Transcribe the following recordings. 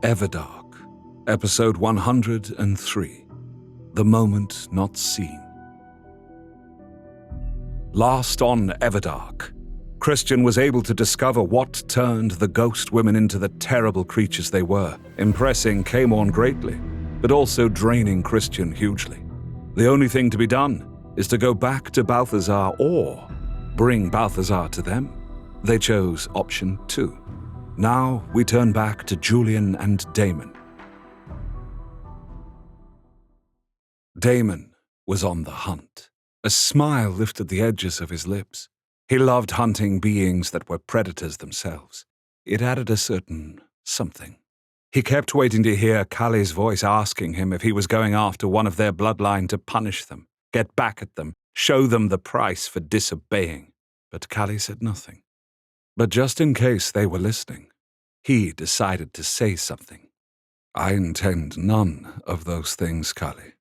Everdark, Episode 103, The Moment Not Seen. Last on Everdark, Christian was able to discover what turned the ghost women into the terrible creatures they were, impressing Caemorn greatly, but also draining Christian hugely. The only thing to be done is to go back to Balthazar or bring Balthazar to them. They chose option 2. Now we turn back to Julian and Damon. Damon was on the hunt. A smile lifted the edges of his lips. He loved hunting beings that were predators themselves. It added a certain something. He kept waiting to hear Kali's voice asking him if he was going after one of their bloodline to punish them, get back at them, show them the price for disobeying. But Kali said nothing. But just in case they were listening, he decided to say something. I intend none of those things, Kali.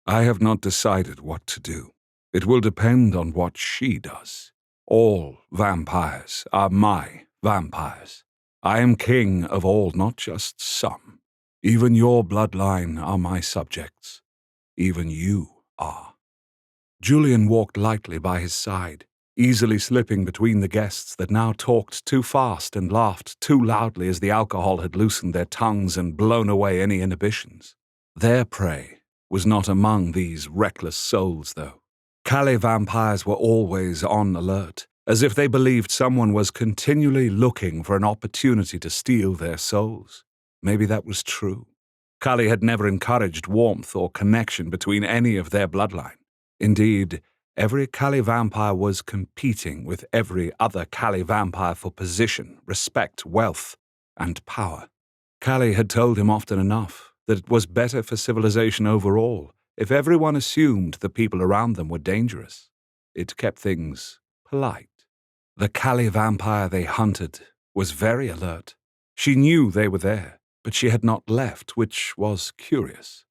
I have not decided what to do. It will depend on what she does. All vampires are my vampires. I am king of all, not just some. Even your bloodline are my subjects. Even you are. Julian walked lightly by his side, easily slipping between the guests that now talked too fast and laughed too loudly as the alcohol had loosened their tongues and blown away any inhibitions. Their prey was not among these reckless souls, though. Kali vampires were always on alert, as if they believed someone was continually looking for an opportunity to steal their souls. Maybe that was true. Kali had never encouraged warmth or connection between any of their bloodline. Indeed, every Kali vampire was competing with every other Kali vampire for position, respect, wealth, and power. Kali had told him often enough that it was better for civilization overall if everyone assumed the people around them were dangerous. It kept things polite. The Kali vampire they hunted was very alert. She knew they were there, but she had not left, which was curious.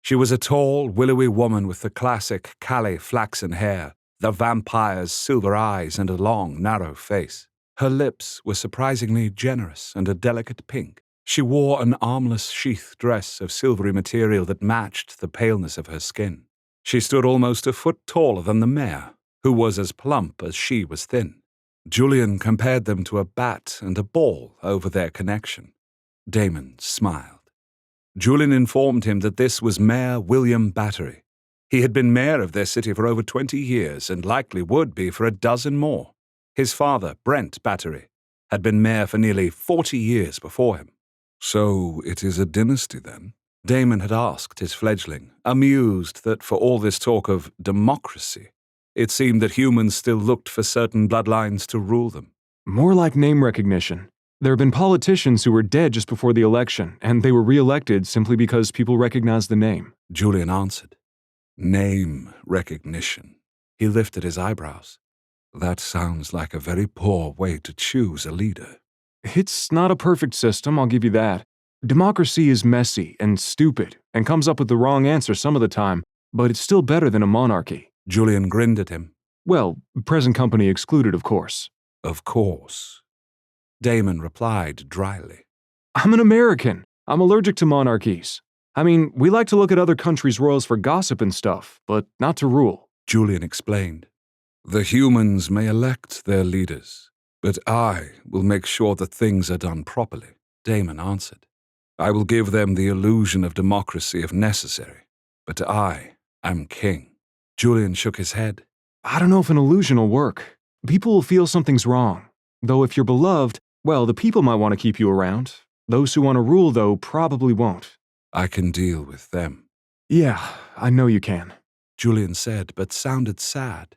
She was a tall, willowy woman with the classic Kali flaxen hair, the vampire's silver eyes, and a long, narrow face. Her lips were surprisingly generous and a delicate pink. She wore an armless sheath dress of silvery material that matched the paleness of her skin. She stood almost a foot taller than the mare, who was as plump as she was thin. Julian compared them to a bat and a ball over their connection. Damon smiled. Julian informed him that this was Mayor William Battery. He had been mayor of their city for over 20 years and likely would be for a dozen more. His father, Brent Battery, had been mayor for nearly 40 years before him. So it is a dynasty then? Damon had asked his fledgling, amused that for all this talk of democracy, it seemed that humans still looked for certain bloodlines to rule them. More like name recognition. There have been politicians who were dead just before the election, and they were re-elected simply because people recognized the name. Julian answered. Name recognition. He lifted his eyebrows. That sounds like a very poor way to choose a leader. It's not a perfect system, I'll give you that. Democracy is messy and stupid, and comes up with the wrong answer some of the time, but it's still better than a monarchy. Julian grinned at him. Well, present company excluded, of course. Of course. Damon replied dryly. I'm an American. I'm allergic to monarchies. I mean, we like to look at other countries' royals for gossip and stuff, but not to rule. Julian explained. The humans may elect their leaders, but I will make sure that things are done properly, Damon answered. I will give them the illusion of democracy if necessary, but I am king. Julian shook his head. I don't know if an illusion will work. People will feel something's wrong. Though if you're beloved, well, the people might want to keep you around. Those who want to rule, though, probably won't. I can deal with them. Yeah, I know you can. Julian said, but sounded sad.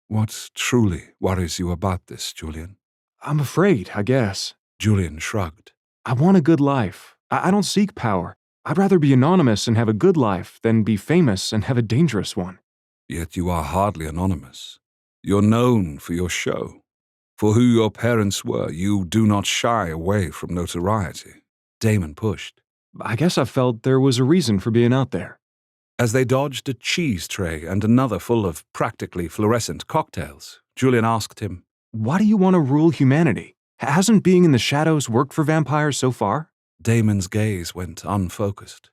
What truly worries you about this, Julian? I'm afraid, I guess. Julian shrugged. I want a good life. I don't seek power. I'd rather be anonymous and have a good life than be famous and have a dangerous one. Yet you are hardly anonymous. You're known for your show. For who your parents were, you do not shy away from notoriety. Damon pushed. I guess I felt there was a reason for being out there. As they dodged a cheese tray and another full of practically fluorescent cocktails, Julian asked him, Why do you want to rule humanity? Hasn't being in the shadows worked for vampires so far? Damon's gaze went unfocused.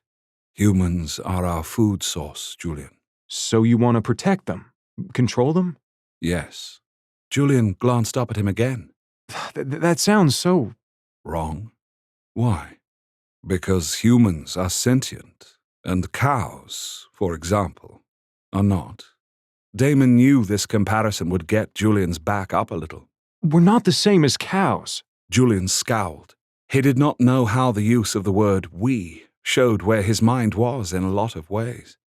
Humans are our food source, Julian. So you want to protect them? Control them? Yes. Julian glanced up at him again. That sounds so... Wrong. Why? Because humans are sentient, and cows, for example, are not. Damon knew this comparison would get Julian's back up a little. We're not the same as cows. Julian scowled. He did not know how the use of the word we showed where his mind was in a lot of ways.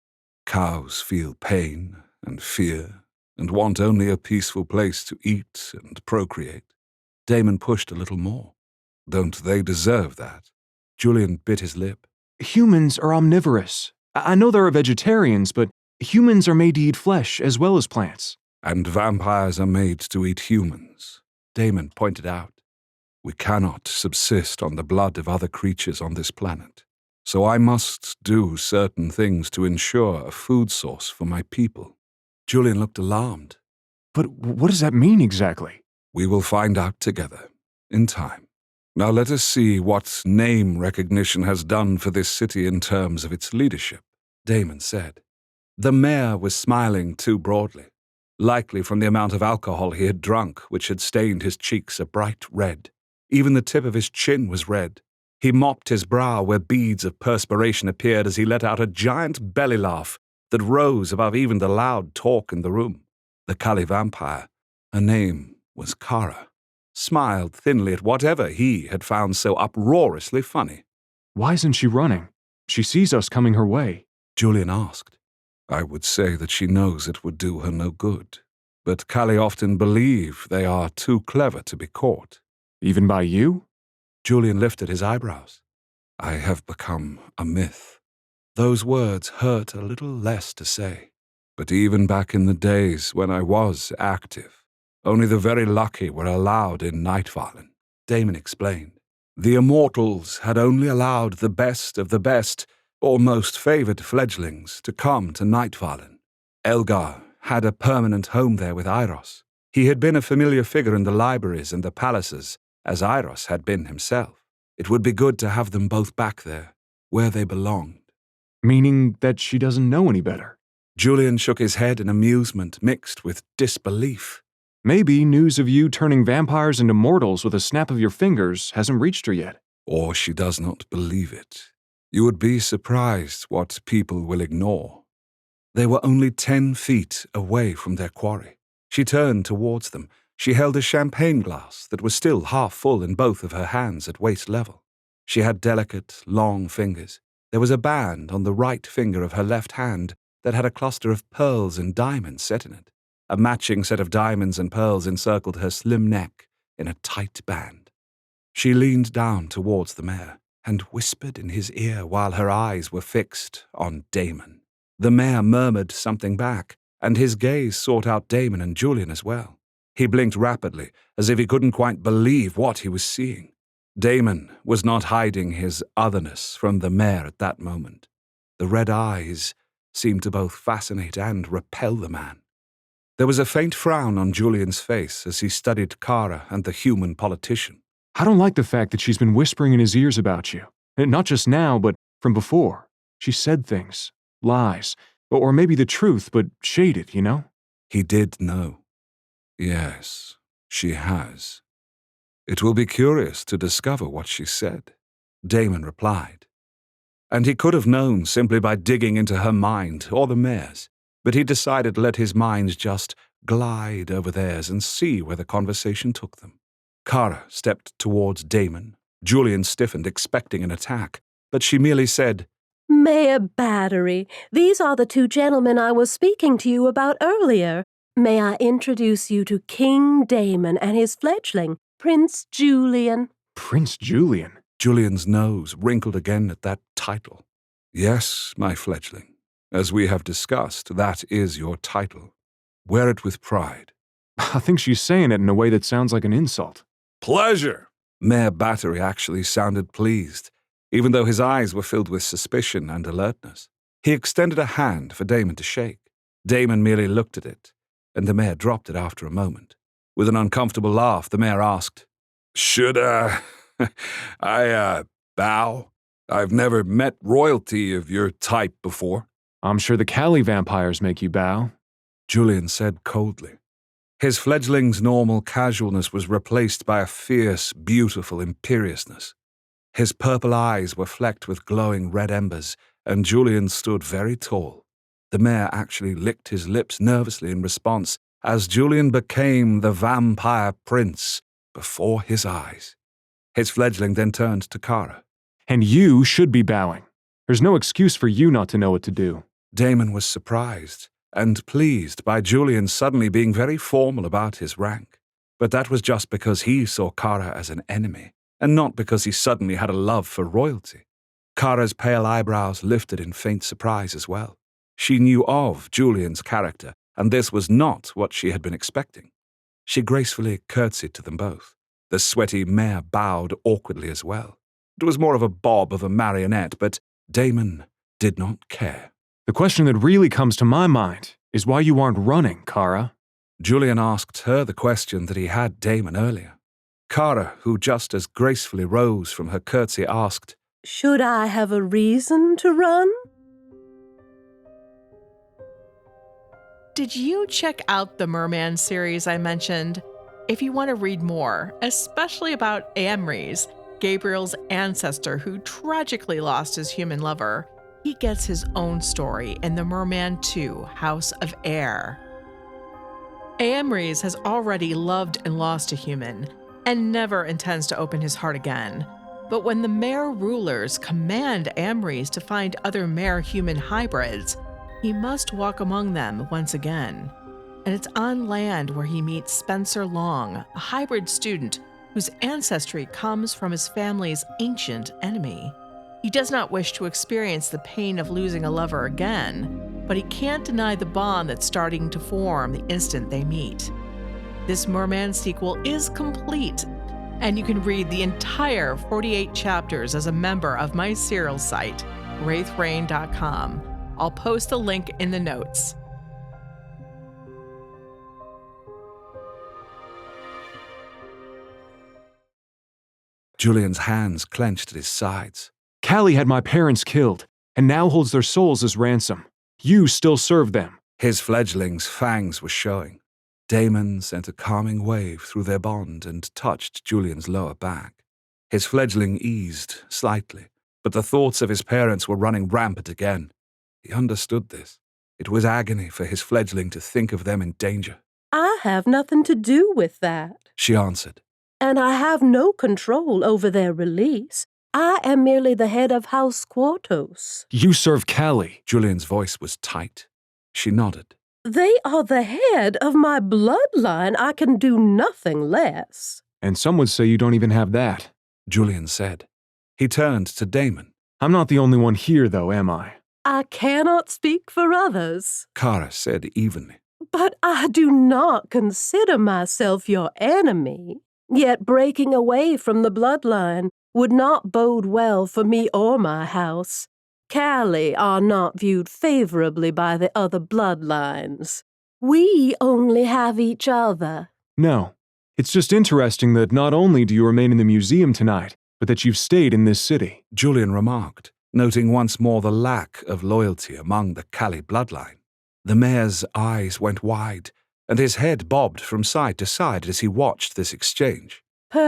Cows feel pain and fear and want only a peaceful place to eat and procreate. Damon pushed a little more. Don't they deserve that? Julian bit his lip. Humans are omnivorous. I know there are vegetarians, but humans are made to eat flesh as well as plants. And vampires are made to eat humans, Damon pointed out. We cannot subsist on the blood of other creatures on this planet, so I must do certain things to ensure a food source for my people. Julian looked alarmed. But what does that mean exactly? We will find out together, in time. Now let us see what name recognition has done for this city in terms of its leadership, Damon said. The mayor was smiling too broadly, likely from the amount of alcohol he had drunk, which had stained his cheeks a bright red. Even the tip of his chin was red. He mopped his brow where beads of perspiration appeared as he let out a giant belly laugh that rose above even the loud talk in the room. The Kali vampire, her name was Kara, smiled thinly at whatever he had found so uproariously funny. Why isn't she running? She sees us coming her way. Julian asked. I would say that she knows it would do her no good, but Kali often believe they are too clever to be caught. Even by you? Julian lifted his eyebrows. I have become a myth. Those words hurt a little less to say. But even back in the days when I was active, only the very lucky were allowed in Nightfallen, Damon explained. The Immortals had only allowed the best of the best, or most favored fledglings, to come to Nightfallen. Elgar had a permanent home there with Iros. He had been a familiar figure in the libraries and the palaces, as Iros had been himself. It would be good to have them both back there, where they belonged. Meaning that she doesn't know any better. Julian shook his head in amusement mixed with disbelief. Maybe news of you turning vampires into mortals with a snap of your fingers hasn't reached her yet. Or she does not believe it. You would be surprised what people will ignore. They were only 10 feet away from their quarry. She turned towards them. She held a champagne glass that was still half full in both of her hands at waist level. She had delicate, long fingers. There was a band on the right finger of her left hand that had a cluster of pearls and diamonds set in it. A matching set of diamonds and pearls encircled her slim neck in a tight band. She leaned down towards the mayor and whispered in his ear while her eyes were fixed on Damon. The mayor murmured something back, and his gaze sought out Damon and Julian as well. He blinked rapidly, as if he couldn't quite believe what he was seeing. Damon was not hiding his otherness from the mayor at that moment. The red eyes seemed to both fascinate and repel the man. There was a faint frown on Julian's face as he studied Kara and the human politician. I don't like the fact that she's been whispering in his ears about you. And not just now, but from before. She said things, lies, or maybe the truth, but shaded, you know? He did know. Yes, she has. It will be curious to discover what she said, Damon replied. And he could have known simply by digging into her mind or the mayor's, but he decided to let his minds just glide over theirs and see where the conversation took them. Kara stepped towards Damon. Julian stiffened, expecting an attack, but she merely said, Mayor Battery, these are the two gentlemen I was speaking to you about earlier. May I introduce you to King Damon and his fledgling, Prince Julian? Prince Julian? Julian's nose wrinkled again at that title. Yes, my fledgling. As we have discussed, that is your title. Wear it with pride. I think she's saying it in a way that sounds like an insult. Pleasure! Mayor Battery actually sounded pleased, even though his eyes were filled with suspicion and alertness. He extended a hand for Damon to shake. Damon merely looked at it, and the mayor dropped it after a moment. With an uncomfortable laugh, the mayor asked, Should, I Bow. I've never met royalty of your type before. I'm sure the Cali vampires make you bow. Julian said coldly. His fledgling's normal casualness was replaced by a fierce, beautiful imperiousness. His purple eyes were flecked with glowing red embers, and Julian stood very tall. The mayor actually licked his lips nervously in response as Julian became the vampire prince before his eyes. His fledgling then turned to Kara. And you should be bowing. There's no excuse for you not to know what to do. Damon was surprised and pleased by Julian suddenly being very formal about his rank. But that was just because he saw Kara as an enemy, and not because he suddenly had a love for royalty. Kara's pale eyebrows lifted in faint surprise as well. She knew of Julian's character, and this was not what she had been expecting. She gracefully curtsied to them both. The sweaty mayor bowed awkwardly as well. It was more of a bob of a marionette, but Damon did not care. The question that really comes to my mind is why you aren't running, Kara. Julian asked her the question that he had Damon earlier. Kara, who just as gracefully rose from her curtsy, asked, Should I have a reason to run? Did you check out the Merman series I mentioned? If you want to read more, especially about Amres, Gabriel's ancestor who tragically lost his human lover, he gets his own story in The Merman 2, House of Air. Amres has already loved and lost a human, and never intends to open his heart again. But when the mare rulers command Amres to find other mare-human hybrids, he must walk among them once again. And it's on land where he meets Spencer Long, a hybrid student whose ancestry comes from his family's ancient enemy. He does not wish to experience the pain of losing a lover again, but he can't deny the bond that's starting to form the instant they meet. This Merman sequel is complete, and you can read the entire 48 chapters as a member of my serial site, wraithrain.com. I'll post the link in the notes. Julian's hands clenched at his sides. Callie had my parents killed, and now holds their souls as ransom. You still serve them. His fledgling's fangs were showing. Damon sent a calming wave through their bond and touched Julian's lower back. His fledgling eased slightly, but the thoughts of his parents were running rampant again. He understood this. It was agony for his fledgling to think of them in danger. I have nothing to do with that, She answered. and I have no control over their release. I am merely the head of House Quartos. You serve Callie. Julian's voice was tight. She nodded. They are the head of my bloodline. I can do nothing less. And some would say you don't even have that. Julian said. He turned to Damon. I'm not the only one here, though, am I? I cannot speak for others, Kara said evenly. but I do not consider myself your enemy. Yet breaking away from the bloodline would not bode well for me or my house. Callie are not viewed favorably by the other bloodlines. We only have each other. No. It's just interesting that not only do you remain in the museum tonight, but that you've stayed in this city. Julian remarked, noting once more the lack of loyalty among the Callie bloodline. The mayor's eyes went wide, and his head bobbed from side to side as he watched this exchange.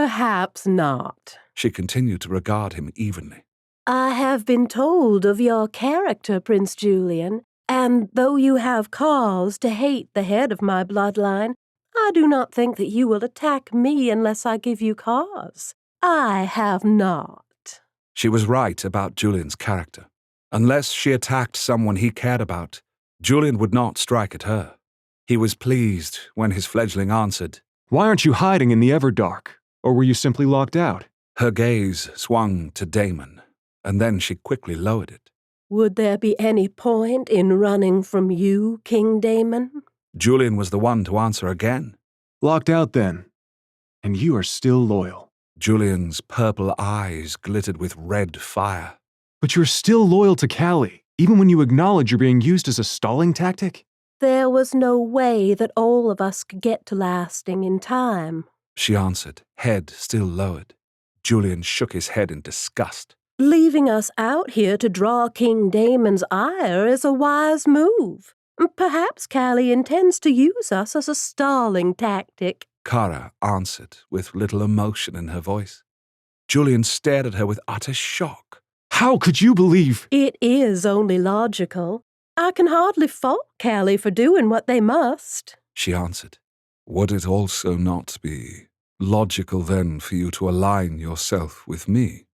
Perhaps not. She continued to regard him evenly. I have been told of your character, Prince Julian, and though you have cause to hate the head of my bloodline, I do not think that you will attack me unless I give you cause. I have not. She was right about Julian's character. Unless she attacked someone he cared about, Julian would not strike at her. He was pleased when his fledgling answered. Why aren't you hiding in the Everdark? Or were you simply locked out? Her gaze swung to Damon, and then she quickly lowered it. Would there be any point in running from you, King Damon? Julian was the one to answer again. Locked out then. And you are still loyal. Julian's purple eyes glittered with red fire. But you're still loyal to Callie, even when you acknowledge you're being used as a stalling tactic? There was no way that all of us could get to lasting in time. She answered, head still lowered. Julian shook his head in disgust. Leaving us out here to draw King Damon's ire is a wise move. Perhaps Callie intends to use us as a stalling tactic. Kara answered with little emotion in her voice. Julian stared at her with utter shock. How could you believe? It is only logical. I can hardly fault Callie for doing what they must, she answered. Would it also not be logical then for you to align yourself with me?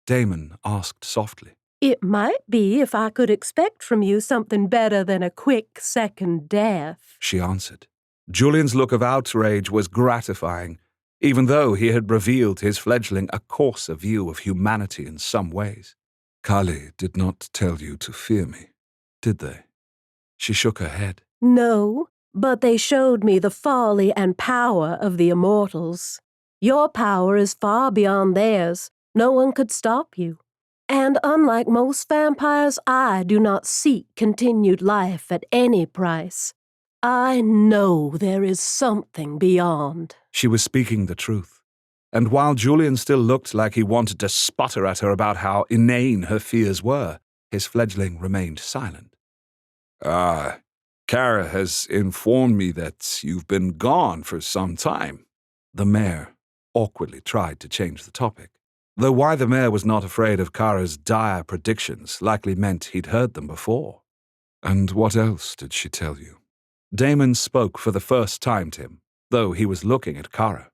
Damon asked softly. It might be if I could expect from you something better than a quick second death, she answered. Julian's look of outrage was gratifying, even though he had revealed to his fledgling a coarser view of humanity in some ways. Callie did not tell you to fear me, did they? She shook her head. No, but they showed me the folly and power of the immortals. Your power is far beyond theirs. No one could stop you. And unlike most vampires, I do not seek continued life at any price. I know there is something beyond. She was speaking the truth. And while Julian still looked like he wanted to sputter at her about how inane her fears were, his fledgling remained silent. Kara has informed me that you've been gone for some time. The mayor awkwardly tried to change the topic. Though why the mayor was not afraid of Kara's dire predictions likely meant he'd heard them before. And what else did she tell you? Damon spoke for the first time to him, though he was looking at Kara.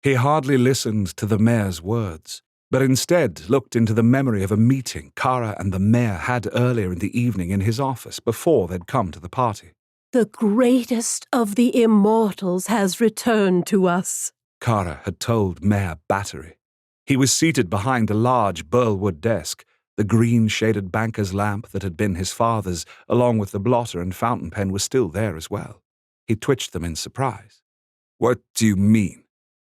He hardly listened to the mayor's words, but instead looked into the memory of a meeting Kara and the mayor had earlier in the evening in his office before they'd come to the party. The greatest of the immortals has returned to us, Kara had told Mayor Battery. He was seated behind a large burlwood desk, the green-shaded banker's lamp that had been his father's, along with the blotter and fountain pen, was still there as well. He twitched them in surprise. What do you mean?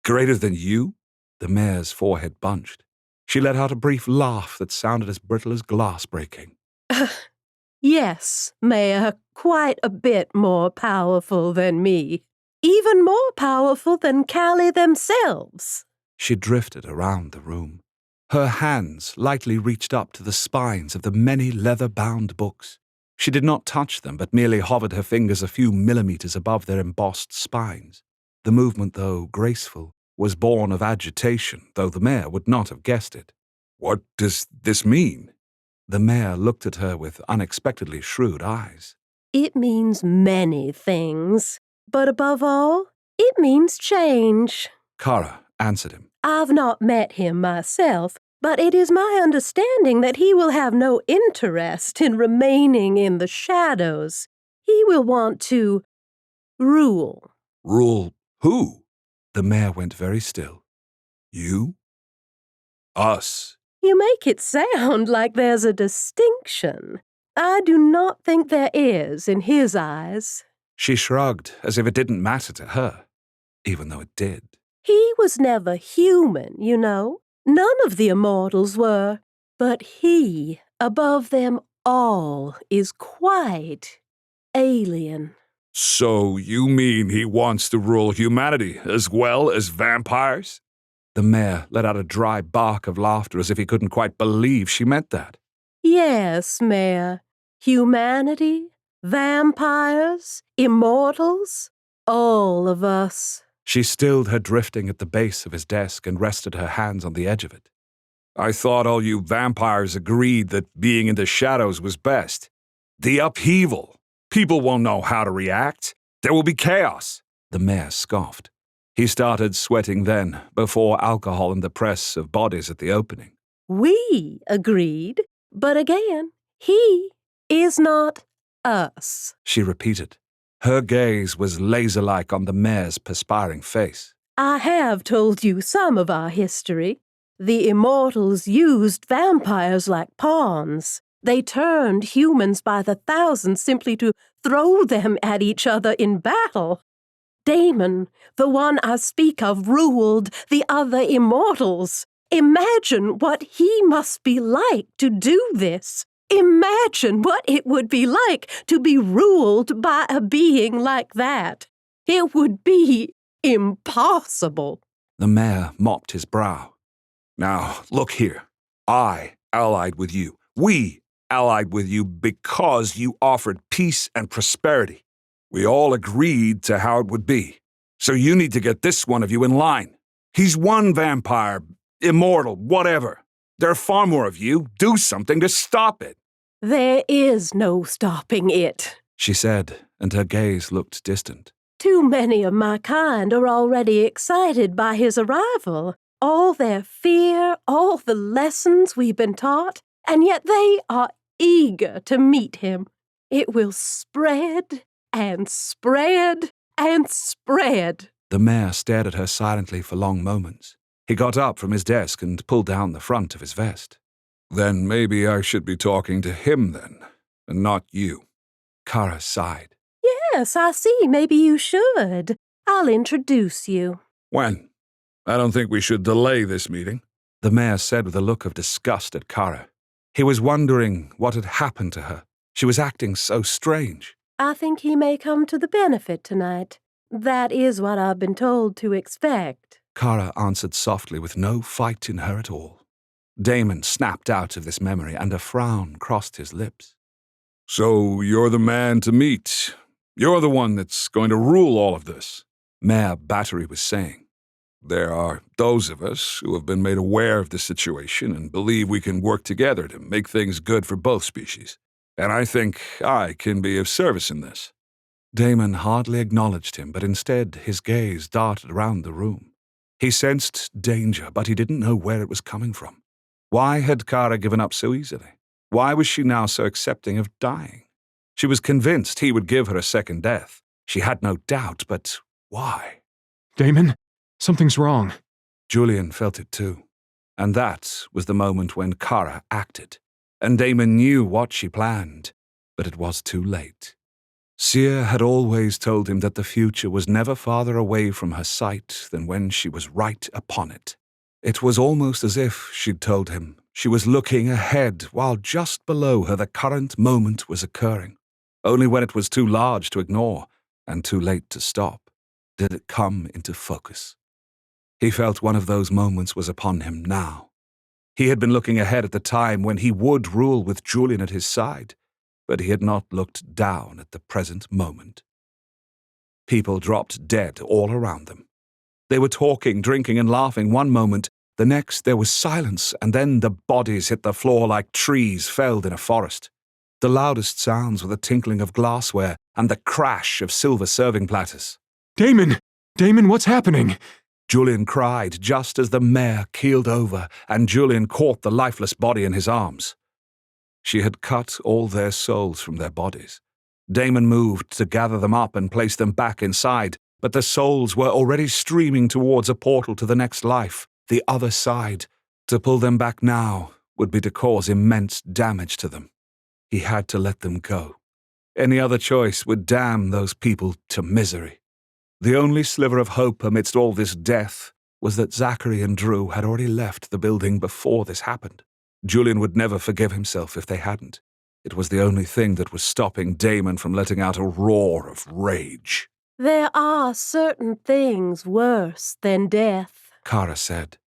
Greater than you? The mayor's forehead bunched. She let out a brief laugh that sounded as brittle as glass breaking. Yes, Mayor, quite a bit more powerful than me. Even more powerful than Callie themselves. She drifted around the room. Her hands lightly reached up to the spines of the many leather-bound books. She did not touch them, but merely hovered her fingers a few millimeters above their embossed spines. The movement, though graceful, was born of agitation, though the mayor would not have guessed it. What does this mean? The mayor looked at her with unexpectedly shrewd eyes. It means many things, but above all, it means change. Kara answered him. I've not met him myself, but it is my understanding that he will have no interest in remaining in the shadows. He will want to rule. Rule who? The mayor went very still. You? Us? You make it sound like there's a distinction. I do not think there is in his eyes. She shrugged, as if it didn't matter to her, even though it did. He was never human, you know. None of the immortals were. But he, above them all, is quite alien. So you mean he wants to rule humanity as well as vampires? The mayor let out a dry bark of laughter as if he couldn't quite believe she meant that. Yes, Mayor. Humanity, vampires, immortals, all of us. She stilled her drifting at the base of his desk and rested her hands on the edge of it. I thought all you vampires agreed that being in the shadows was best. The upheaval. People won't know how to react. There will be chaos. The mayor scoffed. He started sweating then, before alcohol and the press of bodies at the opening. We agreed, but again, he is not us, she repeated. Her gaze was laser-like on the mayor's perspiring face. I have told you some of our history. The immortals used vampires like pawns. They turned humans by the thousands simply to throw them at each other in battle. Damon, the one I speak of, ruled the other immortals. Imagine what he must be like to do this. Imagine what it would be like to be ruled by a being like that. It would be impossible. The mayor mopped his brow. Now, look here. I allied with you. We allied with you because you offered peace and prosperity. We all agreed to how it would be. So you need to get this one of you in line. He's one vampire, immortal, whatever. There are far more of you. Do something to stop it. There is no stopping it. She said, and her gaze looked distant. Too many of my kind are already excited by his arrival. All their fear, all the lessons we've been taught, and yet they are eager to meet him. It will spread and spread and spread. The mayor stared at her silently for long moments. He got up from his desk and pulled down the front of his vest. Then maybe I should be talking to him then, and not you. Kara sighed. Yes, I see. Maybe you should. I'll introduce you. When? I don't think we should delay this meeting, the mayor said with a look of disgust at Kara. He was wondering what had happened to her. She was acting so strange. I think he may come to the benefit tonight. That is what I've been told to expect. Kara answered softly with no fight in her at all. Damon snapped out of this memory and a frown crossed his lips. So you're the man to meet. You're the one that's going to rule all of this, Mayor Battery was saying. There are those of us who have been made aware of the situation and believe we can work together to make things good for both species. And I think I can be of service in this. Damon hardly acknowledged him, but instead his gaze darted around the room. He sensed danger, but he didn't know where it was coming from. Why had Kara given up so easily? Why was she now so accepting of dying? She was convinced he would give her a second death. She had no doubt, but why? Damon, something's wrong. Julian felt it too. And that was the moment when Kara acted. And Damon knew what she planned, but it was too late. Seer had always told him that the future was never farther away from her sight than when she was right upon it. It was almost as if she'd told him she was looking ahead while just below her the current moment was occurring. Only when it was too large to ignore and too late to stop did it come into focus. He felt one of those moments was upon him now. He had been looking ahead at the time when he would rule with Julian at his side, but he had not looked down at the present moment. People dropped dead all around them. They were talking, drinking, and laughing one moment. The next there was silence, and then the bodies hit the floor like trees felled in a forest. The loudest sounds were the tinkling of glassware and the crash of silver serving platters. Damon! Damon, what's happening? Julian cried just as the mare keeled over and Julian caught the lifeless body in his arms. She had cut all their souls from their bodies. Damon moved to gather them up and place them back inside, but the souls were already streaming towards a portal to the next life, the other side. To pull them back now would be to cause immense damage to them. He had to let them go. Any other choice would damn those people to misery. The only sliver of hope amidst all this death was that Zachary and Drew had already left the building before this happened. Julian would never forgive himself if they hadn't. It was the only thing that was stopping Damon from letting out a roar of rage. There are certain things worse than death, Kara said.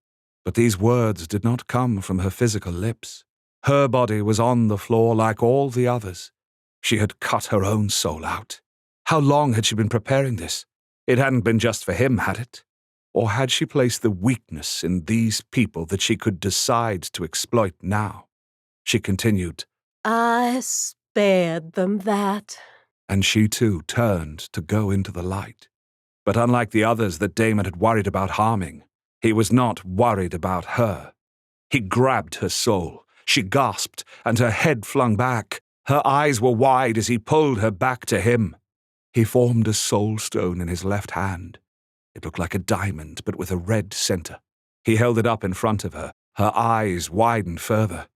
But these words did not come from her physical lips. Her body was on the floor like all the others. She had cut her own soul out. How long had she been preparing this? It hadn't been just for him, had it? Or had she placed the weakness in these people that she could decide to exploit now? She continued, I spared them that. and she too turned to go into the light. But unlike the others that Damon had worried about harming, he was not worried about her. He grabbed her soul. She gasped, and her head flung back. Her eyes were wide as he pulled her back to him. He formed a soul stone in his left hand. It looked like a diamond, but with a red center. He held it up in front of her. Her eyes widened further.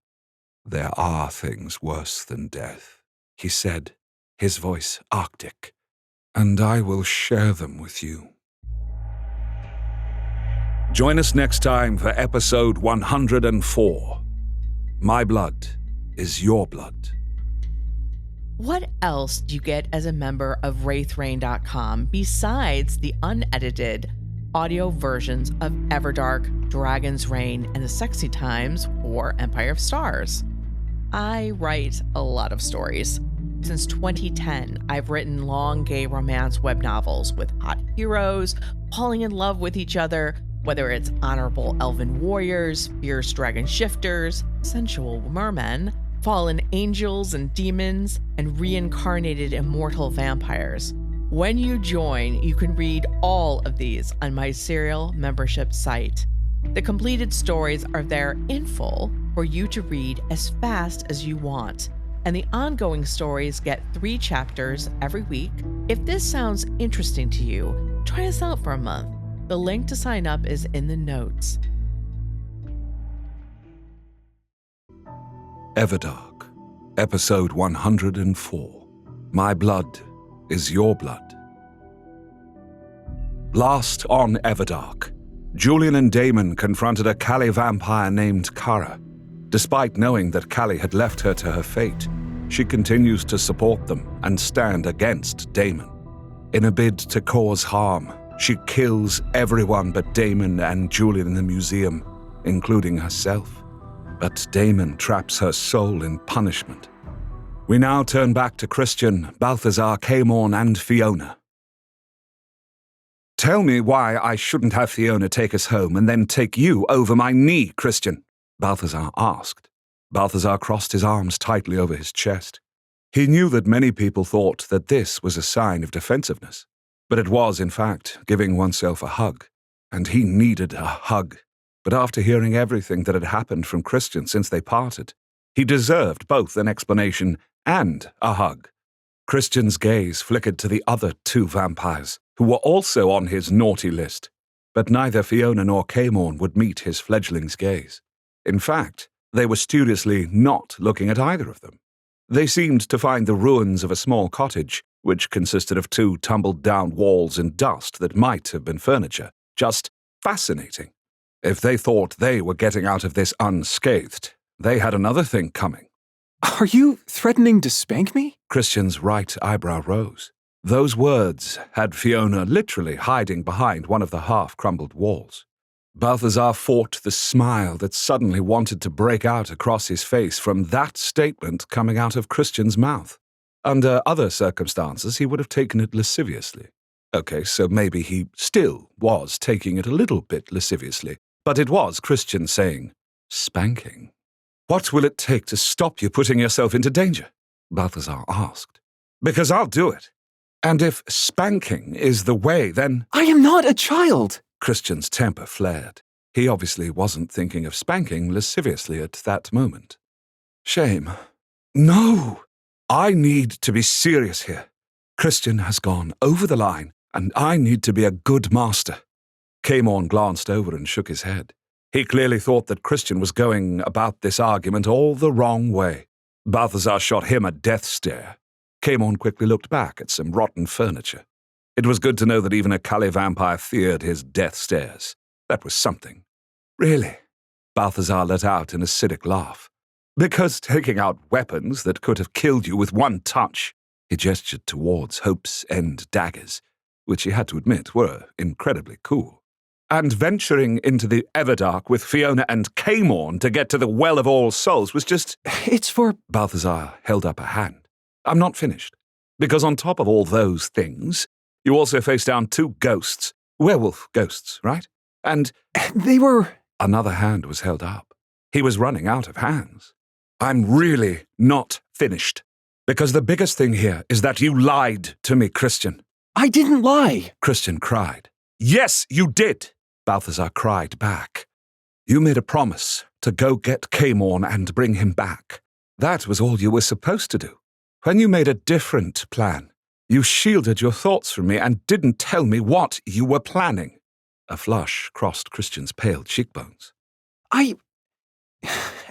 There are things worse than death, he said, his voice arctic, and I will share them with you. Join us next time for episode 104. My blood is your blood. What else do you get as a member of WraithRain.com besides the unedited, audio versions of Everdark, Dragon's Reign, and The Sexy Times or Empire of Stars. I write a lot of stories. Since 2010, I've written long gay romance web novels with hot heroes falling in love with each other, whether it's honorable elven warriors, fierce dragon shifters, sensual mermen, fallen angels and demons, and reincarnated immortal vampires. When you join, you can read all of these on my serial membership site. The completed stories are there in full for you to read as fast as you want, and the ongoing stories get 3 chapters every week. If this sounds interesting to you, try us out for a month. The link to sign up is in the notes. Everdark, Episode 104. My blood is your blood. Last on Everdark, Julian and Damon confronted a Callie vampire named Kara. Despite knowing that Callie had left her to her fate, she continues to support them and stand against Damon. In a bid to cause harm, she kills everyone but Damon and Julian in the museum, including herself. But Damon traps her soul in punishment. We now turn back to Christian, Balthazar, Camorn, and Fiona. Tell me why I shouldn't have Fiona take us home and then take you over my knee, Christian, Balthazar asked. Balthazar crossed his arms tightly over his chest. He knew that many people thought that this was a sign of defensiveness. But it was, in fact, giving oneself a hug. And he needed a hug. But after hearing everything that had happened from Christian since they parted, he deserved both an explanation and a hug. Christian's gaze flickered to the other 2 vampires, who were also on his naughty list. But neither Fiona nor Camorn would meet his fledgling's gaze. In fact, they were studiously not looking at either of them. They seemed to find the ruins of a small cottage, which consisted of 2 tumbled-down walls and dust that might have been furniture, just fascinating. If they thought they were getting out of this unscathed, they had another thing coming. Are you threatening to spank me? Christian's right eyebrow rose. Those words had Fiona literally hiding behind one of the half-crumbled walls. Balthazar fought the smile that suddenly wanted to break out across his face from that statement coming out of Christian's mouth. Under other circumstances, he would have taken it lasciviously. Okay, so maybe he still was taking it a little bit lasciviously, but it was Christian saying, spanking. What will it take to stop you putting yourself into danger? Balthazar asked. Because I'll do it. And if spanking is the way, then... I am not a child! Christian's temper flared. He obviously wasn't thinking of spanking lasciviously at that moment. Shame. No! I need to be serious here. Christian has gone over the line, and I need to be a good master. Camorn glanced over and shook his head. He clearly thought that Christian was going about this argument all the wrong way. Balthazar shot him a death stare. Camorn quickly looked back at some rotten furniture. It was good to know that even a Callie vampire feared his death stares. That was something. Really? Balthazar let out an acidic laugh. Because taking out weapons that could have killed you with one touch, he gestured towards Hope's End daggers, which he had to admit were incredibly cool. And venturing into the Everdark with Fiona and Camorn to get to the Well of All Souls was just... It's for... Balthazar held up a hand. I'm not finished. Because on top of all those things, you also face down 2 ghosts. Werewolf ghosts, right? And... They were... Another hand was held up. He was running out of hands. I'm really not finished. Because the biggest thing here is that you lied to me, Christian. I didn't lie, Christian cried. Yes, you did, Balthazar cried back. You made a promise to go get Camorn and bring him back. That was all you were supposed to do. When you made a different plan, you shielded your thoughts from me and didn't tell me what you were planning. A flush crossed Christian's pale cheekbones.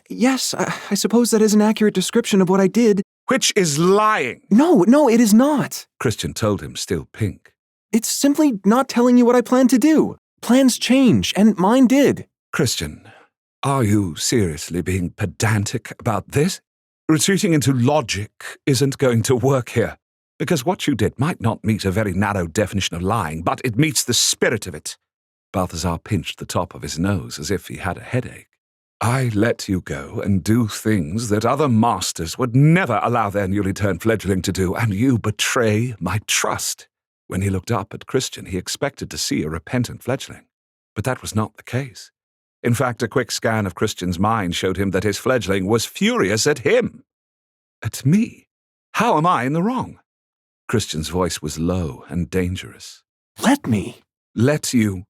Yes, I suppose that is an accurate description of what I did. Which is lying. No, it is not. Christian told him, still pink. It's simply not telling you what I plan to do. Plans change, and mine did. Christian, are you seriously being pedantic about this? Retreating into logic isn't going to work here. Because what you did might not meet a very narrow definition of lying, but it meets the spirit of it. Balthazar pinched the top of his nose as if he had a headache. I let you go and do things that other masters would never allow their newly turned fledgling to do, and you betray my trust. When he looked up at Christian, he expected to see a repentant fledgling, but that was not the case. In fact, a quick scan of Christian's mind showed him that his fledgling was furious at him. At me? How am I in the wrong? Christian's voice was low and dangerous. Let me. Let you?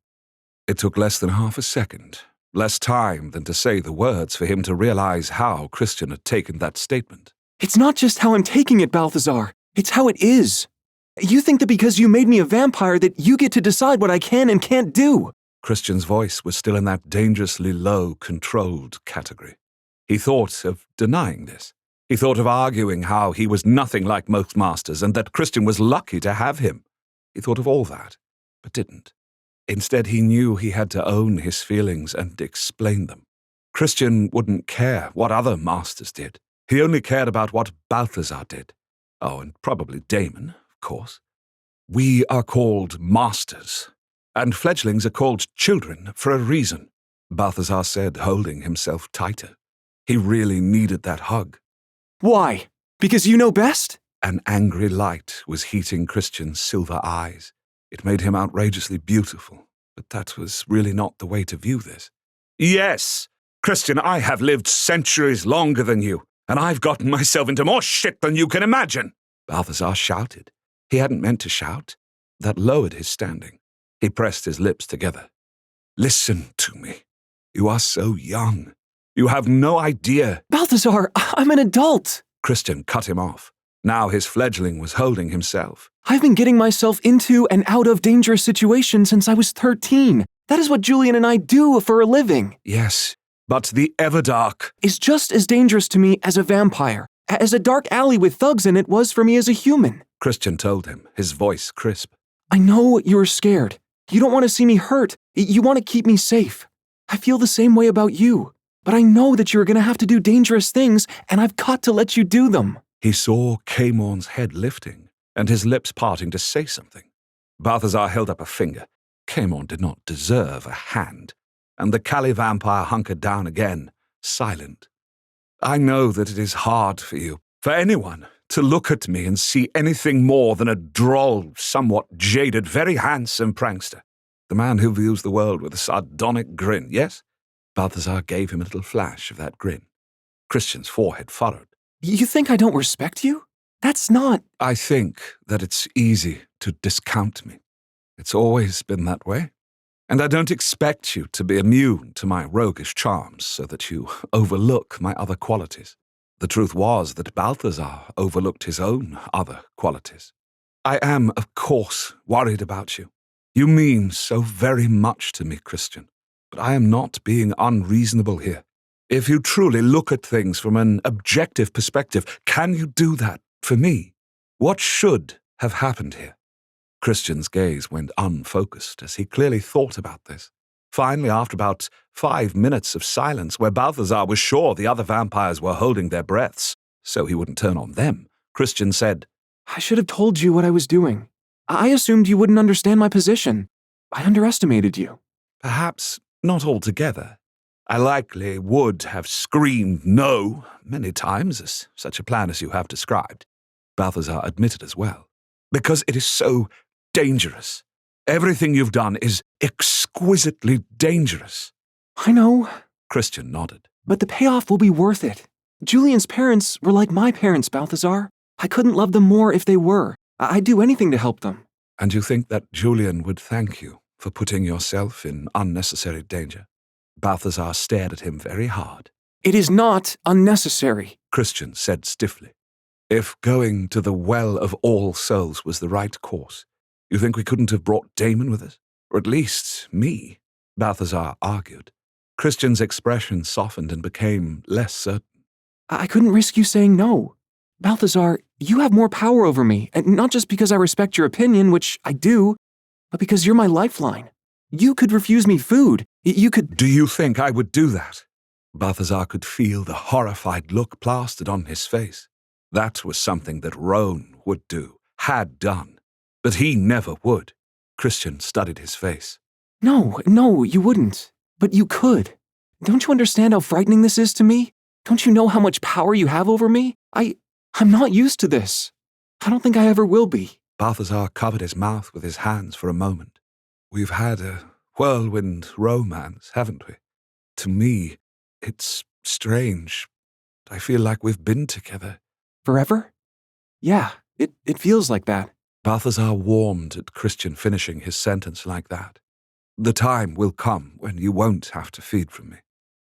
It took less than half a second, less time than to say the words for him to realize how Christian had taken that statement. It's not just how I'm taking it, Balthazar. It's how it is. You think that because you made me a vampire that you get to decide what I can and can't do. Christian's voice was still in that dangerously low, controlled category. He thought of denying this. He thought of arguing how he was nothing like most masters and that Christian was lucky to have him. He thought of all that, but didn't. Instead, he knew he had to own his feelings and explain them. Christian wouldn't care what other masters did. He only cared about what Balthazar did. Oh, and probably Damon, of course. We are called masters, and fledglings are called children for a reason, Balthazar said, holding himself tighter. He really needed that hug. Why? Because you know best? An angry light was heating Christian's silver eyes. It made him outrageously beautiful, but that was really not the way to view this. Yes, Christian, I have lived centuries longer than you, and I've gotten myself into more shit than you can imagine, Balthazar shouted. He hadn't meant to shout. That lowered his standing. He pressed his lips together. Listen to me. You are so young. You have no idea. Balthazar, I'm an adult. Christian cut him off. Now his fledgling was holding himself. I've been getting myself into and out of dangerous situations since I was 13. That is what Julian and I do for a living. Yes, but the Everdark is just as dangerous to me as a vampire, as a dark alley with thugs in it was for me as a human. Christian told him, his voice crisp. I know you're scared. You don't want to see me hurt. You want to keep me safe. I feel the same way about you. But I know that you're going to have to do dangerous things, and I've got to let you do them. He saw Caemorn's head lifting, and his lips parting to say something. Balthazar held up a finger. Caemorn did not deserve a hand, and the Cali vampire hunkered down again, silent. I know that it is hard for you, for anyone, to look at me and see anything more than a droll, somewhat jaded, very handsome prankster. The man who views the world with a sardonic grin, yes? Balthazar gave him a little flash of that grin. Christian's forehead furrowed. You think I don't respect you? That's not... I think that it's easy to discount me. It's always been that way. And I don't expect you to be immune to my roguish charms so that you overlook my other qualities. The truth was that Balthazar overlooked his own other qualities. I am, of course, worried about you. You mean so very much to me, Christian. But I am not being unreasonable here. If you truly look at things from an objective perspective, can you do that for me? What should have happened here? Christian's gaze went unfocused as he clearly thought about this. Finally, after about 5 minutes of silence where Balthazar was sure the other vampires were holding their breaths, so he wouldn't turn on them, Christian said, I should have told you what I was doing. I assumed you wouldn't understand my position. I underestimated you. Perhaps not altogether. I likely would have screamed no many times as such a plan as you have described, Balthazar admitted as well, because it is so dangerous. Everything you've done is exquisitely dangerous. I know, Christian nodded. But the payoff will be worth it. Julian's parents were like my parents, Balthazar. I couldn't love them more if they were. I'd do anything to help them. And you think that Julian would thank you for putting yourself in unnecessary danger? Balthazar stared at him very hard. It is not unnecessary, Christian said stiffly. If going to the Well of All Souls was the right course, you think we couldn't have brought Damon with us? Or at least me? Balthazar argued. Christian's expression softened and became less certain. I couldn't risk you saying no. Balthazar, you have more power over me, and not just because I respect your opinion, which I do, but because you're my lifeline. You could refuse me food. You could... Do you think I would do that? Balthazar could feel the horrified look plastered on his face. That was something that Roan would do, had done. But he never would. Christian studied his face. No, you wouldn't. But you could. Don't you understand how frightening this is to me? Don't you know how much power you have over me? I'm not used to this. I don't think I ever will be. Balthazar covered his mouth with his hands for a moment. We've had a whirlwind romance, haven't we? To me, it's strange. I feel like we've been together. Forever? Yeah, it feels like that. Balthazar warmed at Christian finishing his sentence like that. The time will come when you won't have to feed from me.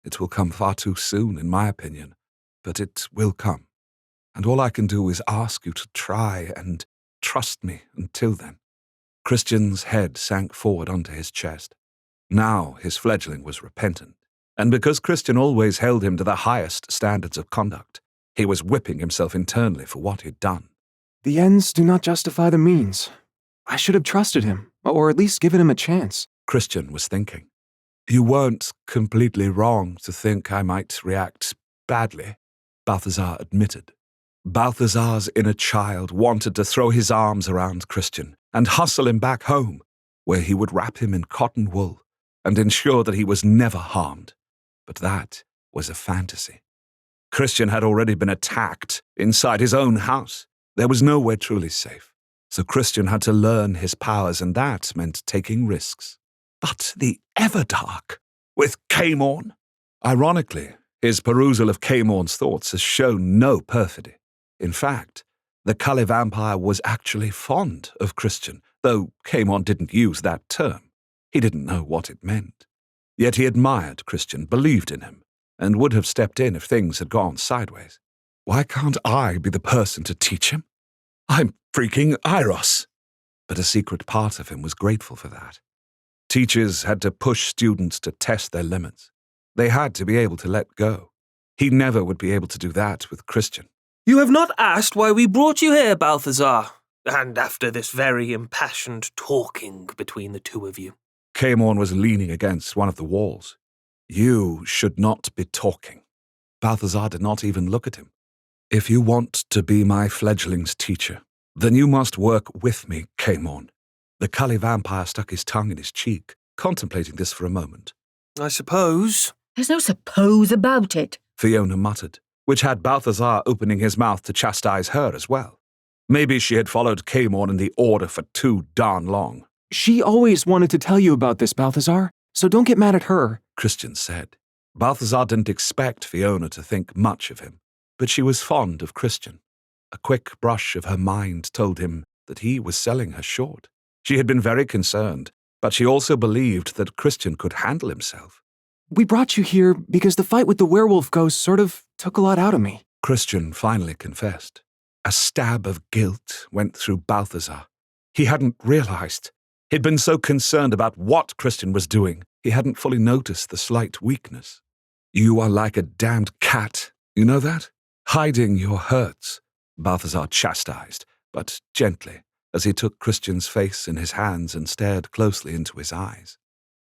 It will come far too soon, in my opinion, but it will come. And all I can do is ask you to try and trust me until then. Christian's head sank forward onto his chest. Now his fledgling was repentant, and because Christian always held him to the highest standards of conduct, he was whipping himself internally for what he'd done. The ends do not justify the means. I should have trusted him, or at least given him a chance. Christian was thinking. You weren't completely wrong to think I might react badly, Balthazar admitted. Balthazar's inner child wanted to throw his arms around Christian and hustle him back home, where he would wrap him in cotton wool and ensure that he was never harmed. But that was a fantasy. Christian had already been attacked inside his own house. There was nowhere truly safe. So Christian had to learn his powers, and that meant taking risks. But the Everdark with Caemorn? Ironically, his perusal of Caemorn's thoughts has shown no perfidy. In fact, the Cully vampire was actually fond of Christian, though Caemorn didn't use that term. He didn't know what it meant. Yet he admired Christian, believed in him, and would have stepped in if things had gone sideways. Why can't I be the person to teach him? I'm freaking Iros. But a secret part of him was grateful for that. Teachers had to push students to test their limits. They had to be able to let go. He never would be able to do that with Christian. You have not asked why we brought you here, Balthazar, and after this very impassioned talking between the two of you. Caemorn was leaning against one of the walls. You should not be talking. Balthazar did not even look at him. If you want to be my fledgling's teacher, then you must work with me, Caemorn. The Cully vampire stuck his tongue in his cheek, contemplating this for a moment. I suppose. There's no suppose about it, Fiona muttered, which had Balthazar opening his mouth to chastise her as well. Maybe she had followed Caemorn in the order for too darn long. She always wanted to tell you about this, Balthazar, so don't get mad at her, Christian said. Balthazar didn't expect Fiona to think much of him, but she was fond of Christian. A quick brush of her mind told him that he was selling her short. She had been very concerned, but she also believed that Christian could handle himself. We brought you here because the fight with the werewolf ghost sort of took a lot out of me. Christian finally confessed. A stab of guilt went through Balthazar. He hadn't realized. He'd been so concerned about what Christian was doing, he hadn't fully noticed the slight weakness. You are like a damned cat, you know that? Hiding your hurts, Balthazar chastised, but gently, as he took Christian's face in his hands and stared closely into his eyes.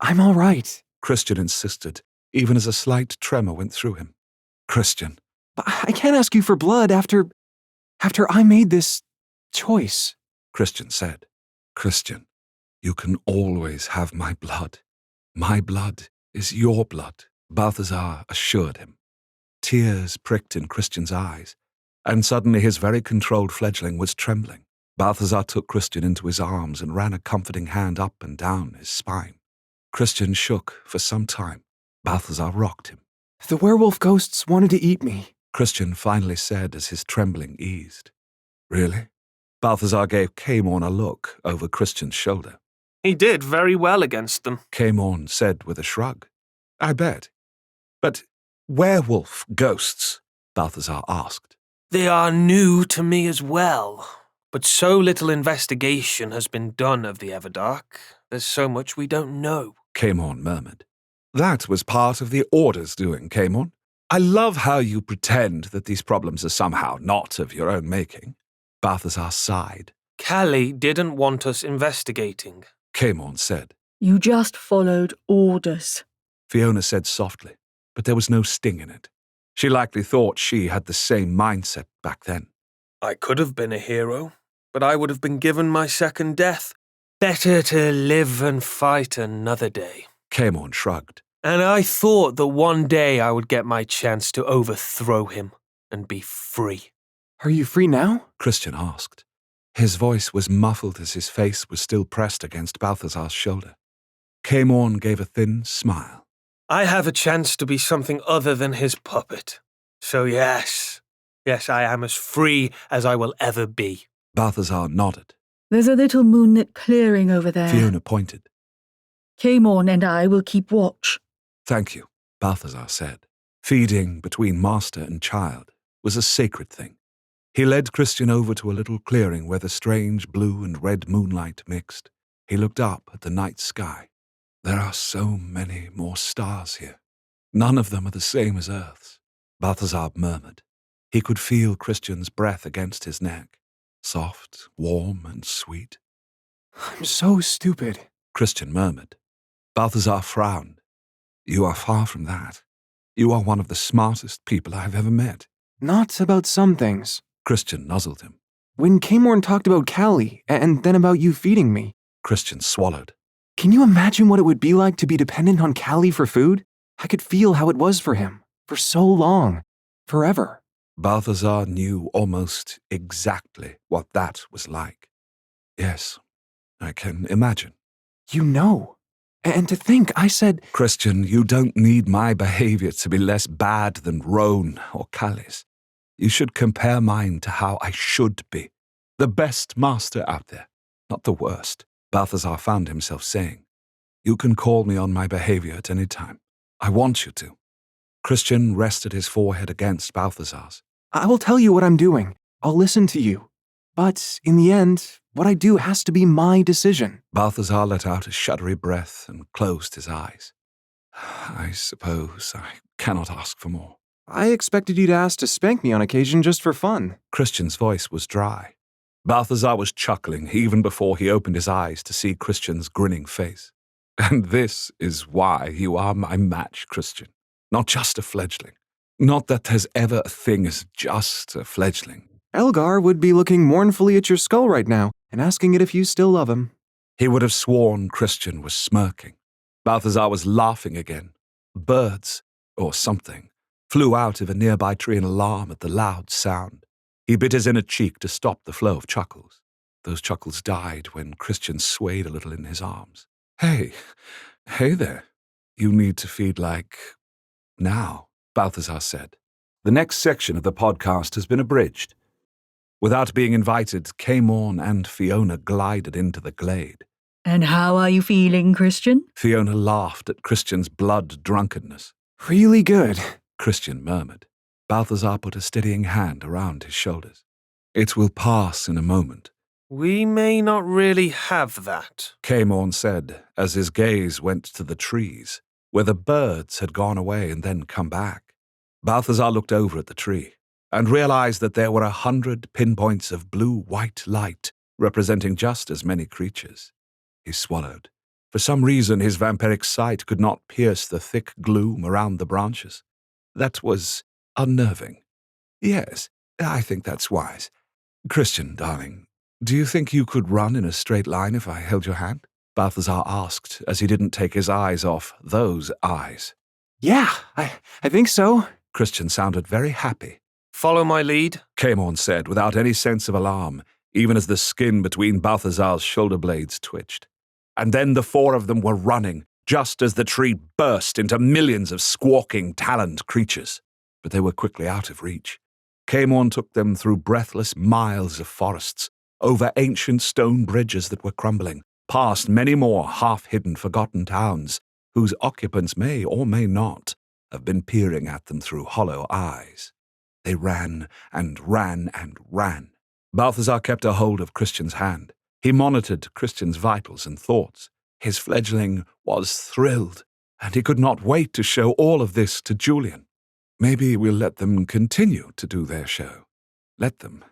I'm all right. Christian insisted, even as a slight tremor went through him. Christian. But I can't ask you for blood after I made this choice, Christian said. Christian, you can always have my blood. My blood is your blood, Balthazar assured him. Tears pricked in Christian's eyes, and suddenly his very controlled fledgling was trembling. Balthazar took Christian into his arms and ran a comforting hand up and down his spine. Christian shook for some time. Balthazar rocked him. The werewolf ghosts wanted to eat me, Christian finally said as his trembling eased. Really? Balthazar gave Caemorn a look over Christian's shoulder. He did very well against them, Caemorn said with a shrug. I bet. But werewolf ghosts? Balthazar asked. They are new to me as well, but so little investigation has been done of the Everdark. There's so much we don't know, Caemorn murmured. That was part of the Order's doing, Caemorn. I love how you pretend that these problems are somehow not of your own making. Balthazar sighed. Callie didn't want us investigating, Caemorn said. You just followed orders. Fiona said softly, but there was no sting in it. She likely thought she had the same mindset back then. I could have been a hero, but I would have been given my second death. Better to live and fight another day. Caemorn shrugged. And I thought that one day I would get my chance to overthrow him and be free. Are you free now? Christian asked. His voice was muffled as his face was still pressed against Balthazar's shoulder. Caemorn gave a thin smile. I have a chance to be something other than his puppet. So yes, I am as free as I will ever be. Balthazar nodded. There's a little moonlit clearing over there. Fiona pointed. Caemorn and I will keep watch. Thank you, Balthazar said. Feeding between master and child was a sacred thing. He led Christian over to a little clearing where the strange blue and red moonlight mixed. He looked up at the night sky. There are so many more stars here. None of them are the same as Earth's, Balthazar murmured. He could feel Christian's breath against his neck. Soft, warm, and sweet. I'm so stupid, Christian murmured. Balthazar frowned. You are far from that. You are one of the smartest people I have ever met. Not about some things. Christian nuzzled him. When Caemorn talked about Callie, and then about you feeding me, Christian swallowed. can you imagine what it would be like to be dependent on Callie for food? I could feel how it was for him. For so long. Forever. Balthazar knew almost exactly what that was like. Yes, I can imagine. You know. And to think, I said, Christian, you don't need my behavior to be less bad than Roan or Callie's. You should compare mine to how I should be. The best master out there, not the worst, Balthazar found himself saying. You can call me on my behavior at any time. I want you to. Christian rested his forehead against Balthazar's. I will tell you what I'm doing. I'll listen to you. But in the end, what I do has to be my decision. Balthazar let out a shuddery breath and closed his eyes. I suppose I cannot ask for more. I expected you to ask to spank me on occasion just for fun. Christian's voice was dry. Balthazar was chuckling even before he opened his eyes to see Christian's grinning face. And this is why you are my match, Christian. Not just a fledgling. Not that there's ever a thing as just a fledgling. Elgar would be looking mournfully at your skull right now and asking it if you still love him. He would have sworn Christian was smirking. Balthazar was laughing again. Birds, or something, flew out of a nearby tree in alarm at the loud sound. He bit his inner cheek to stop the flow of chuckles. Those chuckles died when Christian swayed a little in his arms. Hey there. You need to feed like now, Balthazar said. The next section of the podcast has been abridged. Without being invited, Caemorn and Fiona glided into the glade. And how are you feeling, Christian? Fiona laughed at Christian's blood drunkenness. Really good. Christian murmured. Balthazar put a steadying hand around his shoulders. It will pass in a moment. We may not really have that, Caemorn said as his gaze went to the trees, where the birds had gone away and then come back. Balthazar looked over at the tree and realized that there were 100 pinpoints of blue-white light representing just as many creatures. He swallowed. For some reason, his vampiric sight could not pierce the thick gloom around the branches. That was unnerving. Yes, I think that's wise. Christian, darling, do you think you could run in a straight line if I held your hand? Balthazar asked as he didn't take his eyes off those eyes. Yeah, I think so. Christian sounded very happy. Follow my lead, Caemorn said without any sense of alarm, even as the skin between Balthazar's shoulder blades twitched. And then the four of them were running, just as the tree burst into millions of squawking, taloned creatures. But they were quickly out of reach. Caemorn took them through breathless miles of forests, over ancient stone bridges that were crumbling, past many more half-hidden, forgotten towns, whose occupants may or may not have been peering at them through hollow eyes. They ran and ran and ran. Balthazar kept a hold of Christian's hand. He monitored Christian's vitals and thoughts. His fledgling was thrilled, and he could not wait to show all of this to Julian. Maybe we'll let them continue to do their show. Let them.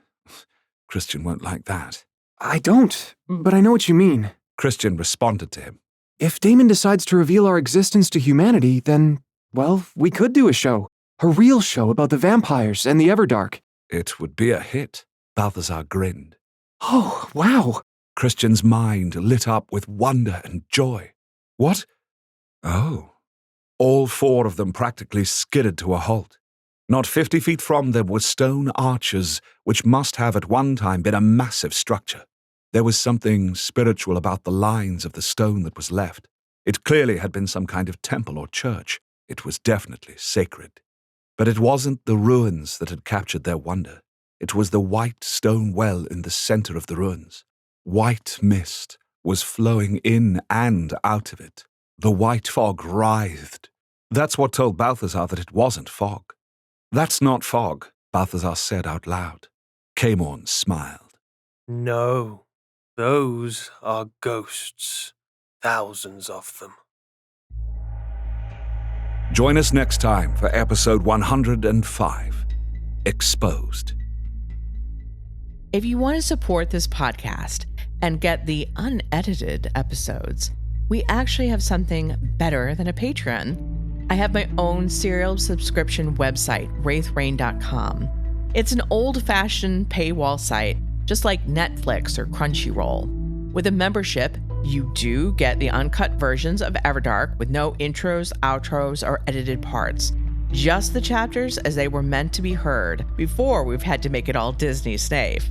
Christian won't like that. I don't, but I know what you mean. Christian responded to him. If Damon decides to reveal our existence to humanity, then, well, we could do a show. A real show about the vampires and the Everdark. It would be a hit. Balthazar grinned. Oh, wow. Christian's mind lit up with wonder and joy. What? Oh. All 4 of them practically skidded to a halt. Not 50 feet from them were stone arches, which must have at one time been a massive structure. There was something spiritual about the lines of the stone that was left. It clearly had been some kind of temple or church. It was definitely sacred. But it wasn't the ruins that had captured their wonder. It was the white stone well in the center of the ruins. White mist was flowing in and out of it. The white fog writhed. That's what told Balthazar that it wasn't fog. That's not fog, Balthazar said out loud. Camorn smiled. No, those are ghosts. Thousands of them. Join us next time for episode 105, Exposed. If you want to support this podcast and get the unedited episodes, we actually have something better than a Patreon. I have my own serial subscription website, wraithrain.com. It's an old-fashioned paywall site, just like Netflix or Crunchyroll. With a membership, you do get the uncut versions of Everdark with no intros, outros, or edited parts. Just the chapters as they were meant to be heard before we've had to make it all Disney safe.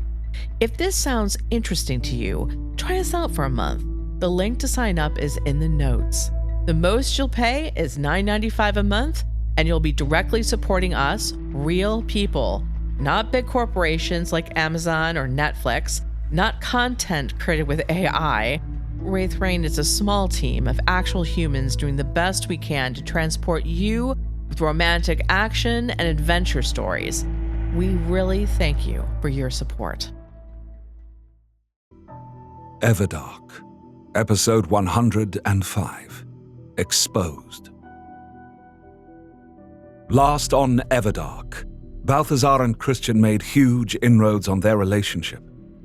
If this sounds interesting to you, try us out for a month. The link to sign up is in the notes. The most you'll pay is $9.95 a month, and you'll be directly supporting us, real people, not big corporations like Amazon or Netflix, not content created with AI. Wraith Rain is a small team of actual humans doing the best we can to transport you with romantic action and adventure stories. We really thank you for your support. Everdark, episode 105, Exposed. Last on Everdark, Balthazar and Christian made huge inroads on their relationship,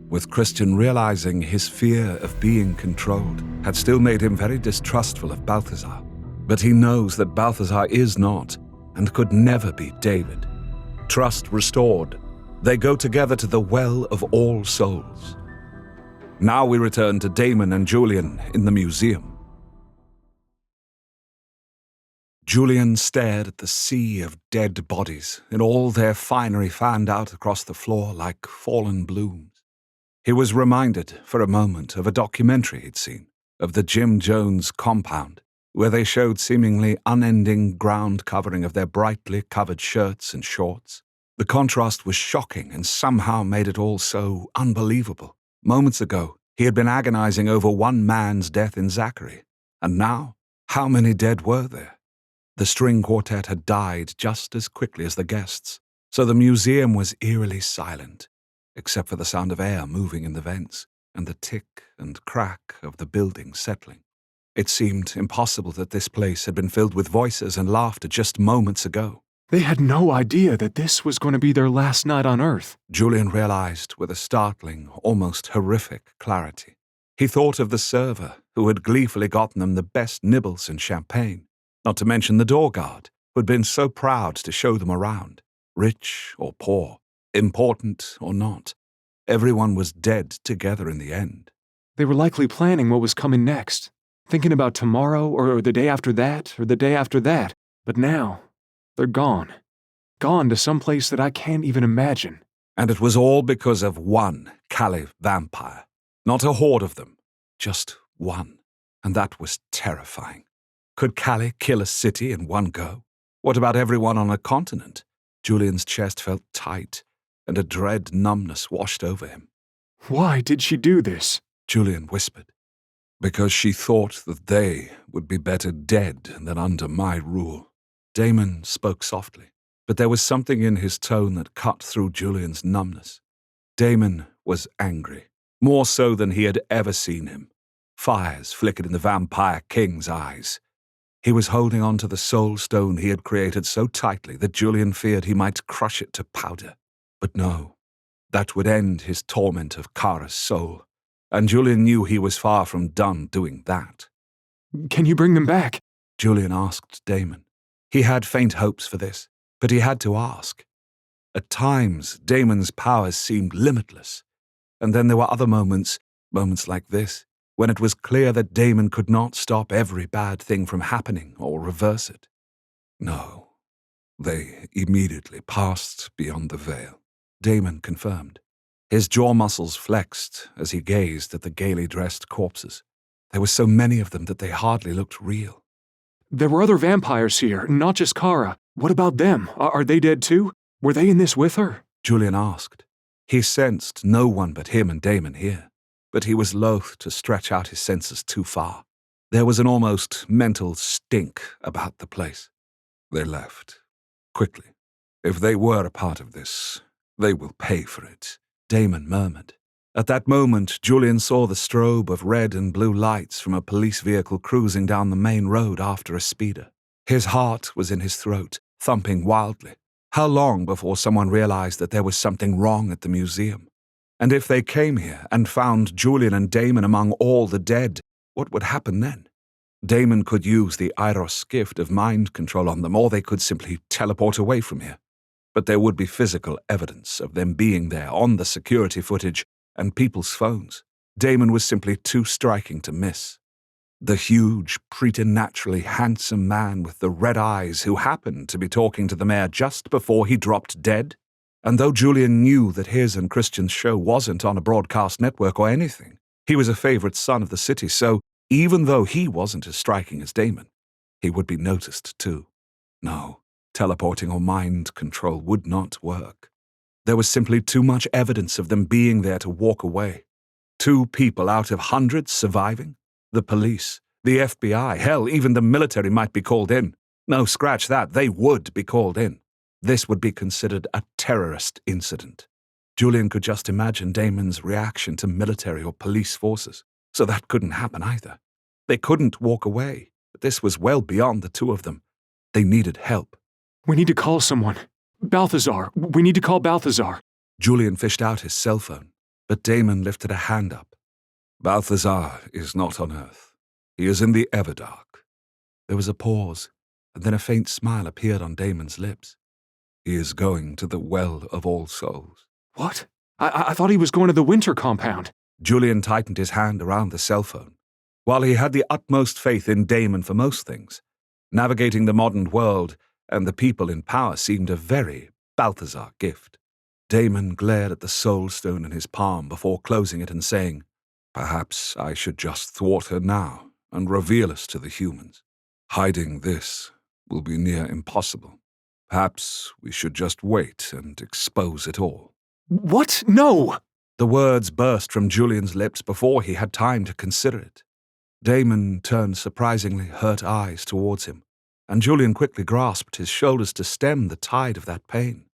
with Christian realizing his fear of being controlled had still made him very distrustful of Balthazar. But he knows that Balthazar is not, and could never be, David. Trust restored, they go together to the Well of All Souls. Now we return to Damon and Julian in the museum. Julian stared at the sea of dead bodies in all their finery fanned out across the floor like fallen blooms. He was reminded for a moment of a documentary he'd seen, of the Jim Jones compound, where they showed seemingly unending ground covering of their brightly covered shirts and shorts. The contrast was shocking and somehow made it all so unbelievable. Moments ago, he had been agonizing over one man's death in Zachary, and now, how many dead were there? The string quartet had died just as quickly as the guests, so the museum was eerily silent, except for the sound of air moving in the vents and the tick and crack of the building settling. It seemed impossible that this place had been filled with voices and laughter just moments ago. They had no idea that this was going to be their last night on Earth. Julian realized with a startling, almost horrific clarity. He thought of the server who had gleefully gotten them the best nibbles and champagne, not to mention the door guard who had been so proud to show them around. Rich or poor, important or not, everyone was dead together in the end. They were likely planning what was coming next, thinking about tomorrow or the day after that or the day after that. But now, they're gone. Gone to some place that I can't even imagine. And it was all because of one Caliph vampire. Not a horde of them, just one. And that was terrifying. Could Callie kill a city in one go? What about everyone on a continent? Julian's chest felt tight, and a dread numbness washed over him. Why did she do this? Julian whispered. Because she thought that they would be better dead than under my rule. Damon spoke softly, but there was something in his tone that cut through Julian's numbness. Damon was angry, more so than he had ever seen him. Fires flickered in the vampire king's eyes. He was holding on to the soul stone he had created so tightly that Julian feared he might crush it to powder. But no, that would end his torment of Kara's soul, and Julian knew he was far from done doing that. Can you bring them back? Julian asked Damon. He had faint hopes for this, but he had to ask. At times, Damon's powers seemed limitless, and then there were other moments Moments like this, when it was clear that Damon could not stop every bad thing from happening or reverse it. No, they immediately passed beyond the veil, Damon confirmed. His jaw muscles flexed as he gazed at the gaily dressed corpses. There were so many of them that they hardly looked real. There were other vampires here, not just Kara. What about them? Are they dead too? Were they in this with her? Julian asked. He sensed no one but him and Damon here, but he was loath to stretch out his senses too far. There was an almost mental stink about the place. They left. Quickly. If they were a part of this, they will pay for it, Damon murmured. At that moment, Julian saw the strobe of red and blue lights from a police vehicle cruising down the main road after a speeder. His heart was in his throat, thumping wildly. How long before someone realized that there was something wrong at the museum? And if they came here and found Julian and Damon among all the dead, what would happen then? Damon could use the Eiros gift of mind control on them, or they could simply teleport away from here. But there would be physical evidence of them being there on the security footage and people's phones. Damon was simply too striking to miss. The huge, preternaturally handsome man with the red eyes who happened to be talking to the mayor just before he dropped dead? And though Julian knew that his and Christian's show wasn't on a broadcast network or anything, he was a favorite son of the city, so even though he wasn't as striking as Damon, he would be noticed too. No, teleporting or mind control would not work. There was simply too much evidence of them being there to walk away. 2 people out of hundreds surviving? The police, the FBI, hell, even the military might be called in. No, scratch that, they would be called in. This would be considered a terrorist incident. Julian could just imagine Damon's reaction to military or police forces, so that couldn't happen either. They couldn't walk away, but this was well beyond the 2 of them. They needed help. We need to call someone. Balthazar. We need to call Balthazar. Julian fished out his cell phone, but Damon lifted a hand up. Balthazar is not on Earth. He is in the Everdark. There was a pause, and then a faint smile appeared on Damon's lips. He is going to the Well of All Souls. What? I thought he was going to the Winter Compound. Julian tightened his hand around the cell phone. While he had the utmost faith in Damon for most things, navigating the modern world and the people in power seemed a very Balthazar gift. Damon glared at the soul stone in his palm before closing it and saying, "Perhaps I should just thwart her now and reveal us to the humans. Hiding this will be near impossible. Perhaps we should just wait and expose it all." What? No! The words burst from Julian's lips before he had time to consider it. Damon turned surprisingly hurt eyes towards him, and Julian quickly grasped his shoulders to stem the tide of that pain.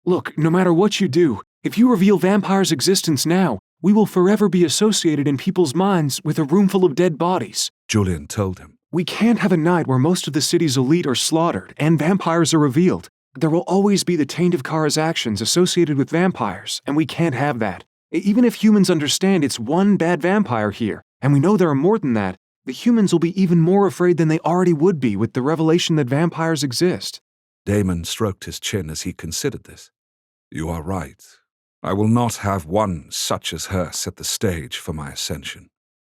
Look, no matter what you do, if you reveal vampires' existence now, we will forever be associated in people's minds with a room full of dead bodies, Julian told him. We can't have a night where most of the city's elite are slaughtered and vampires are revealed. There will always be the taint of Kara's actions associated with vampires, and we can't have that. Even if humans understand it's one bad vampire here, and we know there are more than that, the humans will be even more afraid than they already would be with the revelation that vampires exist. Damon stroked his chin as he considered this. You are right. I will not have one such as her set the stage for my ascension.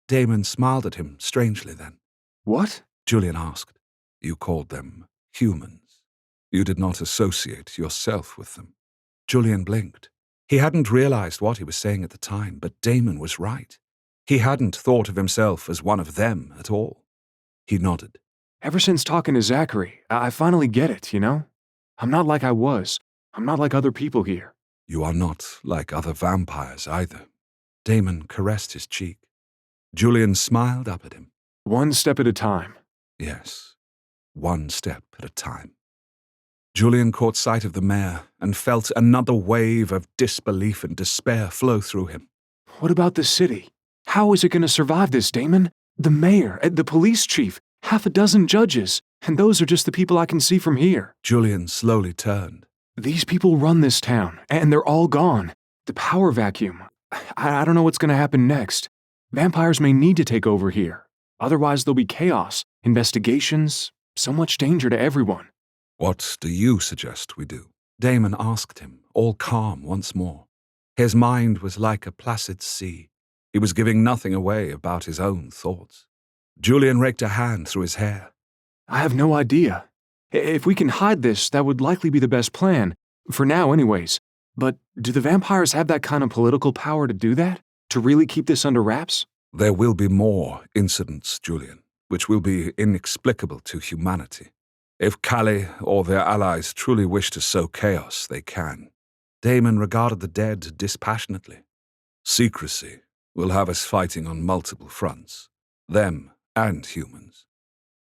Damon smiled at him strangely then. What? Julian asked. You called them humans. You did not associate yourself with them. Julian blinked. He hadn't realized what he was saying at the time, but Damon was right. He hadn't thought of himself as one of them at all. He nodded. Ever since talking to Zachary, I finally get it, you know? I'm not like I was. I'm not like other people here. You are not like other vampires either. Damon caressed his cheek. Julian smiled up at him. One step at a time. Yes, one step at a time. Julian caught sight of the mayor and felt another wave of disbelief and despair flow through him. What about the city? How is it going to survive this, Damon? The mayor, the police chief, 6 judges, and those are just the people I can see from here. Julian slowly turned. These people run this town, and they're all gone. The power vacuum. I don't know what's going to happen next. Vampires may need to take over here. Otherwise there'll be chaos, investigations, so much danger to everyone. What do you suggest we do? Damon asked him, all calm once more. His mind was like a placid sea. He was giving nothing away about his own thoughts. Julian raked a hand through his hair. I have no idea. If we can hide this, that would likely be the best plan. For now, anyways. But do the vampires have that kind of political power to do that? To really keep this under wraps? There will be more incidents, Julian, which will be inexplicable to humanity. If Calais or their allies truly wish to sow chaos, they can. Damon regarded the dead dispassionately. Secrecy will have us fighting on multiple fronts. Them and humans.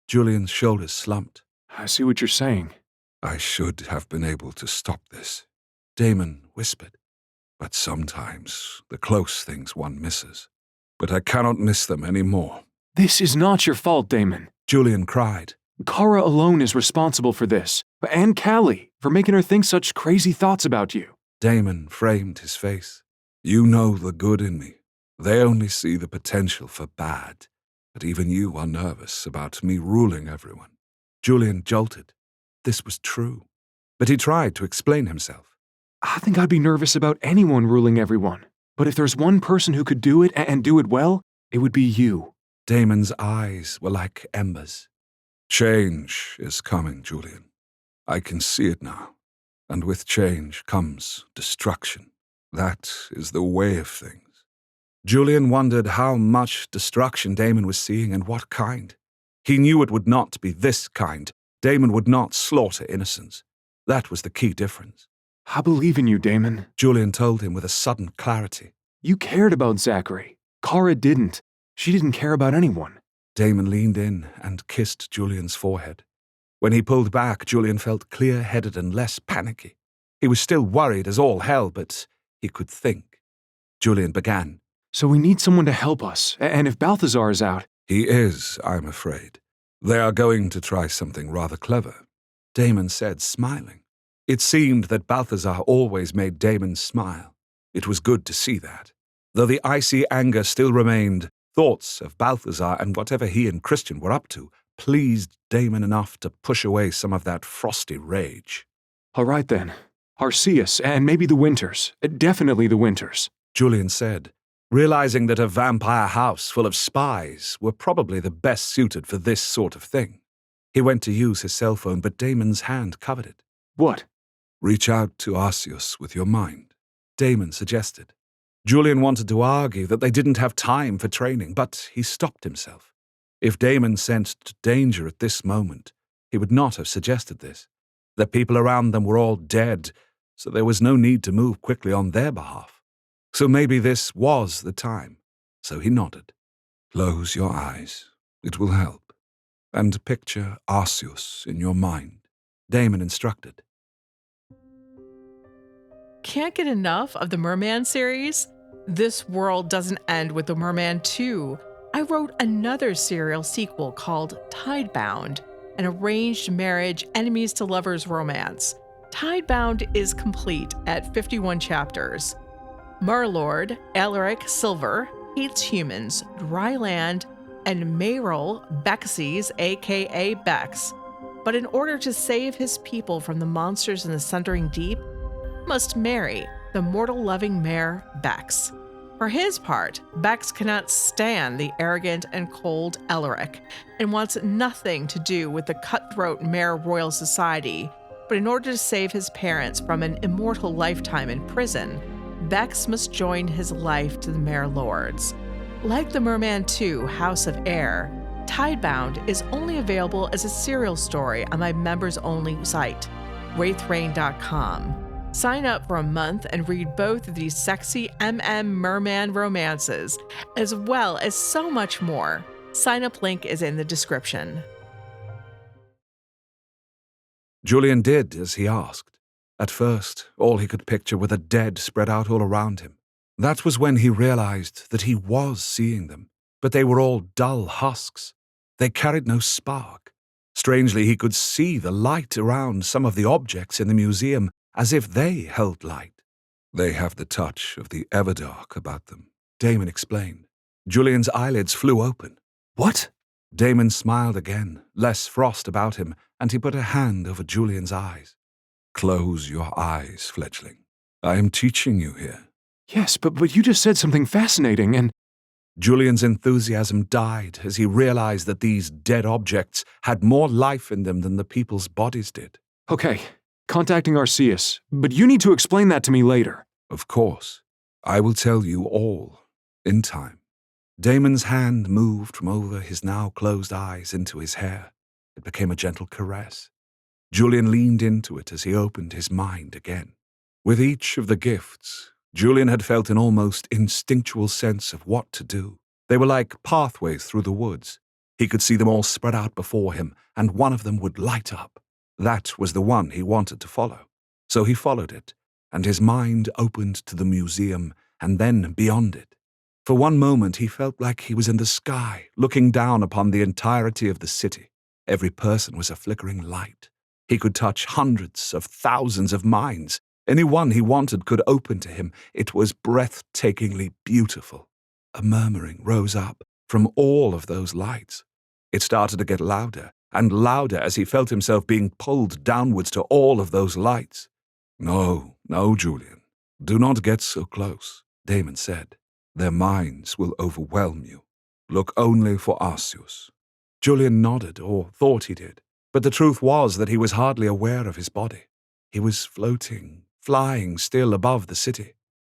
Julian's shoulders slumped. I see what you're saying. I should have been able to stop this, Damon whispered. But sometimes the close things one misses. But I cannot miss them anymore. This is not your fault, Damon. Julian cried. Kara alone is responsible for this. And Callie, for making her think such crazy thoughts about you. Damon framed his face. You know the good in me. They only see the potential for bad. But even you are nervous about me ruling everyone. Julian jolted. This was true. But he tried to explain himself. I think I'd be nervous about anyone ruling everyone. But if there's one person who could do it and do it well, it would be you. Damon's eyes were like embers. Change is coming, Julian. I can see it now. And with change comes destruction. That is the way of things. Julian wondered how much destruction Damon was seeing and what kind. He knew it would not be this kind. Damon would not slaughter innocents. That was the key difference. I believe in you, Damon, Julian told him with a sudden clarity. You cared about Zachary. Kara didn't. She didn't care about anyone. Damon leaned in and kissed Julian's forehead. When he pulled back, Julian felt clear-headed and less panicky. He was still worried as all hell, but he could think. Julian began. So we need someone to help us, and if Balthazar is out... He is, I'm afraid. They are going to try something rather clever, Damon said, smiling. It seemed that Balthazar always made Damon smile. It was good to see that. Though the icy anger still remained, thoughts of Balthazar and whatever he and Christian were up to pleased Damon enough to push away some of that frosty rage. All right then. Arceus, and maybe the Winters. Definitely the Winters, Julian said, realizing that a vampire house full of spies were probably the best suited for this sort of thing. He went to use his cell phone, but Damon's hand covered it. What? Reach out to Arceus with your mind, Damon suggested. Julian wanted to argue that they didn't have time for training, but he stopped himself. If Damon sensed danger at this moment, he would not have suggested this. The people around them were all dead, so there was no need to move quickly on their behalf. So maybe this was the time. So he nodded. Close your eyes. It will help. And picture Arceus in your mind, Damon instructed. Can't get enough of the Merman series? This world doesn't end with the Merman 2. I wrote another serial sequel called Tidebound, an arranged marriage, enemies to lovers romance. Tidebound is complete at 51 chapters. Marlord, Alaric Silver, hates humans, dry land, and Meryl Bexes, aka Bex. But in order to save his people from the monsters in the Sundering Deep, must marry the mortal-loving mare Bex. For his part, Bex cannot stand the arrogant and cold Alaric and wants nothing to do with the cutthroat mare royal society, but in order to save his parents from an immortal lifetime in prison, Bex must join his life to the mare lords. Like the Merman 2, House of Air, Tidebound is only available as a serial story on my members-only site, wraithrain.com. Sign up for a month and read both of these sexy Merman romances, as well as so much more. Sign up link is in the description. Julian did as he asked. At first, all he could picture were the dead spread out all around him. That was when he realized that he was seeing them, but they were all dull husks. They carried no spark. Strangely, he could see the light around some of the objects in the museum, as if they held light. They have the touch of the Everdark about them, Damon explained. Julian's eyelids flew open. What? Damon smiled again, less frost about him, and he put a hand over Julian's eyes. Close your eyes, fledgling. I am teaching you here. Yes, but you just said something fascinating, and Julian's enthusiasm died as he realized that these dead objects had more life in them than the people's bodies did. Okay, contacting Arceus, but you need to explain that to me later. Of course, I will tell you all in time. Damon's hand moved from over his now closed eyes into his hair. It became a gentle caress. Julian leaned into it as he opened his mind again. With each of the gifts, Julian had felt an almost instinctual sense of what to do. They were like pathways through the woods. He could see them all spread out before him, and one of them would light up. That was the one he wanted to follow. So he followed it, and his mind opened to the museum and then beyond it. For one moment he felt like he was in the sky, looking down upon the entirety of the city. Every person was a flickering light. He could touch hundreds of thousands of minds. Any one he wanted could open to him. It was breathtakingly beautiful. A murmuring rose up from all of those lights. It started to get louder and louder as he felt himself being pulled downwards to all of those lights. No, Julian. Do not get so close, Damon said. Their minds will overwhelm you. Look only for Arceus. Julian nodded, or thought he did, but the truth was that he was hardly aware of his body. He was floating, flying still above the city.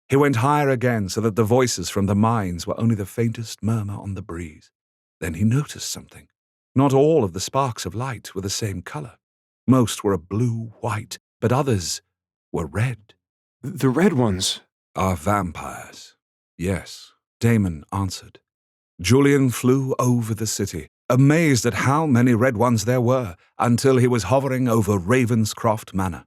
He went higher again so that the voices from the mines were only the faintest murmur on the breeze. Then he noticed something. Not all of the sparks of light were the same color. Most were a blue-white, but others were red. The red ones Are vampires. Yes, Damon answered. Julian flew over the city, amazed at how many red ones there were, until he was hovering over Ravenscroft Manor.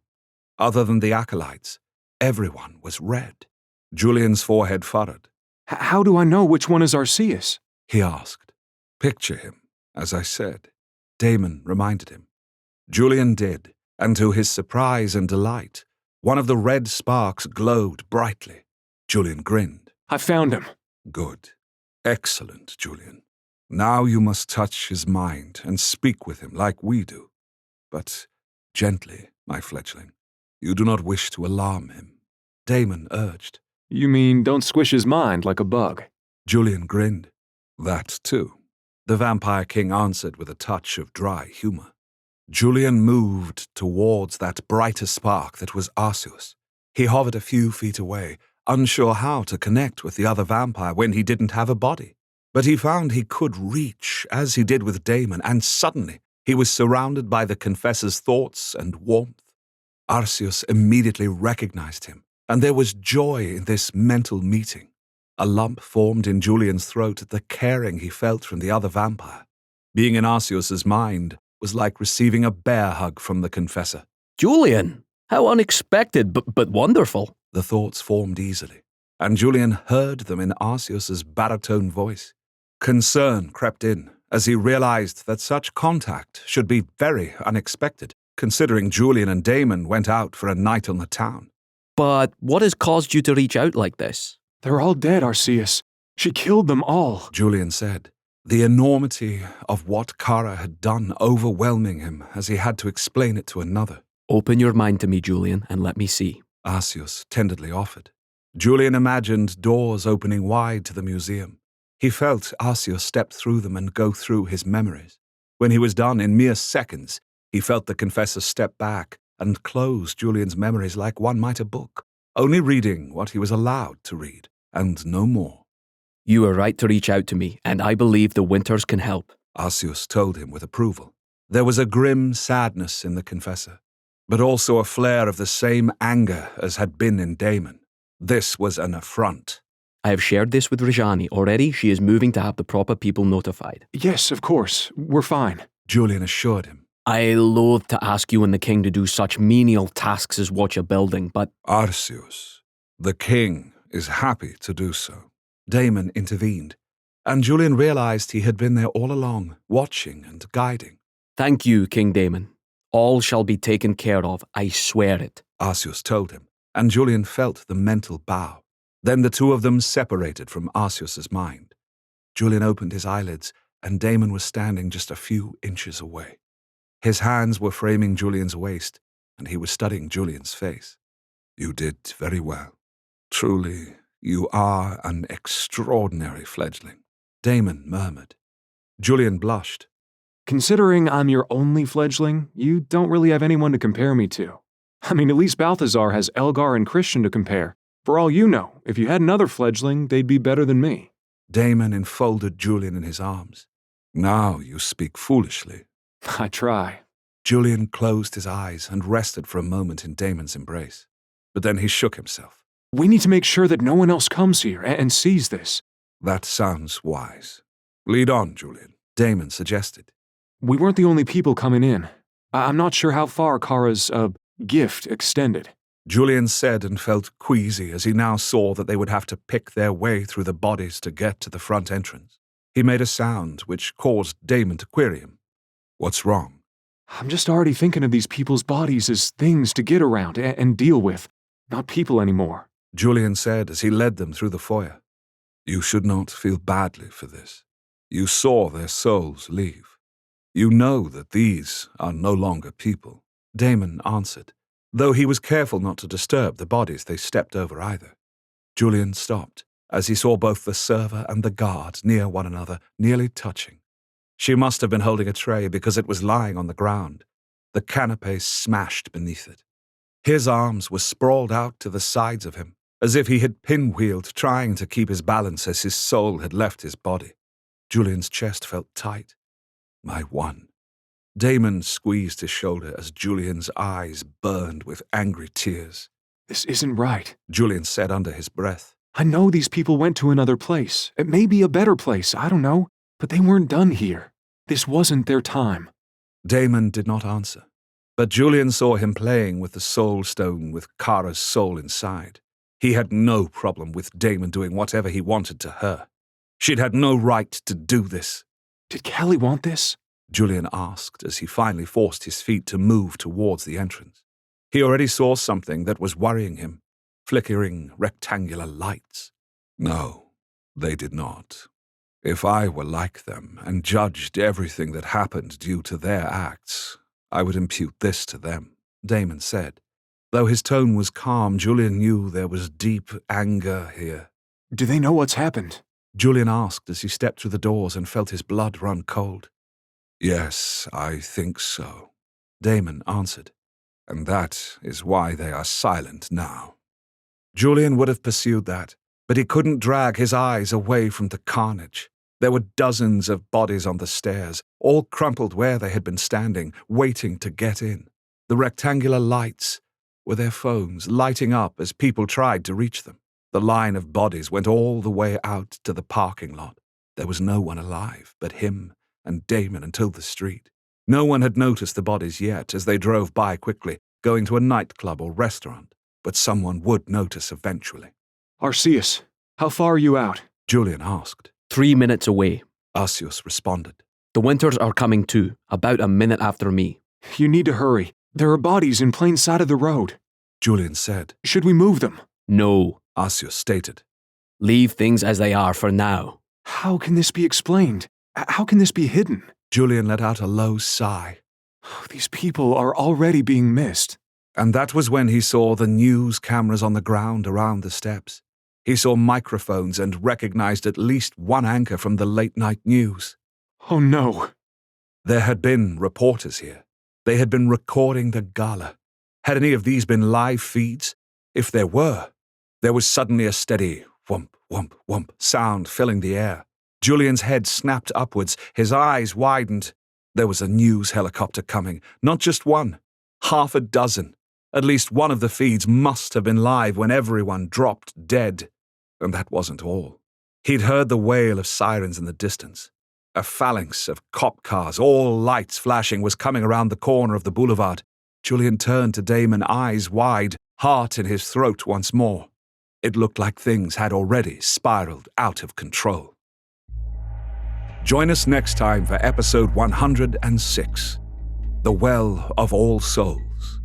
Other than the acolytes, everyone was red. Julian's forehead furrowed. How do I know which one is Arceus? He asked. Picture him, as I said. Damon reminded him. Julian did, and to his surprise and delight, one of the red sparks glowed brightly. Julian grinned. I found him. Good. Excellent, Julian. Now you must touch his mind and speak with him like we do. But gently, my fledgling. You do not wish to alarm him. Damon urged. You mean don't squish his mind like a bug? Julian grinned. That too. The Vampire King answered with a touch of dry humor. Julian moved towards that brighter spark that was Arceus. He hovered a few feet away, unsure how to connect with the other vampire when he didn't have a body. But he found he could reach, as he did with Damon, and suddenly he was surrounded by the confessor's thoughts and warmth. Arceus immediately recognized him, and there was joy in this mental meeting. A lump formed in Julian's throat at the caring he felt from the other vampire. Being in Arceus's mind was like receiving a bear hug from the confessor. Julian, how unexpected, but wonderful. The thoughts formed easily, and Julian heard them in Arceus's baritone voice. Concern crept in as he realized that such contact should be very unexpected, considering Julian and Damon went out for a night on the town. But what has caused you to reach out like this? They're all dead, Arceus. She killed them all, Julian said, the enormity of what Kara had done overwhelming him as he had to explain it to another. Open your mind to me, Julian, and let me see. Arceus tenderly offered. Julian imagined doors opening wide to the museum. He felt Arceus step through them and go through his memories. When he was done in mere seconds, he felt the confessor step back and close Julian's memories like one might a book, only reading what he was allowed to read, and no more. You are right to reach out to me, and I believe the Winters can help. Arceus told him with approval. There was a grim sadness in the confessor, but also a flare of the same anger as had been in Damon. This was an affront. I have shared this with Rajani. Already, she is moving to have the proper people notified. Yes, of course. We're fine. Julian assured him. I loathe to ask you and the king to do such menial tasks as watch a building, but... Arceus, the king is happy to do so. Damon intervened, and Julian realized he had been there all along, watching and guiding. Thank you, King Damon. All shall be taken care of, I swear it. Arceus told him, and Julian felt the mental bow. Then the two of them separated from Arceus's mind. Julian opened his eyelids, and Damon was standing just a few inches away. His hands were framing Julian's waist, and he was studying Julian's face. You did very well. Truly, You are an extraordinary fledgling, Damon murmured. Julian blushed. Considering I'm your only fledgling, you don't really have anyone to compare me to. I mean, at least Balthazar has Elgar and Christian to compare. For all you know, if you had another fledgling, they'd be better than me. Damon enfolded Julian in his arms. Now you speak foolishly. I try. Julian closed his eyes and rested for a moment in Damon's embrace. But then he shook himself. We need to make sure that no one else comes here and sees this. That sounds wise. Lead on, Julian, Damon suggested. We weren't the only people coming in. I'm not sure how far Kara's, gift extended. Julian said and felt queasy as he now saw that they would have to pick their way through the bodies to get to the front entrance. He made a sound which caused Damon to query him. What's wrong? I'm just already thinking of these people's bodies as things to get around and deal with, not people anymore. Julian said as he led them through the foyer. You should not feel badly for this. You saw their souls leave. You know that these are no longer people, Damon answered, though he was careful not to disturb the bodies they stepped over either. Julian stopped as he saw both the server and the guard near one another, nearly touching. She must have been holding a tray because it was lying on the ground, the canapé smashed beneath it. His arms were sprawled out to the sides of him, as if he had pinwheeled, trying to keep his balance as his soul had left his body. Julian's chest felt tight. My one. Damon squeezed his shoulder as Julian's eyes burned with angry tears. This isn't right, Julian said under his breath. I know these people went to another place. It may be a better place, I don't know. But they weren't done here. This wasn't their time. Damon did not answer, but Julian saw him playing with the soul stone with Kara's soul inside. He had no problem with Damon doing whatever he wanted to her. She'd had no right to do this. Did Callie want this? Julian asked as he finally forced his feet to move towards the entrance. He already saw something that was worrying him, flickering rectangular lights. No, they did not. If I were like them and judged everything that happened due to their acts, I would impute this to them, Damon said. Though his tone was calm, Julian knew there was deep anger here. Do they know what's happened? Julian asked as he stepped through the doors and felt his blood run cold. Yes, I think so, Damon answered. And that is why they are silent now. Julian would have pursued that, but he couldn't drag his eyes away from the carnage. There were dozens of bodies on the stairs, all crumpled where they had been standing, waiting to get in. The rectangular lights were their phones, lighting up as people tried to reach them. The line of bodies went all the way out to the parking lot. There was no one alive but him and Damon until the street. No one had noticed the bodies yet as they drove by quickly, going to a nightclub or restaurant, but someone would notice eventually. Arceus, how far are you out? Julian asked. 3 minutes away. Arceus responded. The Winters are coming too, about a minute after me. You need to hurry. There are bodies in plain sight of the road. Julian said. Should we move them? No. Arceus stated. Leave things as they are for now. How can this be explained? How can this be hidden? Julian let out a low sigh. These people are already being missed. And that was when he saw the news cameras on the ground around the steps. He saw microphones and recognized at least one anchor from the late-night news. Oh no. There had been reporters here. They had been recording the gala. Had any of these been live feeds? If there were, there was suddenly a steady whump, whump, whump sound filling the air. Julian's head snapped upwards, his eyes widened. There was a news helicopter coming, not just one, 6. At least one of the feeds must have been live when everyone dropped dead. And that wasn't all. He'd heard the wail of sirens in the distance. A phalanx of cop cars, all lights flashing, was coming around the corner of the boulevard. Julian turned to Damon, eyes wide, heart in his throat once more. It looked like things had already spiraled out of control. Join us next time for episode 106, The Well of All Souls.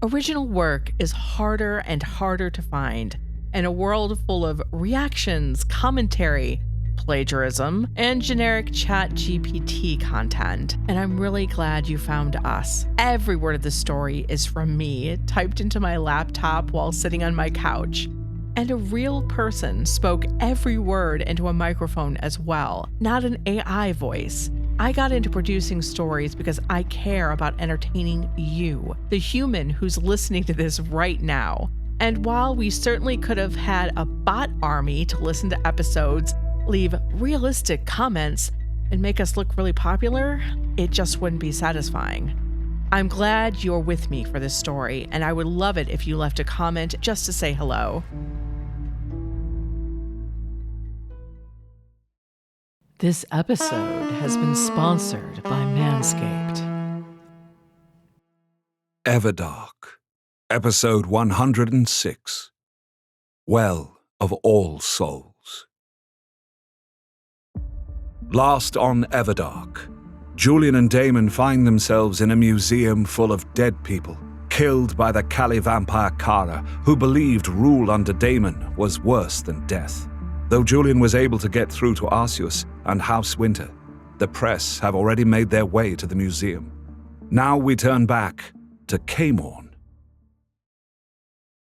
Original work is harder and harder to find in a world full of reactions, commentary, plagiarism, and generic ChatGPT content. And I'm really glad you found us. Every word of the story is from me, typed into my laptop while sitting on my couch. And a real person spoke every word into a microphone as well, not an AI voice. I got into producing stories because I care about entertaining you, the human who's listening to this right now. And while we certainly could have had a bot army to listen to episodes, leave realistic comments, and make us look really popular, it just wouldn't be satisfying. I'm glad you're with me for this story, and I would love it if you left a comment just to say hello. This episode has been sponsored by Manscaped. Everdark, Episode 106, Well of All Souls. Last on Everdark, Julian and Damon find themselves in a museum full of dead people, killed by the Kali vampire Kara, who believed rule under Damon was worse than death. Though Julian was able to get through to Arceus and House Winter, the press have already made their way to the museum. Now we turn back to Caemorn.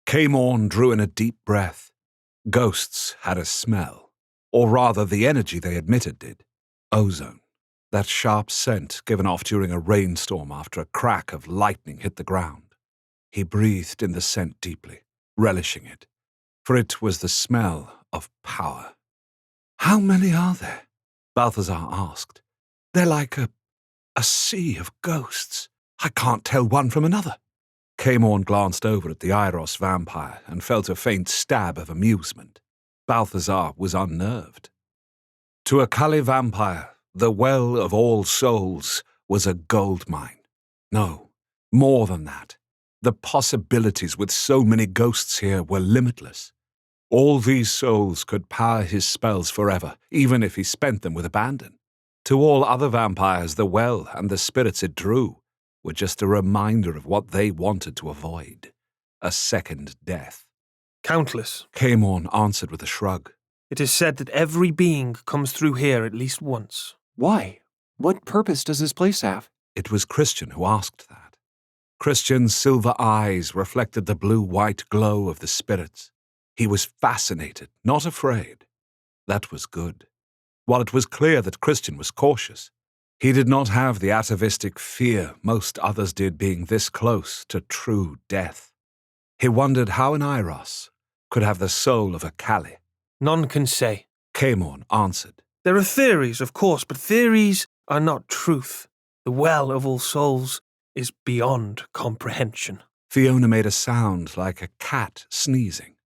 Caemorn drew in a deep breath. Ghosts had a smell, or rather the energy they emitted did. Ozone, that sharp scent given off during a rainstorm after a crack of lightning hit the ground. He breathed in the scent deeply, relishing it, for it was the smell of power. "How many are there?" Balthazar asked. "They're like a sea of ghosts. I can't tell one from another." Caemorn glanced over at the Iros vampire and felt a faint stab of amusement. Balthazar was unnerved. To a Kali vampire, the Well of All Souls was a gold mine. No, more than that. The possibilities with so many ghosts here were limitless. All these souls could power his spells forever, even if he spent them with abandon. To all other vampires, the well and the spirits it drew were just a reminder of what they wanted to avoid: a second death. Countless. Caemorn answered with a shrug. It is said that every being comes through here at least once. Why? What purpose does this place have? It was Christian who asked that. Christian's silver eyes reflected the blue-white glow of the spirits. He was fascinated, not afraid. That was good. While it was clear that Christian was cautious, he did not have the atavistic fear most others did, being this close to true death. He wondered how an Iros could have the soul of a Kali. None can say. Caemorn answered. There are theories, of course, but theories are not truth. The Well of All Souls is beyond comprehension. Fiona made a sound like a cat sneezing.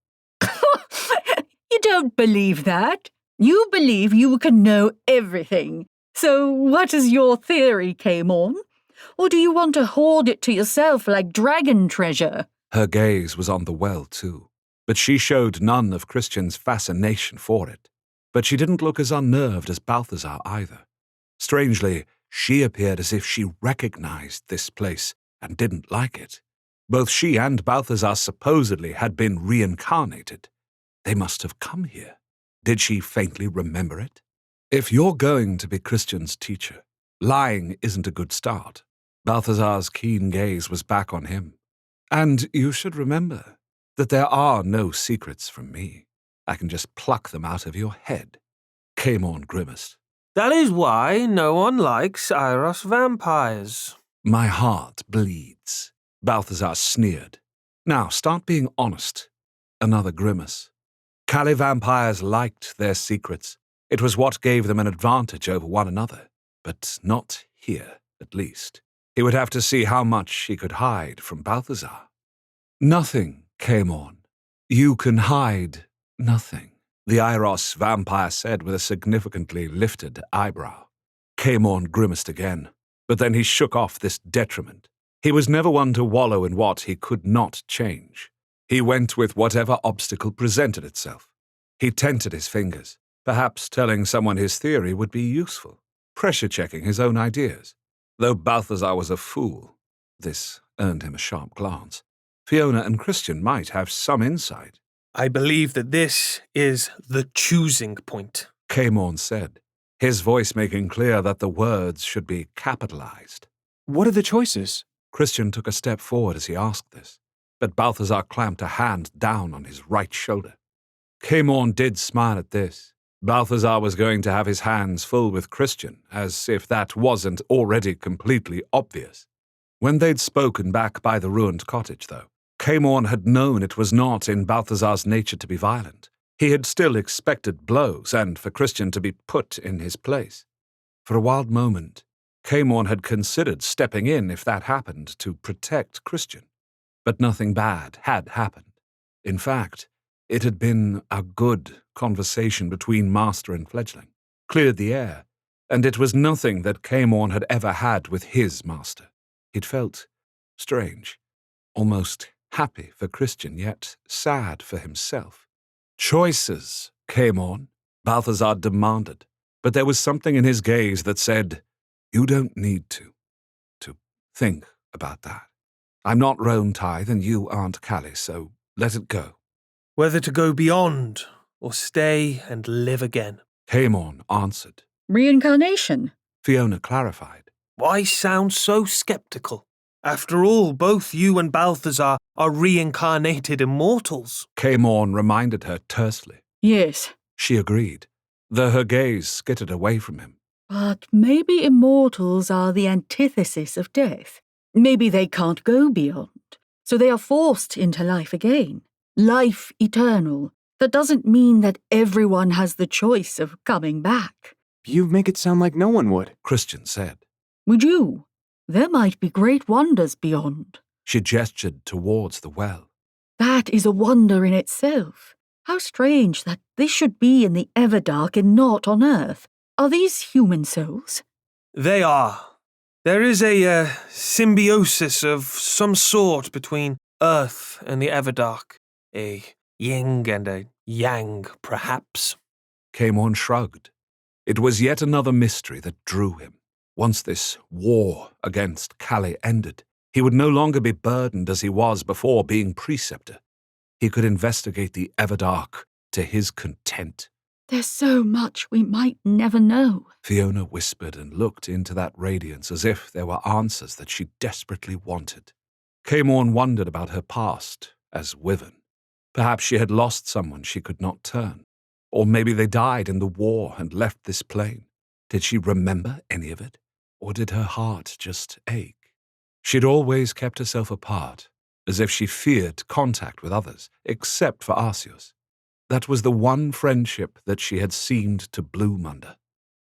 You don't believe that. You believe you can know everything. So what is your theory, Caemorn? Or do you want to hoard it to yourself like dragon treasure? Her gaze was on the well, too, but she showed none of Christian's fascination for it. But she didn't look as unnerved as Balthazar either. Strangely, she appeared as if she recognized this place and didn't like it. Both she and Balthazar supposedly had been reincarnated. They must have come here. Did she faintly remember it? If you're going to be Christian's teacher, lying isn't a good start. Balthazar's keen gaze was back on him. And you should remember that there are no secrets from me. I can just pluck them out of your head. Caemorn grimaced. That is why no one likes Iros vampires. My heart bleeds. Balthazar sneered. Now start being honest. Another grimace. Kali vampires liked their secrets. It was what gave them an advantage over one another. But not here, at least. He would have to see how much he could hide from Balthazar. Nothing, Caemorn. You can hide nothing, the Iros vampire said with a significantly lifted eyebrow. Caemorn grimaced again, but then he shook off this detriment. He was never one to wallow in what he could not change. He went with whatever obstacle presented itself. He tented his fingers, perhaps telling someone his theory would be useful, pressure-checking his own ideas. Though Balthazar was a fool, this earned him a sharp glance. Fiona and Christian might have some insight. I believe that this is the choosing point, Caemorn said, his voice making clear that the words should be capitalized. What are the choices? Christian took a step forward as he asked this, but Balthazar clamped a hand down on his right shoulder. Caemorn did smile at this. Balthazar was going to have his hands full with Christian, as if that wasn't already completely obvious. When they'd spoken back by the ruined cottage, though, Caemorn had known it was not in Balthazar's nature to be violent. He had still expected blows and for Christian to be put in his place. For a wild moment, Caemorn had considered stepping in if that happened to protect Christian. But nothing bad had happened. In fact, it had been a good conversation between master and fledgling, cleared the air, and it was nothing that Caemorn had ever had with his master. It felt strange, almost happy for Christian, yet sad for himself. Choices, Caemorn, Balthazar demanded, but there was something in his gaze that said, "You don't need to think about that. I'm not Roan Tithe and you aren't Callie, so let it go." Whether to go beyond or stay and live again. Caemorn answered. Reincarnation? Fiona clarified. Why sound so skeptical? After all, both you and Balthazar are reincarnated immortals. Caemorn reminded her tersely. Yes. She agreed, though her gaze skittered away from him. But maybe immortals are the antithesis of death. Maybe they can't go beyond, so they are forced into life again. Life eternal. That doesn't mean that everyone has the choice of coming back. You make it sound like no one would, Christian said. Would you? There might be great wonders beyond. She gestured towards the well. That is a wonder in itself. How strange that this should be in the Everdark and not on Earth. Are these human souls? They are. There is a symbiosis of some sort between Earth and the Everdark. A yin and a yang, perhaps. Caemorn shrugged. It was yet another mystery that drew him. Once this war against Callie ended, he would no longer be burdened as he was before being preceptor. He could investigate the Everdark to his content. There's so much we might never know. Fiona whispered and looked into that radiance as if there were answers that she desperately wanted. Caemorn wondered about her past as Wyvern. Perhaps she had lost someone she could not turn. Or maybe they died in the war and left this plane. Did she remember any of it? Or did her heart just ache? She'd always kept herself apart, as if she feared contact with others, except for Arceus. That was the one friendship that she had seemed to bloom under.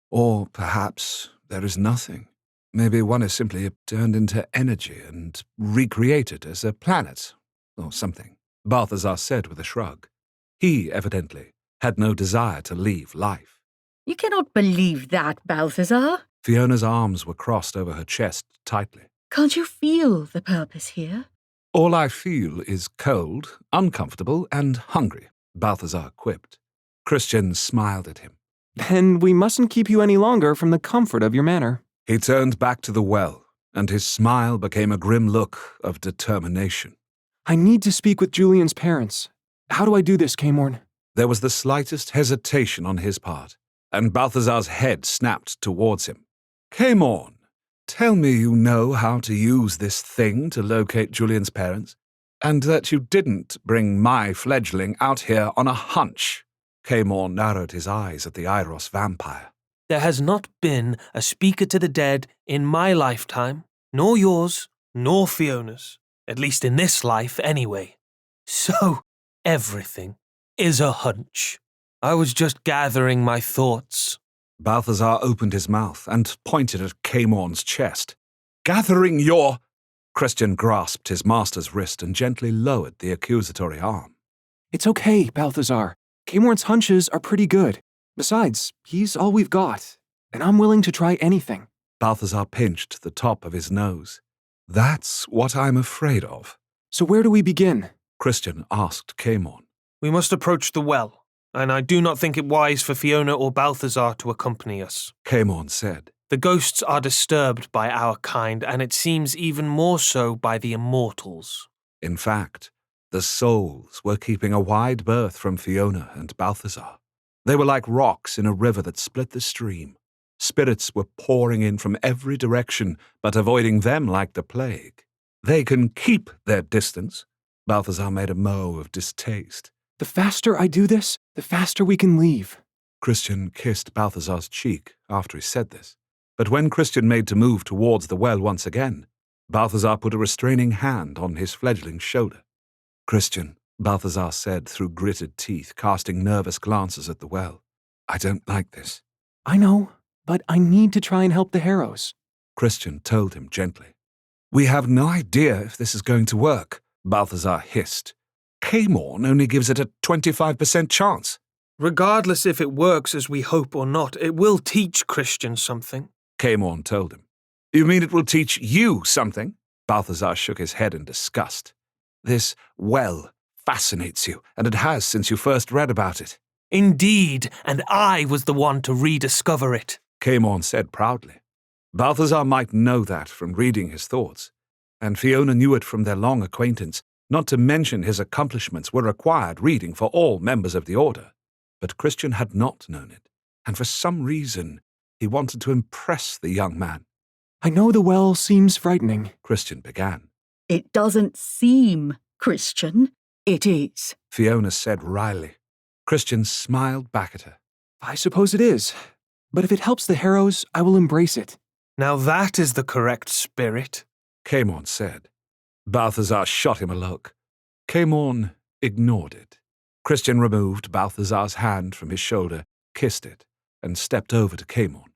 Or perhaps there is nothing. Maybe one is simply turned into energy and recreated as a planet, or something, Balthazar said with a shrug. He, evidently, had no desire to leave life. You cannot believe that, Balthazar. Fiona's arms were crossed over her chest tightly. Can't you feel the purpose here? All I feel is cold, uncomfortable, and hungry, Balthazar quipped. Christian smiled at him. Then we mustn't keep you any longer from the comfort of your manor. He turned back to the well, and his smile became a grim look of determination. I need to speak with Julian's parents. How do I do this, Caemorn? There was the slightest hesitation on his part, and Balthazar's head snapped towards him. Caemorn, tell me you know how to use this thing to locate Julian's parents, and that you didn't bring my fledgling out here on a hunch. Caemorn narrowed his eyes at the Iros vampire. There has not been a speaker to the dead in my lifetime, nor yours, nor Fiona's. At least in this life, anyway. So, everything is a hunch. I was just gathering my thoughts. Balthazar opened his mouth and pointed at Caemorn's chest. Gathering your... Christian grasped his master's wrist and gently lowered the accusatory arm. It's okay, Balthazar. Caemorn's hunches are pretty good. Besides, he's all we've got, and I'm willing to try anything. Balthazar pinched the top of his nose. That's what I'm afraid of. So where do we begin? Christian asked Caemorn. We must approach the well, and I do not think it wise for Fiona or Balthazar to accompany us. Caemorn said. The ghosts are disturbed by our kind, and it seems even more so by the immortals. In fact, the souls were keeping a wide berth from Fiona and Balthazar. They were like rocks in a river that split the stream. Spirits were pouring in from every direction, but avoiding them like the plague. They can keep their distance. Balthazar made a mow of distaste. The faster I do this, the faster we can leave. Christian kissed Balthazar's cheek after he said this. But when Christian made to move towards the well once again, Balthazar put a restraining hand on his fledgling's shoulder. Christian, Balthazar said through gritted teeth, casting nervous glances at the well, I don't like this. I know, but I need to try and help the Harrows. Christian told him gently. We have no idea if this is going to work, Balthazar hissed. Camorn only gives it a 25% chance. Regardless if it works as we hope or not, it will teach Christian something. Camorn told him. You mean it will teach you something? Balthazar shook his head in disgust. This well fascinates you, and it has since you first read about it. Indeed, and I was the one to rediscover it, Camorn said proudly. Balthazar might know that from reading his thoughts, and Fiona knew it from their long acquaintance, not to mention his accomplishments were required reading for all members of the Order. But Christian had not known it, and for some reason he wanted to impress the young man. I know the well seems frightening, Christian began. It doesn't seem, Christian. It is. Fiona said wryly. Christian smiled back at her. I suppose it is, but if it helps the Harrows, I will embrace it. Now that is the correct spirit, Camorn said. Balthazar shot him a look. Camorn ignored it. Christian removed Balthazar's hand from his shoulder, kissed it, and stepped over to Camorn.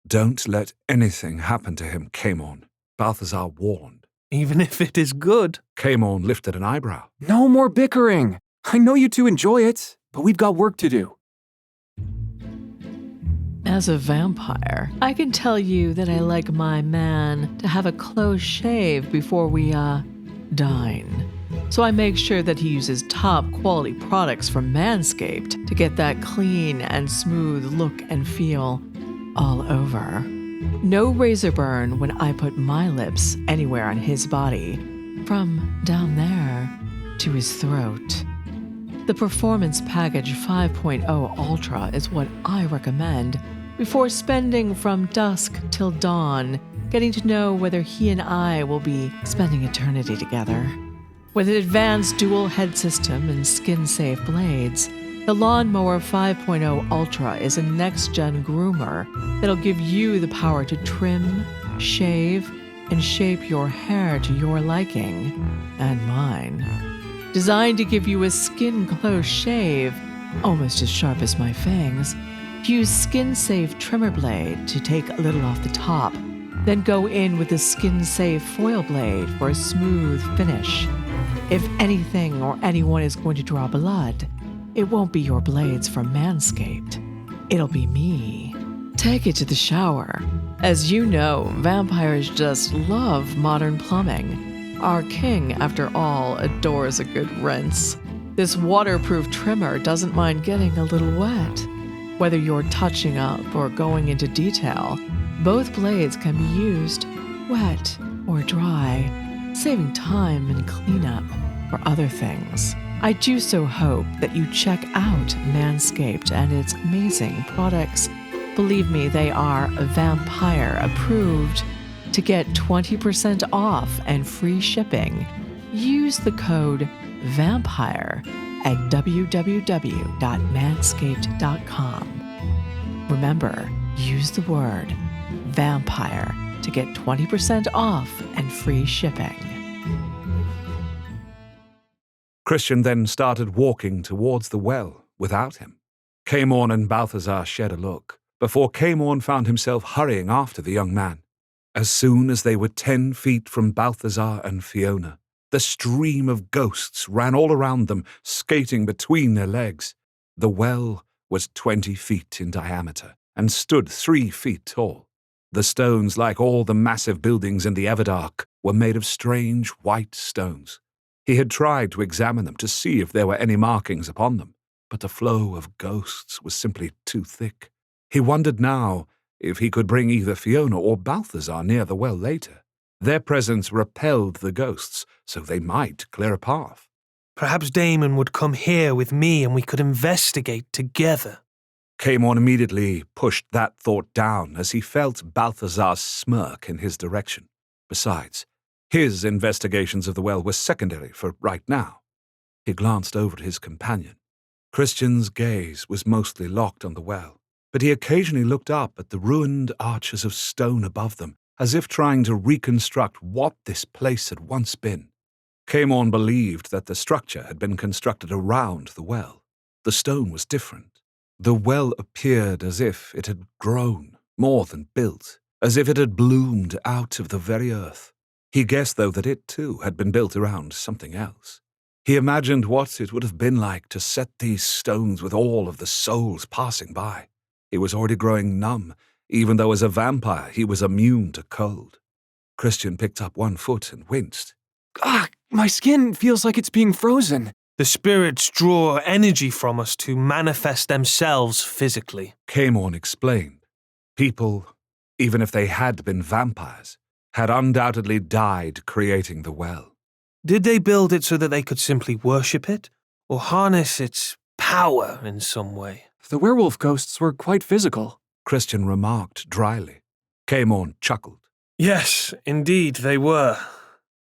Don't let anything happen to him, Camorn, Balthazar warned. Even if it is good. Camorn lifted an eyebrow. No more bickering. I know you two enjoy it, but we've got work to do. As a vampire, I can tell you that I like my man to have a close shave before we, dine. So I make sure that he uses top quality products from Manscaped to get that clean and smooth look and feel all over. No razor burn when I put my lips anywhere on his body, from down there to his throat. The Performance Package 5.0 Ultra is what I recommend before spending from dusk till dawn, getting to know whether he and I will be spending eternity together. With an advanced dual head system and skin-safe blades, the Lawnmower 5.0 Ultra is a next-gen groomer that'll give you the power to trim, shave, and shape your hair to your liking and mine. Designed to give you a skin-close shave, almost as sharp as my fangs, use skin-safe trimmer blade to take a little off the top, then go in with a skin-safe foil blade for a smooth finish. If anything or anyone is going to draw blood, it won't be your blades from Manscaped. It'll be me. Take it to the shower. As you know, vampires just love modern plumbing. Our king, after all, adores a good rinse. This waterproof trimmer doesn't mind getting a little wet. Whether you're touching up or going into detail, both blades can be used wet or dry, saving time and cleanup for other things. I do so hope that you check out Manscaped and its amazing products. Believe me, they are vampire approved. To get 20% off and free shipping, use the code VAMPIRE at www.manscaped.com. Remember, use the word VAMPIRE to get 20% off and free shipping. Christian then started walking towards the well without him. Camorn and Balthazar shared a look, before Camorn found himself hurrying after the young man. As soon as they were 10 feet from Balthazar and Fiona, the stream of ghosts ran all around them, skating between their legs. The well was 20 feet in diameter and stood 3 feet tall. The stones, like all the massive buildings in the Everdark, were made of strange white stones. He had tried to examine them to see if there were any markings upon them, but the flow of ghosts was simply too thick. He wondered now if he could bring either Fiona or Balthazar near the well later. Their presence repelled the ghosts, so they might clear a path. Perhaps Damon would come here with me and we could investigate together. Camorn immediately pushed that thought down as he felt Balthazar's smirk in his direction. Besides, his investigations of the well were secondary for right now. He glanced over at his companion. Christian's gaze was mostly locked on the well, but he occasionally looked up at the ruined arches of stone above them, as if trying to reconstruct what this place had once been. Camorn believed that the structure had been constructed around the well. The stone was different. The well appeared as if it had grown, more than built, as if it had bloomed out of the very earth. He guessed, though, that it, too, had been built around something else. He imagined what it would have been like to set these stones with all of the souls passing by. He was already growing numb, even though as a vampire he was immune to cold. Christian picked up one foot and winced. Ah, my skin feels like it's being frozen. The spirits draw energy from us to manifest themselves physically. Camorn explained. People, even if they had been vampires, had undoubtedly died creating the well. Did they build it so that they could simply worship it, or harness its power in some way? The werewolf ghosts were quite physical. Christian remarked dryly. Camorn chuckled. Yes, indeed they were.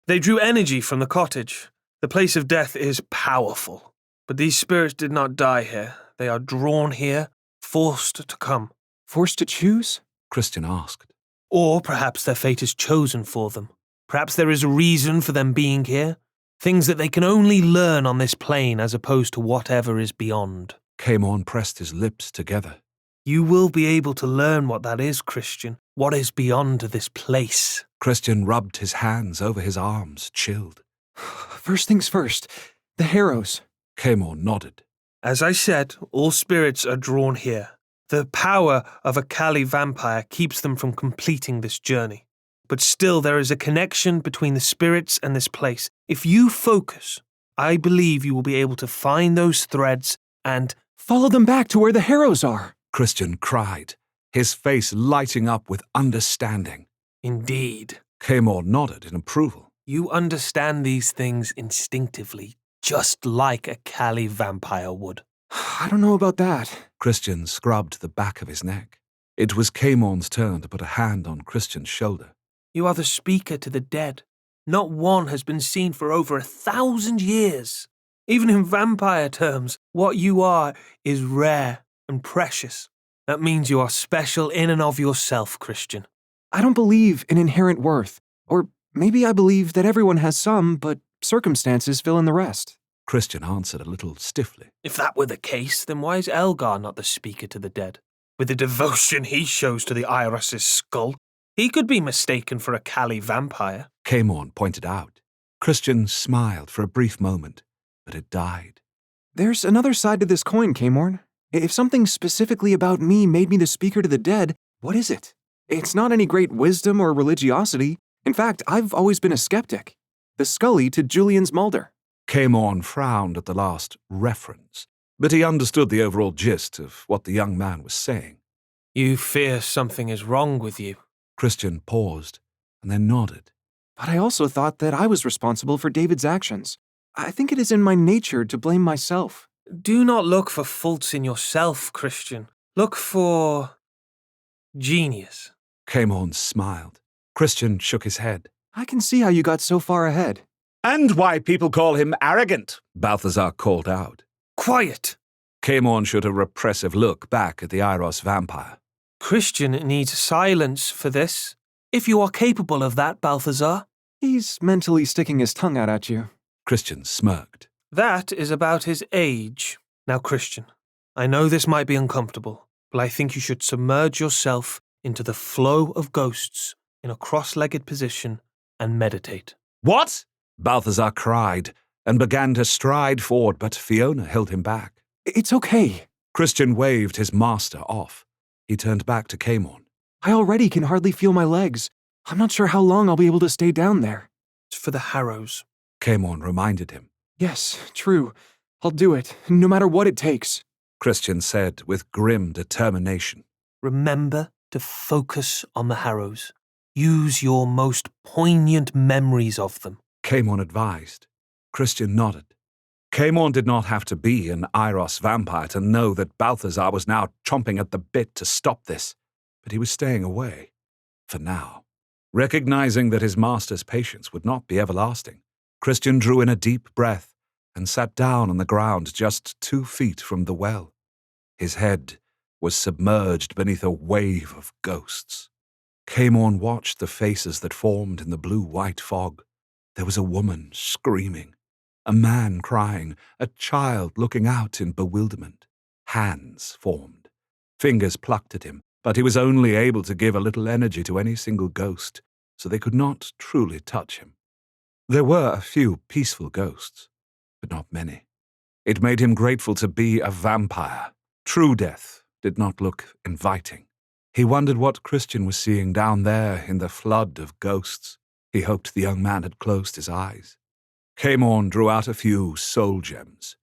They drew energy from the cottage. The place of death is powerful. But these spirits did not die here. They are drawn here, forced to come. Forced to choose? Christian asked. Or perhaps their fate is chosen for them. Perhaps there is a reason for them being here. Things that they can only learn on this plane as opposed to whatever is beyond. Camorn pressed his lips together. You will be able to learn what that is, Christian. What is beyond this place. Christian rubbed his hands over his arms, chilled. First things first, the harrows. Camorn nodded. As I said, all spirits are drawn here. The power of a Kali vampire keeps them from completing this journey. But still there is a connection between the spirits and this place. If you focus, I believe you will be able to find those threads and follow them back to where the harrows are. Christian cried, his face lighting up with understanding. Indeed. Camorn nodded in approval. You understand these things instinctively, just like a Kali vampire would. I don't know about that. Christian scrubbed the back of his neck. It was Camorn's turn to put a hand on Christian's shoulder. You are the speaker to the dead. Not one has been seen for over 1,000 years. Even in vampire terms, what you are is rare and precious. That means you are special in and of yourself, Christian. I don't believe in inherent worth. Or maybe I believe that everyone has some, but circumstances fill in the rest. Christian answered a little stiffly. If that were the case, then why is Elgar not the speaker to the dead? With the devotion he shows to the Iros's skull, he could be mistaken for a Kali vampire. Camorn pointed out. Christian smiled for a brief moment, but it died. There's another side to this coin, Camorn. If something specifically about me made me the speaker to the dead, what is it? It's not any great wisdom or religiosity. In fact, I've always been a skeptic. The Scully to Julian's Mulder. Camorn frowned at the last reference, but he understood the overall gist of what the young man was saying. You fear something is wrong with you. Christian paused, and then nodded. But I also thought that I was responsible for David's actions. I think it is in my nature to blame myself. Do not look for faults in yourself, Christian. Look for genius. Camorn smiled. Christian shook his head. I can see how you got so far ahead. And why people call him arrogant, Balthazar called out. Quiet! Camorn shot a repressive look back at the Iros vampire. Christian needs silence for this. If you are capable of that, Balthazar. He's mentally sticking his tongue out at you. Christian smirked. That is about his age. Now, Christian, I know this might be uncomfortable, but I think you should submerge yourself into the flow of ghosts in a cross-legged position and meditate. What? Balthazar cried and began to stride forward, but Fiona held him back. It's okay. Christian waved his master off. He turned back to Camorn. I already can hardly feel my legs. I'm not sure how long I'll be able to stay down there. It's for the Harrows. Camorn reminded him. Yes, true. I'll do it, no matter what it takes. Christian said with grim determination. Remember to focus on the Harrows. Use your most poignant memories of them. Camorn advised. Christian nodded. Camorn did not have to be an Iros vampire to know that Balthazar was now chomping at the bit to stop this, but he was staying away. For now. Recognizing that his master's patience would not be everlasting, Christian drew in a deep breath and sat down on the ground just 2 feet from the well. His head was submerged beneath a wave of ghosts. Camorn watched the faces that formed in the blue-white fog. There was a woman screaming, a man crying, a child looking out in bewilderment. Hands formed. Fingers plucked at him, but he was only able to give a little energy to any single ghost, so they could not truly touch him. There were a few peaceful ghosts, but not many. It made him grateful to be a vampire. True death did not look inviting. He wondered what Christian was seeing down there in the flood of ghosts. He hoped the young man had closed his eyes. Camorn drew out a few soul gems.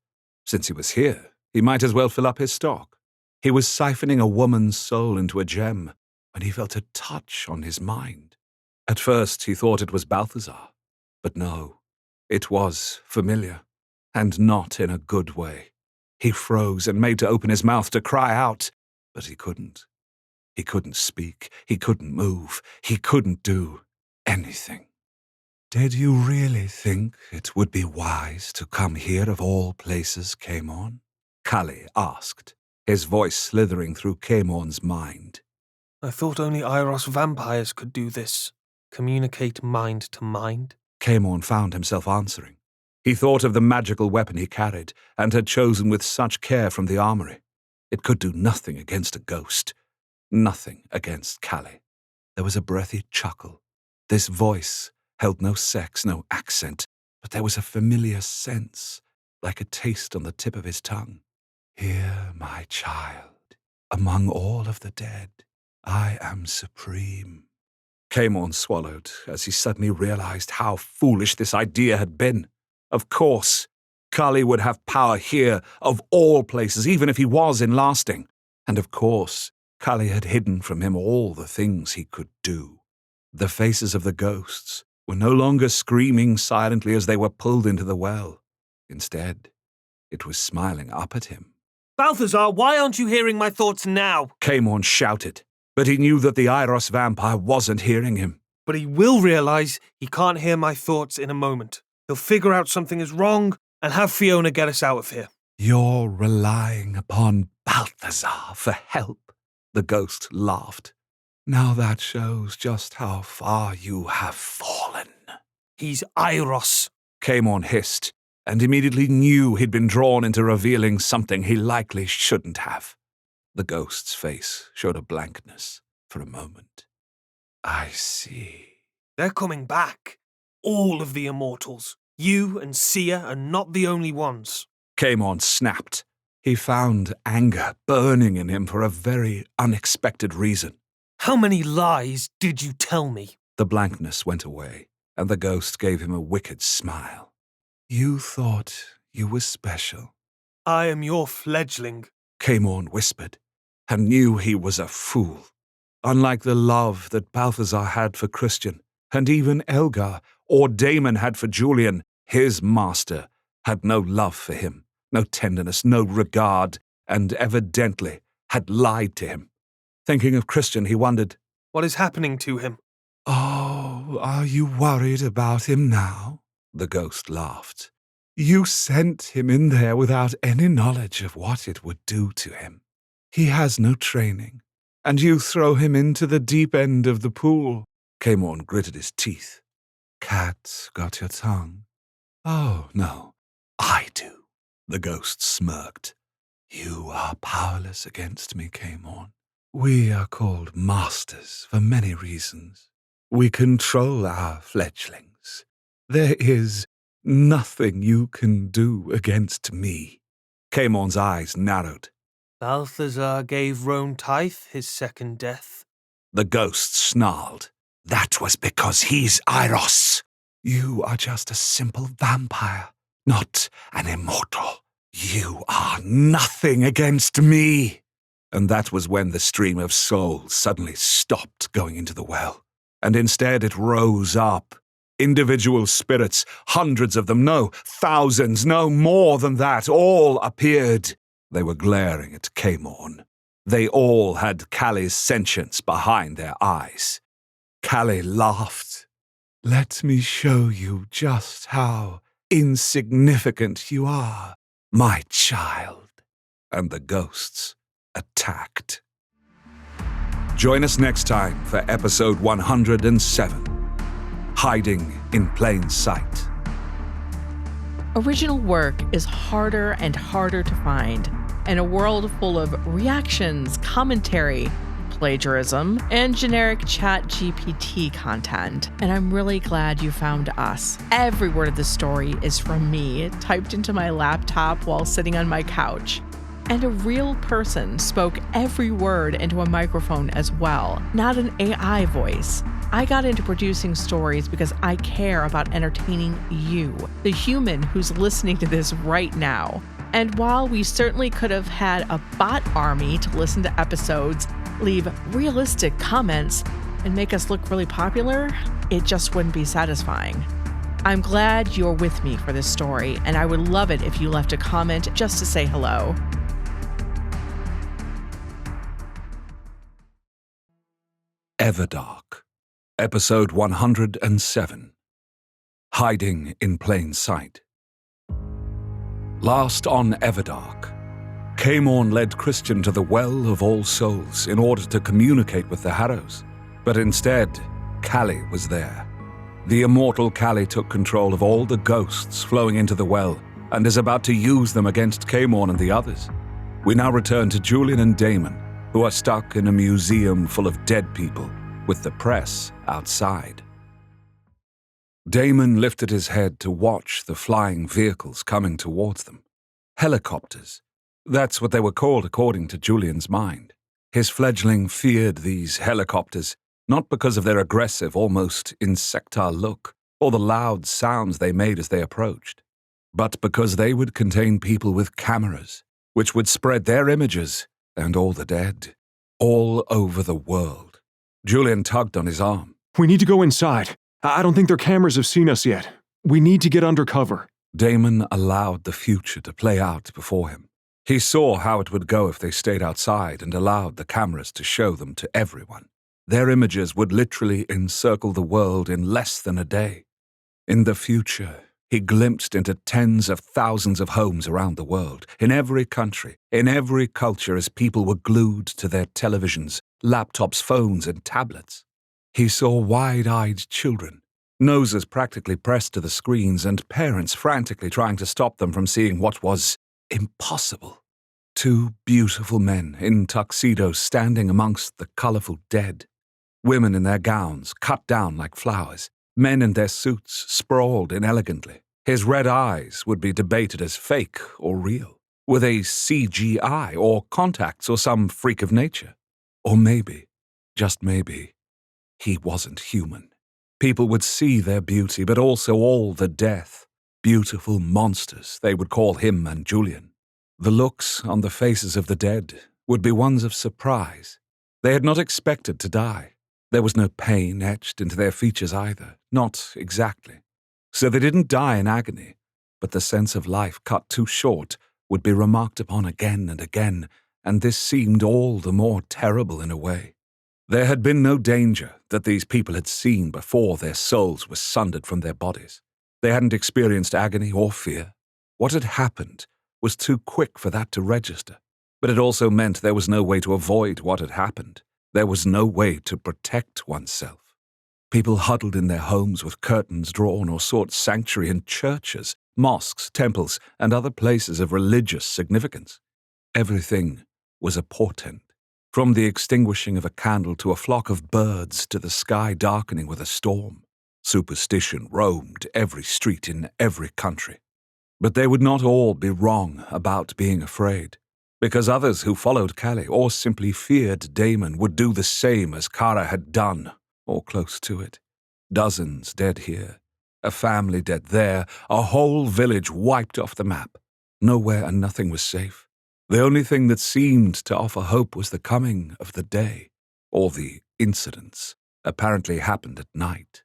Since he was here, he might as well fill up his stock. He was siphoning a woman's soul into a gem when he felt a touch on his mind. At first he thought it was Balthazar, but no, it was familiar, and not in a good way. He froze and made to open his mouth to cry out, but he couldn't. He couldn't speak, he couldn't move, he couldn't do anything. "Did you really think it would be wise to come here of all places, Camorn?" Callie asked, his voice slithering through Camorn's mind. I thought only Iros vampires could do this. Communicate mind to mind. Camorn found himself answering. He thought of the magical weapon he carried and had chosen with such care from the armory. It could do nothing against a ghost. Nothing against Callie. There was a breathy chuckle. This voice held no sex, no accent, but there was a familiar sense, like a taste on the tip of his tongue. "Here, my child, among all of the dead, I am supreme." Camorn swallowed as he suddenly realized how foolish this idea had been. Of course, Kali would have power here, of all places, even if he was in lasting. And of course, Kali had hidden from him all the things he could do. The faces of the ghosts were no longer screaming silently as they were pulled into the well. Instead, it was smiling up at him. Balthazar, why aren't you hearing my thoughts now? Camorn shouted, but he knew that the Iros vampire wasn't hearing him. But he will realize he can't hear my thoughts in a moment. He'll figure out something is wrong and have Fiona get us out of here. "You're relying upon Balthazar for help," the ghost laughed. "Now that shows just how far you have fallen." He's Iros. Camorn hissed, and immediately knew he'd been drawn into revealing something he likely shouldn't have. The ghost's face showed a blankness for a moment. "I see." They're coming back. All of the immortals. You and Sia are not the only ones. Camorn snapped. He found anger burning in him for a very unexpected reason. How many lies did you tell me? The blankness went away, and the ghost gave him a wicked smile. "You thought you were special," I am your fledgling. Camorn whispered, and knew he was a fool. Unlike the love that Balthazar had for Christian, and even Elgar or Damon had for Julian, his master had no love for him, no tenderness, no regard, and evidently had lied to him. Thinking of Christian, he wondered, What is happening to him? "Oh, are you worried about him now?" The ghost laughed. "You sent him in there without any knowledge of what it would do to him. He has no training, and you throw him into the deep end of the pool." Camorn gritted his teeth. "Cat got your tongue?" "Oh, no, I do," the ghost smirked. "You are powerless against me, Camorn. We are called masters for many reasons. We control our fledglings. There is nothing you can do against me." Camorn's eyes narrowed. Balthazar gave Roan Tithe his second death. The ghost snarled. "That was because he's Iros. You are just a simple vampire, not an immortal. You are nothing against me." And that was when the stream of souls suddenly stopped going into the well, and instead it rose up. Individual spirits, hundreds of them, no, thousands, no more than that, all appeared. They were glaring at Camorn. They all had Callie's sentience behind their eyes. Callie laughed. "Let me show you just how insignificant you are, my child. And the ghosts attacked. Join us next time for episode 107, Hiding in Plain Sight. Original work is harder and harder to find, in a world full of reactions, commentary, plagiarism, and generic ChatGPT content. And I'm really glad you found us. Every word of the story is from me, typed into my laptop while sitting on my couch. And a real person spoke every word into a microphone as well, not an AI voice. I got into producing stories because I care about entertaining you, the human who's listening to this right now. And while we certainly could have had a bot army to listen to episodes, leave realistic comments, and make us look really popular, it just wouldn't be satisfying. I'm glad you're with me for this story, and I would love it if you left a comment just to say hello. Everdark, episode 107, Hiding in Plain Sight. Last on Everdark, Caemorn led Christian to the Well of All Souls in order to communicate with the Harrows, but instead, Callie was there. The immortal Callie took control of all the ghosts flowing into the well and is about to use them against Caemorn and the others. We now return to Julian and Damon, who are stuck in a museum full of dead people, with the press outside. Damon lifted his head to watch the flying vehicles coming towards them. Helicopters. That's what they were called according to Julian's mind. His fledgling feared these helicopters, not because of their aggressive, almost insectile look, or the loud sounds they made as they approached, but because they would contain people with cameras, which would spread their images and all the dead, all over the world. Julian tugged on his arm. We need to go inside. I don't think their cameras have seen us yet. We need to get under cover. Damon allowed the future to play out before him. He saw how it would go if they stayed outside and allowed the cameras to show them to everyone. Their images would literally encircle the world in less than a day. In the future, he glimpsed into tens of thousands of homes around the world, in every country, in every culture, as people were glued to their televisions, laptops, phones, and tablets. He saw wide-eyed children, noses practically pressed to the screens, and parents frantically trying to stop them from seeing what was impossible. Two beautiful men in tuxedos standing amongst the colorful dead. Women in their gowns, cut down like flowers. Men in their suits, sprawled inelegantly. His red eyes would be debated as fake or real, with a CGI or contacts or some freak of nature. Or maybe, just maybe, he wasn't human. People would see their beauty, but also all the death. Beautiful monsters, they would call him and Julian. The looks on the faces of the dead would be ones of surprise. They had not expected to die. There was no pain etched into their features either, not exactly. So they didn't die in agony, but the sense of life cut too short would be remarked upon again and again, and this seemed all the more terrible in a way. There had been no danger that these people had seen before their souls were sundered from their bodies. They hadn't experienced agony or fear. What had happened was too quick for that to register, but it also meant there was no way to avoid what had happened. There was no way to protect oneself. People huddled in their homes with curtains drawn or sought sanctuary in churches, mosques, temples, and other places of religious significance. Everything was a portent. From the extinguishing of a candle to a flock of birds to the sky darkening with a storm, superstition roamed every street in every country. But they would not all be wrong about being afraid, because others who followed Callie or simply feared Damon would do the same as Kara had done, or close to it. Dozens dead here, a family dead there, a whole village wiped off the map. Nowhere and nothing was safe. The only thing that seemed to offer hope was the coming of the day, or the incidents apparently happened at night.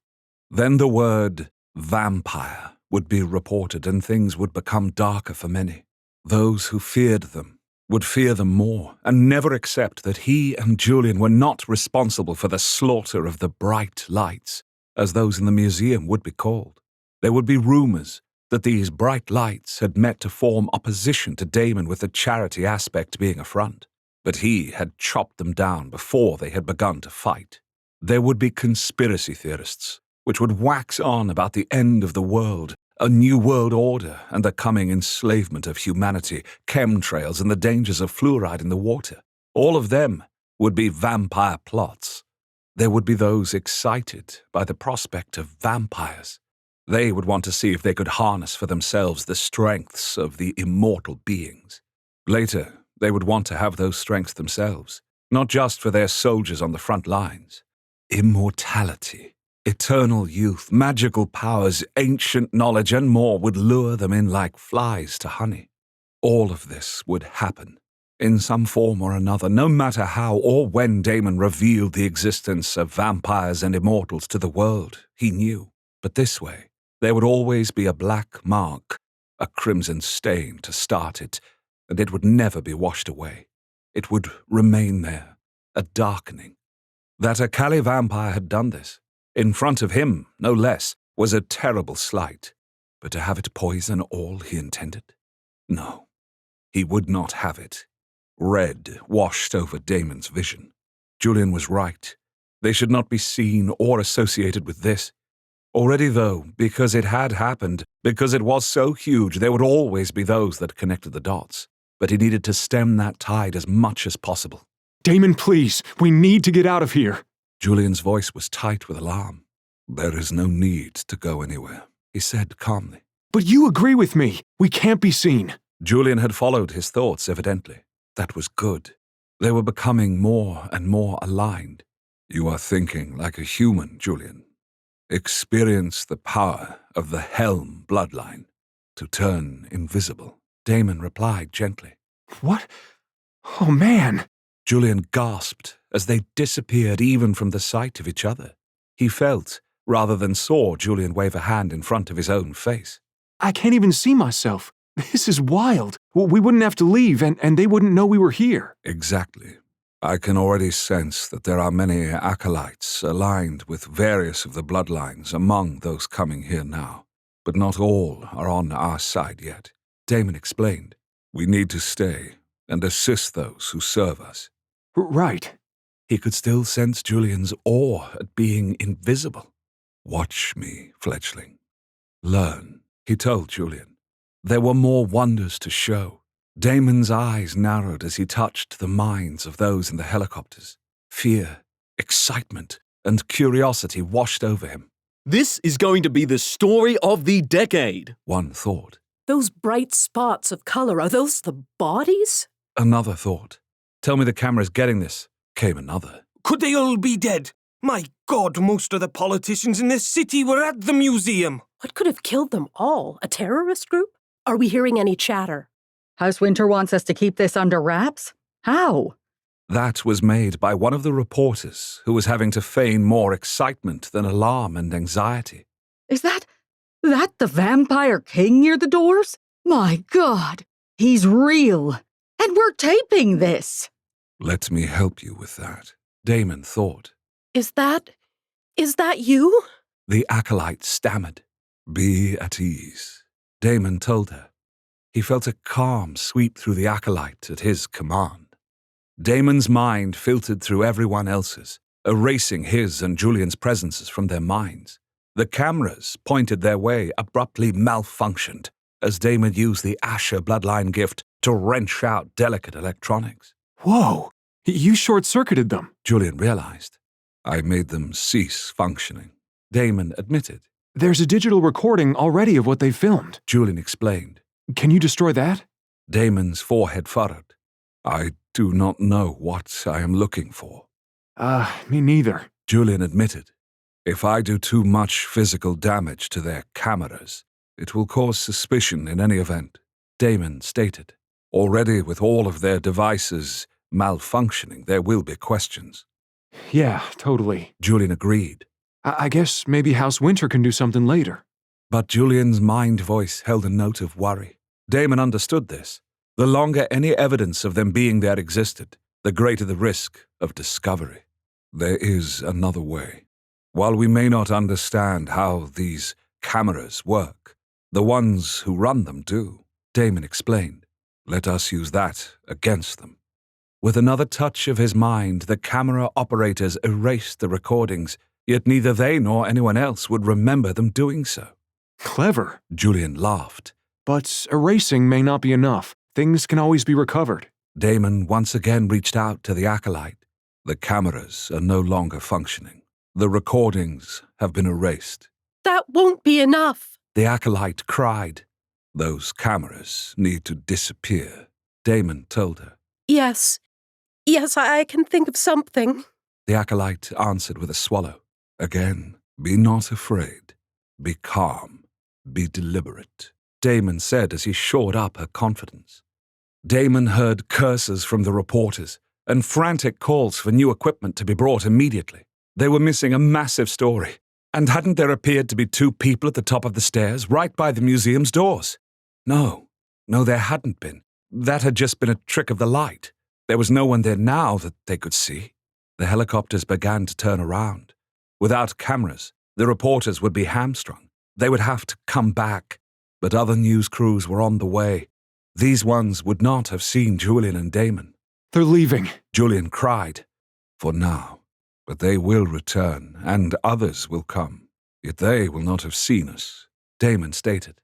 Then the word vampire would be reported and things would become darker for many. Those who feared them would fear them more and never accept that he and Julian were not responsible for the slaughter of the bright lights, as those in the museum would be called. There would be rumors, that these bright lights had met to form opposition to Damon, with the charity aspect being a front. But he had chopped them down before they had begun to fight. There would be conspiracy theorists, which would wax on about the end of the world, a new world order, and the coming enslavement of humanity, chemtrails, and the dangers of fluoride in the water. All of them would be vampire plots. There would be those excited by the prospect of vampires. They would want to see if they could harness for themselves the strengths of the immortal beings. Later, they would want to have those strengths themselves, not just for their soldiers on the front lines. Immortality, eternal youth, magical powers, ancient knowledge, and more would lure them in like flies to honey. All of this would happen, in some form or another, no matter how or when Damon revealed the existence of vampires and immortals to the world. He knew. But this way, there would always be a black mark, a crimson stain to start it, and it would never be washed away. It would remain there, a darkening. That a Cali vampire had done this, in front of him, no less, was a terrible slight. But to have it poison all he intended? No, he would not have it. Red washed over Damon's vision. Julian was right. They should not be seen or associated with this. Already, though, because it had happened, because it was so huge, there would always be those that connected the dots. But he needed to stem that tide as much as possible. Damon, please, we need to get out of here. Julian's voice was tight with alarm. There is no need to go anywhere, he said calmly. But you agree with me. We can't be seen. Julian had followed his thoughts, evidently. That was good. They were becoming more and more aligned. You are thinking like a human, Julian. Experience the power of the Helm bloodline to turn invisible, Damon replied gently. What? Oh, man. Julian gasped as they disappeared even from the sight of each other. He felt, rather than saw, Julian wave a hand in front of his own face. I can't even see myself. This is wild. We wouldn't have to leave, and they wouldn't know we were here. Exactly. I can already sense that there are many acolytes aligned with various of the bloodlines among those coming here now. But not all are on our side yet. Damon explained. We need to stay and assist those who serve us. Right. He could still sense Julian's awe at being invisible. Watch me, fledgling. Learn, he told Julian. There were more wonders to show. Damon's eyes narrowed as he touched the minds of those in the helicopters. Fear, excitement, and curiosity washed over him. This is going to be the story of the decade, One thought. Those bright spots of color, are those the bodies? Another thought. Tell me the camera's getting this, came another. Could they all be dead? My God, most of the politicians in this city were at the museum. What could have killed them all? A terrorist group? Are we hearing any chatter? House Winter wants us to keep this under wraps? How? That was made by one of the reporters who was having to feign more excitement than alarm and anxiety. Is that the vampire king near the doors? My God, he's real. And we're taping this. Let me help you with that, Damon thought. Is that you? The acolyte stammered. Be at ease, Damon told her. He felt a calm sweep through the acolyte at his command. Damon's mind filtered through everyone else's, erasing his and Julian's presences from their minds. The cameras pointed their way abruptly malfunctioned as Damon used the Asher bloodline gift to wrench out delicate electronics. Whoa, you short-circuited them. Julian realized. I made them cease functioning, Damon admitted. There's a digital recording already of what they filmed. Julian explained. Can you destroy that? Damon's forehead furrowed. I do not know what I am looking for. Me neither. Julian admitted. If I do too much physical damage to their cameras, it will cause suspicion in any event, Damon stated. Already with all of their devices malfunctioning, there will be questions. Yeah, totally. Julian agreed. I guess maybe House Winter can do something later. But Julian's mind voice held a note of worry. Damon understood this. The longer any evidence of them being there existed, the greater the risk of discovery. There is another way. While we may not understand how these cameras work, The ones who run them do, Damon explained. Let us use that against them. With another touch of his mind, the camera operators erased the recordings, yet neither they nor anyone else would remember them doing so. Clever. Julian laughed. But erasing may not be enough. Things can always be recovered. Damon once again reached out to the acolyte. The cameras are no longer functioning. The recordings have been erased. That won't be enough. The acolyte cried. Those cameras need to disappear, Damon told her. Yes, I can think of something. The acolyte answered with a swallow. Again, be not afraid. Be calm. Be deliberate, Damon said as he shored up her confidence. Damon heard curses from the reporters and frantic calls for new equipment to be brought immediately. They were missing a massive story. And hadn't there appeared to be 2 people at the top of the stairs, right by the museum's doors? No, there hadn't been. That had just been a trick of the light. There was no one there now that they could see. The helicopters began to turn around. Without cameras, the reporters would be hamstrung. They would have to come back. But other news crews were on the way. These ones would not have seen Julian and Damon. They're leaving, Julian cried. For now. But they will return, and others will come. Yet they will not have seen us, Damon stated.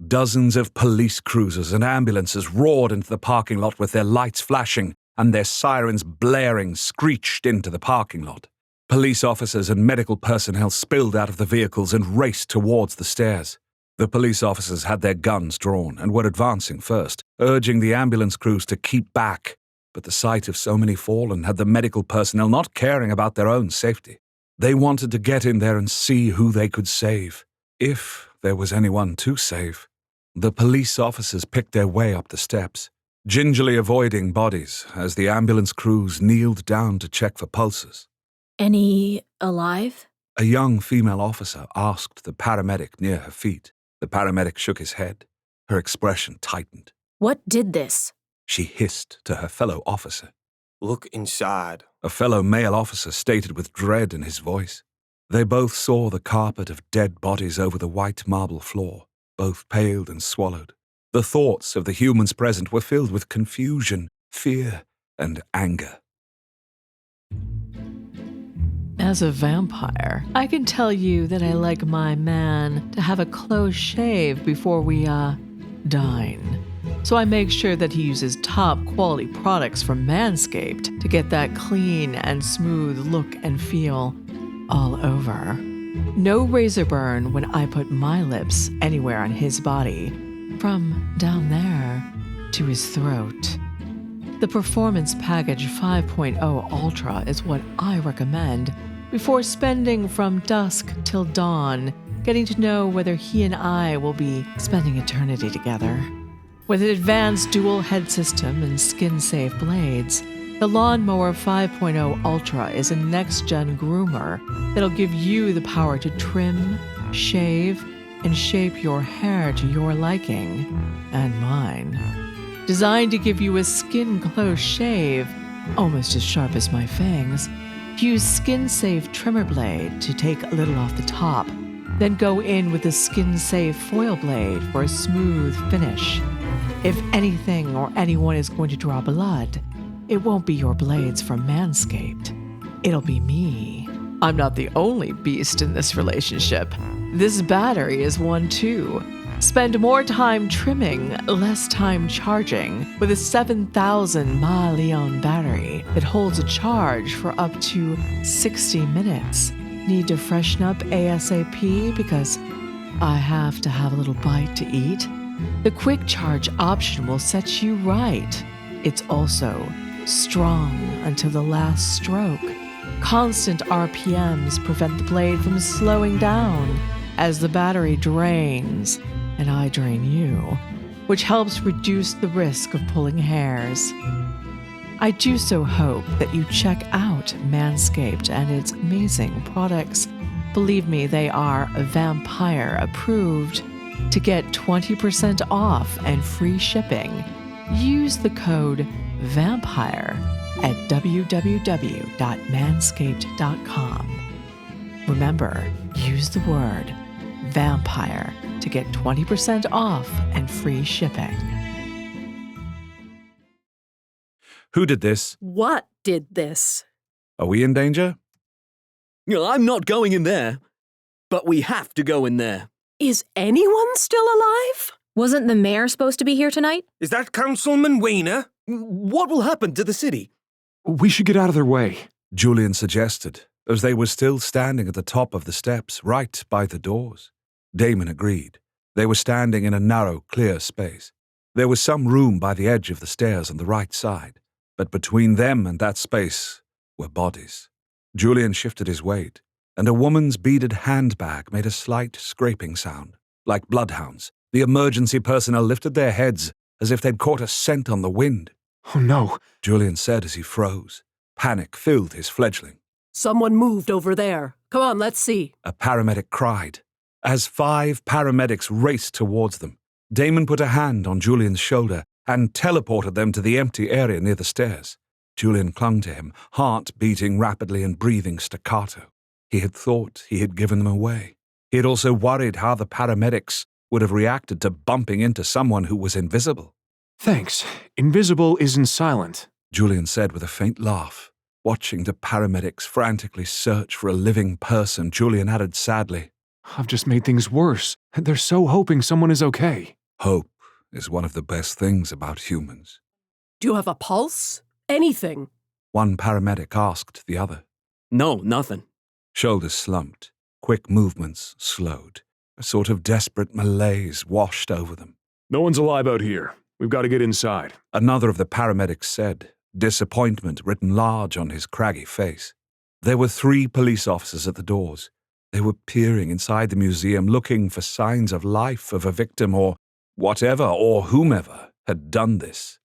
Dozens of police cruisers and ambulances roared into the parking lot with their lights flashing and their sirens blaring screeched into the parking lot. Police officers and medical personnel spilled out of the vehicles and raced towards the stairs. The police officers had their guns drawn and were advancing first, urging the ambulance crews to keep back. But the sight of so many fallen had the medical personnel not caring about their own safety. They wanted to get in there and see who they could save, if there was anyone to save. The police officers picked their way up the steps, gingerly avoiding bodies as the ambulance crews kneeled down to check for pulses. Any alive? A young female officer asked the paramedic near her feet. The paramedic shook his head. Her expression tightened. What did this? She hissed to her fellow officer. Look inside. A fellow male officer stated with dread in his voice. They both saw the carpet of dead bodies over the white marble floor. Both paled and swallowed. The thoughts of the humans present were filled with confusion, fear, and anger. As a vampire, I can tell you that I like my man to have a close shave before we, dine. So I make sure that he uses top quality products from Manscaped to get that clean and smooth look and feel all over. No razor burn when I put my lips anywhere on his body, from down there to his throat. The Performance Package 5.0 Ultra is what I recommend before spending from dusk till dawn, getting to know whether he and I will be spending eternity together. With an advanced dual head system and skin-safe blades, the Lawnmower 5.0 Ultra is a next-gen groomer that'll give you the power to trim, shave, and shape your hair to your liking, and mine. Designed to give you a skin-close shave, almost as sharp as my fangs, use skin-safe trimmer blade to take a little off the top, then go in with a skin-safe foil blade for a smooth finish. If anything or anyone is going to draw blood, it won't be your blades from Manscaped. It'll be me. I'm not the only beast in this relationship. This battery is one too. Spend more time trimming, less time charging with a 7,000 mAh battery that holds a charge for up to 60 minutes. Need to freshen up ASAP because I have to have a little bite to eat? The quick charge option will set you right. It's also strong until the last stroke. Constant RPMs prevent the blade from slowing down as the battery drains, and I drain you, which helps reduce the risk of pulling hairs. I do so hope that you check out Manscaped and its amazing products. Believe me, they are vampire approved. To get 20% off and free shipping, use the code VAMPIRE at www.manscaped.com. Remember, use the word vampire to get 20% off and free shipping. Who did this? What did this? Are we in danger? I'm not going in there. But we have to go in there. Is anyone still alive? Wasn't the mayor supposed to be here tonight? Is that Councilman Weiner? What will happen to the city? We should get out of their way. Julian suggested, as they were still standing at the top of the steps, right by the doors. Damon agreed. They were standing in a narrow, clear space. There was some room by the edge of the stairs on the right side, but between them and that space were bodies. Julian shifted his weight, and a woman's beaded handbag made a slight scraping sound. Like bloodhounds, the emergency personnel lifted their heads as if they'd caught a scent on the wind. Oh no. Julian said as he froze. Panic filled his fledgling. Someone moved over there. Come on, let's see. A paramedic cried. As 5 paramedics raced towards them, Damon put a hand on Julian's shoulder and teleported them to the empty area near the stairs. Julian clung to him, heart beating rapidly and breathing staccato. He had thought he had given them away. He had also worried how the paramedics would have reacted to bumping into someone who was invisible. Thanks. Invisible isn't silent. Julian said with a faint laugh. Watching the paramedics frantically search for a living person, Julian added sadly, I've just made things worse. They're so hoping someone is okay. Hope is one of the best things about humans. Do you have a pulse? Anything? One paramedic asked the other. No, nothing. Shoulders slumped, quick movements slowed. A sort of desperate malaise washed over them. No one's alive out here. We've got to get inside. Another of the paramedics said, disappointment written large on his craggy face. There were 3 police officers at the doors. They were peering inside the museum, looking for signs of life of a victim or whatever or whomever had done this.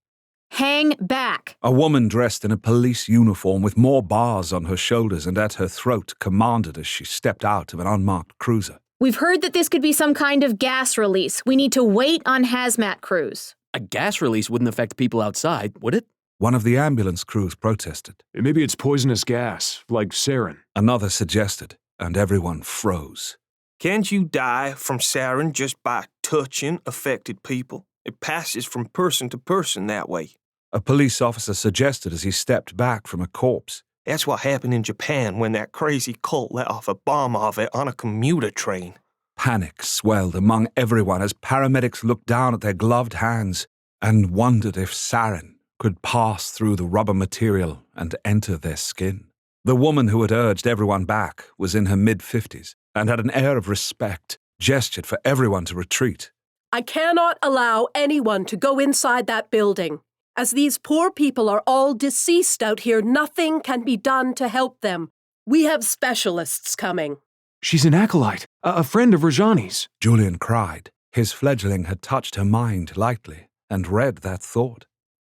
Hang back. A woman dressed in a police uniform with more bars on her shoulders and at her throat commanded as she stepped out of an unmarked cruiser. We've heard that this could be some kind of gas release. We need to wait on hazmat crews. A gas release wouldn't affect people outside, would it? One of the ambulance crews protested. Maybe it's poisonous gas, like sarin. Another suggested, and everyone froze. Can't you die from sarin just by touching affected people? It passes from person to person that way. A police officer suggested as he stepped back from a corpse. That's what happened in Japan when that crazy cult let off a bomb of it on a commuter train. Panic swelled among everyone as paramedics looked down at their gloved hands and wondered if sarin could pass through the rubber material and enter their skin. The woman who had urged everyone back was in her mid-50s and had an air of respect, gestured for everyone to retreat. I cannot allow anyone to go inside that building. As these poor people are all deceased out here, nothing can be done to help them. We have specialists coming. She's an acolyte, a friend of Rajani's. Julian cried. His fledgling had touched her mind lightly and read that thought.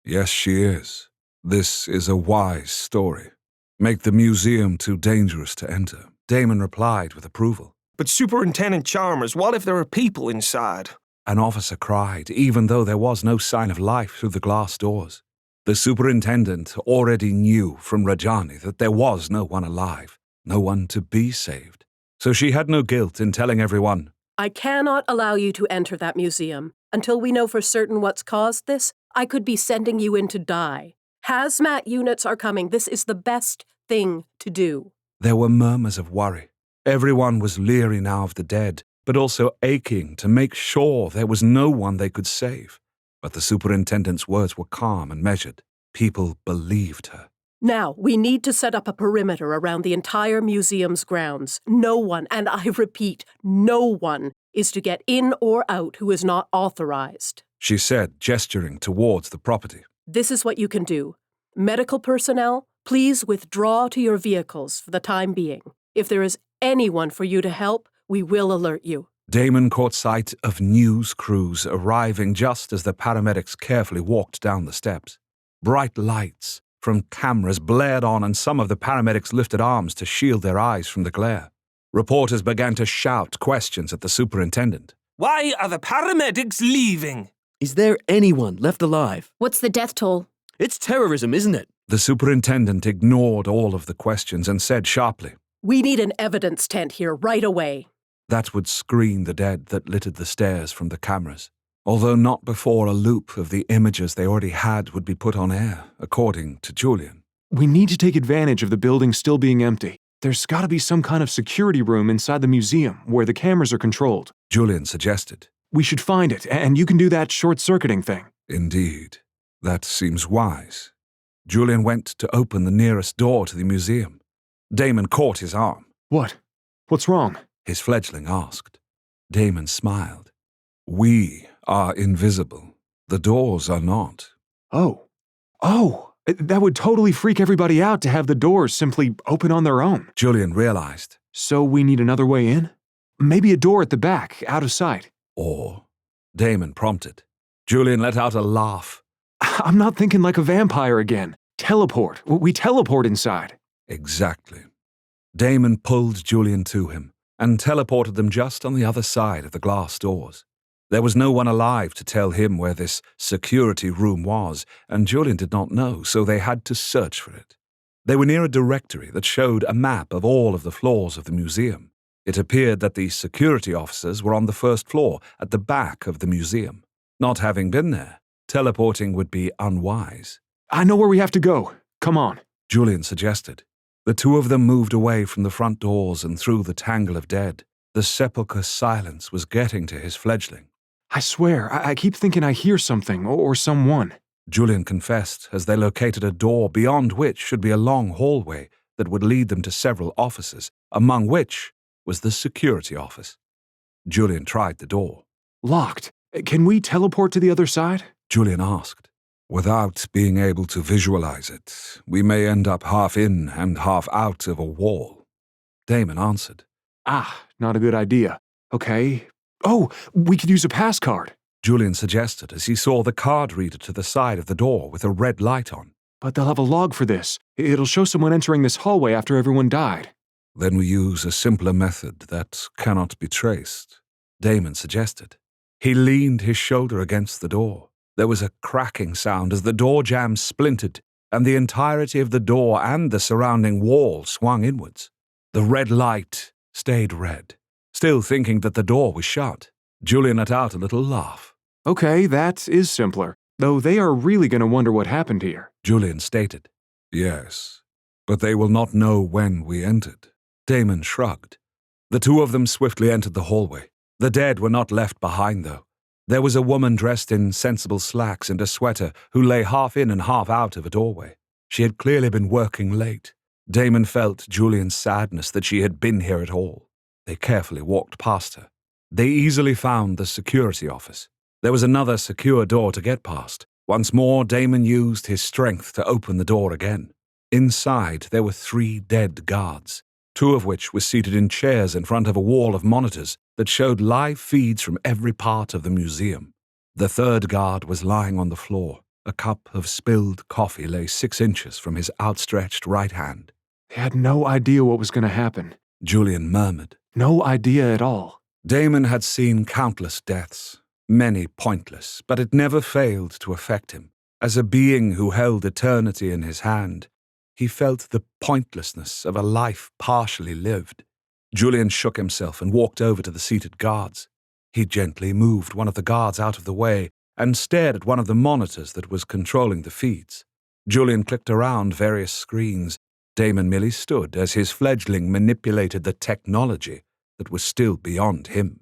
Yes, she is. This is a wise story. Make the museum too dangerous to enter. Damon replied with approval. But Superintendent Chalmers, what if there are people inside? An officer cried, even though there was no sign of life through the glass doors. The superintendent already knew from Rajani that there was no one alive, no one to be saved. So she had no guilt in telling everyone, I cannot allow you to enter that museum. Until we know for certain what's caused this, I could be sending you in to die. Hazmat units are coming. This is the best thing to do. There were murmurs of worry. Everyone was leery now of the dead, but also aching to make sure there was no one they could save. But the superintendent's words were calm and measured. People believed her. Now, we need to set up a perimeter around the entire museum's grounds. No one, and I repeat, no one, is to get in or out who is not authorized. She said, gesturing towards the property. This is what you can do. Medical personnel, please withdraw to your vehicles for the time being. If there is anyone for you to help, we will alert you. Damon caught sight of news crews arriving just as the paramedics carefully walked down the steps. Bright lights from cameras blared on and some of the paramedics lifted arms to shield their eyes from the glare. Reporters began to shout questions at the superintendent. Why are the paramedics leaving? Is there anyone left alive? What's the death toll? It's terrorism, isn't it? The superintendent ignored all of the questions and said sharply, We need an evidence tent here right away. That would screen the dead that littered the stairs from the cameras, although not before a loop of the images they already had would be put on air, according to Julian. We need to take advantage of the building still being empty. There's got to be some kind of security room inside the museum where the cameras are controlled. Julian suggested. We should find it, and you can do that short-circuiting thing. Indeed. That seems wise. Julian went to open the nearest door to the museum. Damon caught his arm. What? What's wrong? His fledgling asked. Damon smiled. We are invisible. The doors are not. Oh, that would totally freak everybody out to have the doors simply open on their own. Julian realized. So we need another way in? Maybe a door at the back, out of sight. Or, Damon prompted. Julian let out a laugh. I'm not thinking like a vampire again. Teleport. We teleport inside. Exactly. Damon pulled Julian to him and teleported them just on the other side of the glass doors. There was no one alive to tell him where this security room was, and Julian did not know, so they had to search for it. They were near a directory that showed a map of all of the floors of the museum. It appeared that the security officers were on the first floor, at the back of the museum. Not having been there, teleporting would be unwise. I know where we have to go. Come on, Julian suggested. The two of them moved away from the front doors and through the tangle of dead. The sepulchre silence was getting to his fledgling. I swear, I keep thinking I hear something or someone. Julian confessed as they located a door beyond which should be a long hallway that would lead them to several offices, among which was the security office. Julian tried the door. Locked. Can we teleport to the other side? Julian asked. Without being able to visualize it, we may end up half in and half out of a wall. Damon answered. Not a good idea. Okay. Oh, we could use a pass card. Julian suggested as he saw the card reader to the side of the door with a red light on. But they'll have a log for this. It'll show someone entering this hallway after everyone died. Then we use a simpler method that cannot be traced, Damon suggested. He leaned his shoulder against the door. There was a cracking sound as the door jamb splintered, and the entirety of the door and the surrounding wall swung inwards. The red light stayed red. Still thinking that the door was shut, Julian let out a little laugh. Okay, that is simpler. Though they are really going to wonder what happened here. Julian stated. Yes, but they will not know when we entered. Damon shrugged. The two of them swiftly entered the hallway. The dead were not left behind, though. There was a woman dressed in sensible slacks and a sweater who lay half in and half out of a doorway. She had clearly been working late. Damon felt Julian's sadness that she had been here at all. They carefully walked past her. They easily found the security office. There was another secure door to get past. Once more, Damon used his strength to open the door again. Inside, there were 3 dead guards, 2 of which were seated in chairs in front of a wall of monitors that showed live feeds from every part of the museum. The 3rd guard was lying on the floor. A cup of spilled coffee lay 6 inches from his outstretched right hand. They had no idea what was going to happen. Julian murmured. No idea at all. Damon had seen countless deaths, many pointless, but it never failed to affect him. As a being who held eternity in his hand, he felt the pointlessness of a life partially lived. Julian shook himself and walked over to the seated guards. He gently moved one of the guards out of the way and stared at one of the monitors that was controlling the feeds. Julian clicked around various screens. Damon merely stood as his fledgling manipulated the technology that was still beyond him.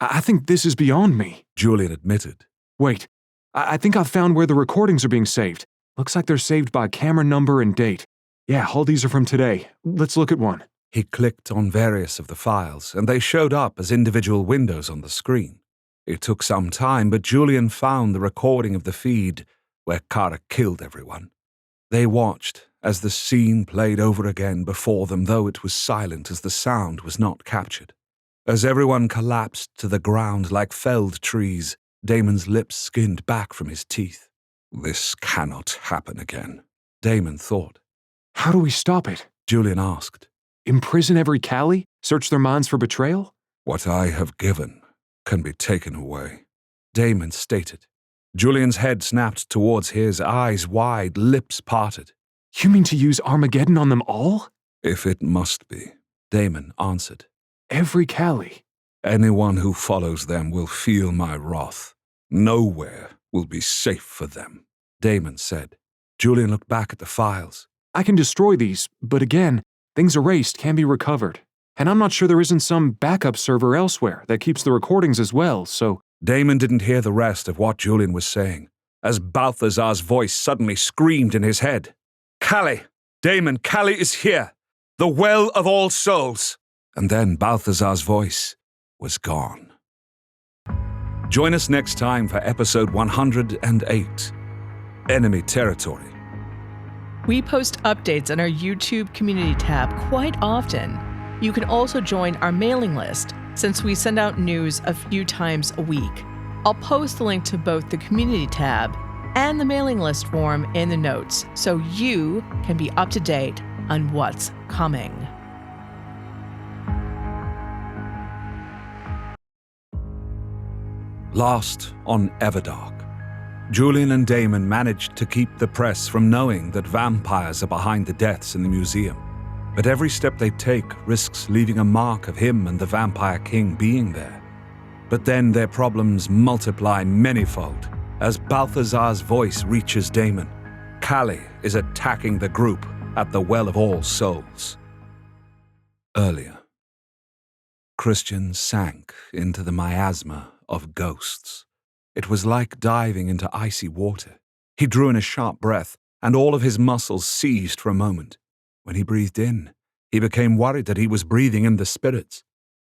I think this is beyond me, Julian admitted. Wait, I think I've found where the recordings are being saved. Looks like they're saved by camera number and date. Yeah, all these are from today. Let's look at one. He clicked on various of the files, and they showed up as individual windows on the screen. It took some time, but Julian found the recording of the feed where Kara killed everyone. They watched as the scene played over again before them, though it was silent as the sound was not captured. As everyone collapsed to the ground like felled trees, Damon's lips skinned back from his teeth. This cannot happen again, Damon thought. How do we stop it? Julian asked. Imprison every Callie? Search their minds for betrayal? What I have given can be taken away, Damon stated. Julian's head snapped towards his, eyes wide, lips parted. You mean to use Armageddon on them all? If it must be, Damon answered. Every Callie. Anyone who follows them will feel my wrath. Nowhere will be safe for them, Damon said. Julian looked back at the files. I can destroy these, but again, things erased can be recovered. And I'm not sure there isn't some backup server elsewhere that keeps the recordings as well, so... Damon didn't hear the rest of what Julian was saying, as Balthazar's voice suddenly screamed in his head. Callie! Damon, Callie is here! The Well of All Souls! And then Balthazar's voice was gone. Join us next time for episode 108, Enemy Territory. We post updates on our YouTube community tab quite often. You can also join our mailing list, since we send out news a few times a week. I'll post the link to both the community tab and the mailing list form in the notes, so you can be up to date on what's coming. Last on Everdark, Julian and Damon managed to keep the press from knowing that vampires are behind the deaths in the museum. But every step they take risks leaving a mark of him and the Vampire King being there. But then their problems multiply manyfold as Balthazar's voice reaches Damon. Callie is attacking the group at the Well of All Souls. Earlier, Christian sank into the miasma of ghosts. It was like diving into icy water. He drew in a sharp breath, and all of his muscles seized for a moment. When he breathed in, he became worried that he was breathing in the spirits.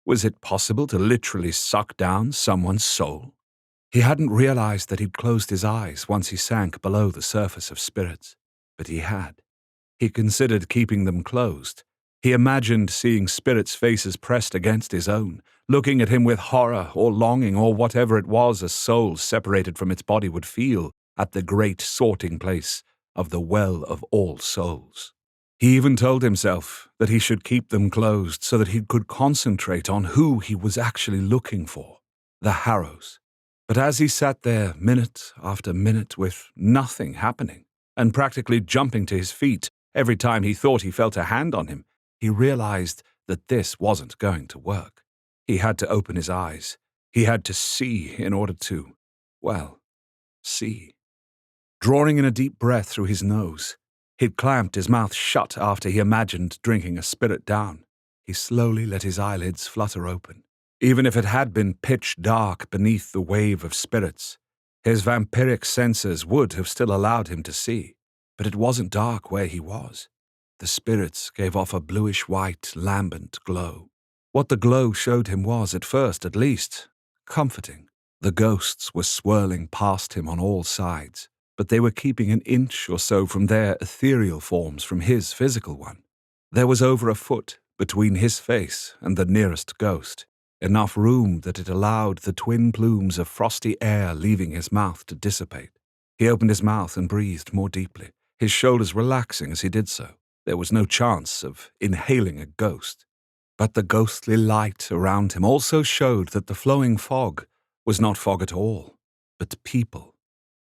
Was it possible to literally suck down someone's soul? He hadn't realized that he'd closed his eyes once he sank below the surface of spirits, but he had. He considered keeping them closed. He imagined seeing spirits' faces pressed against his own, looking at him with horror or longing or whatever it was a soul separated from its body would feel at the great sorting place of the Well of All Souls. He even told himself that he should keep them closed so that he could concentrate on who he was actually looking for, the Harrows. But as he sat there minute after minute with nothing happening, and practically jumping to his feet every time he thought he felt a hand on him, he realized that this wasn't going to work. He had to open his eyes. He had to see in order to, well, see. Drawing in a deep breath through his nose, he'd clamped his mouth shut after he imagined drinking a spirit down. He slowly let his eyelids flutter open. Even if it had been pitch dark beneath the wave of spirits, his vampiric senses would have still allowed him to see. But it wasn't dark where he was. The spirits gave off a bluish-white, lambent glow. What the glow showed him was, at first at least, comforting. The ghosts were swirling past him on all sides, but they were keeping an inch or so from their ethereal forms from his physical one. There was over a foot between his face and the nearest ghost, enough room that it allowed the twin plumes of frosty air leaving his mouth to dissipate. He opened his mouth and breathed more deeply, his shoulders relaxing as he did so. There was no chance of inhaling a ghost. But the ghostly light around him also showed that the flowing fog was not fog at all, but people.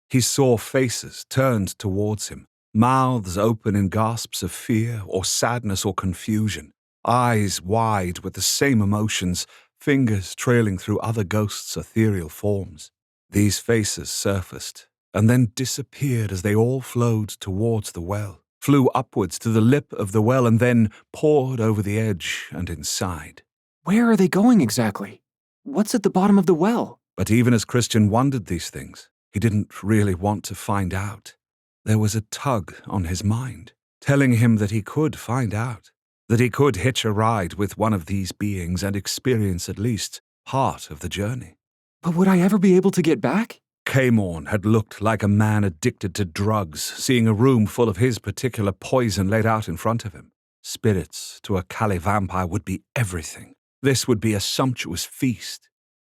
He saw faces turned towards him, mouths open in gasps of fear or sadness or confusion, eyes wide with the same emotions, fingers trailing through other ghosts' ethereal forms. These faces surfaced and then disappeared as they all flowed towards the well, flew upwards to the lip of the well, and then poured over the edge and inside. Where are they going exactly? What's at the bottom of the well? But even as Christian wondered these things, he didn't really want to find out. There was a tug on his mind, telling him that he could find out, that he could hitch a ride with one of these beings and experience at least part of the journey. But would I ever be able to get back? Caemorn had looked like a man addicted to drugs, seeing a room full of his particular poison laid out in front of him. Spirits to a Callie vampire would be everything. This would be a sumptuous feast.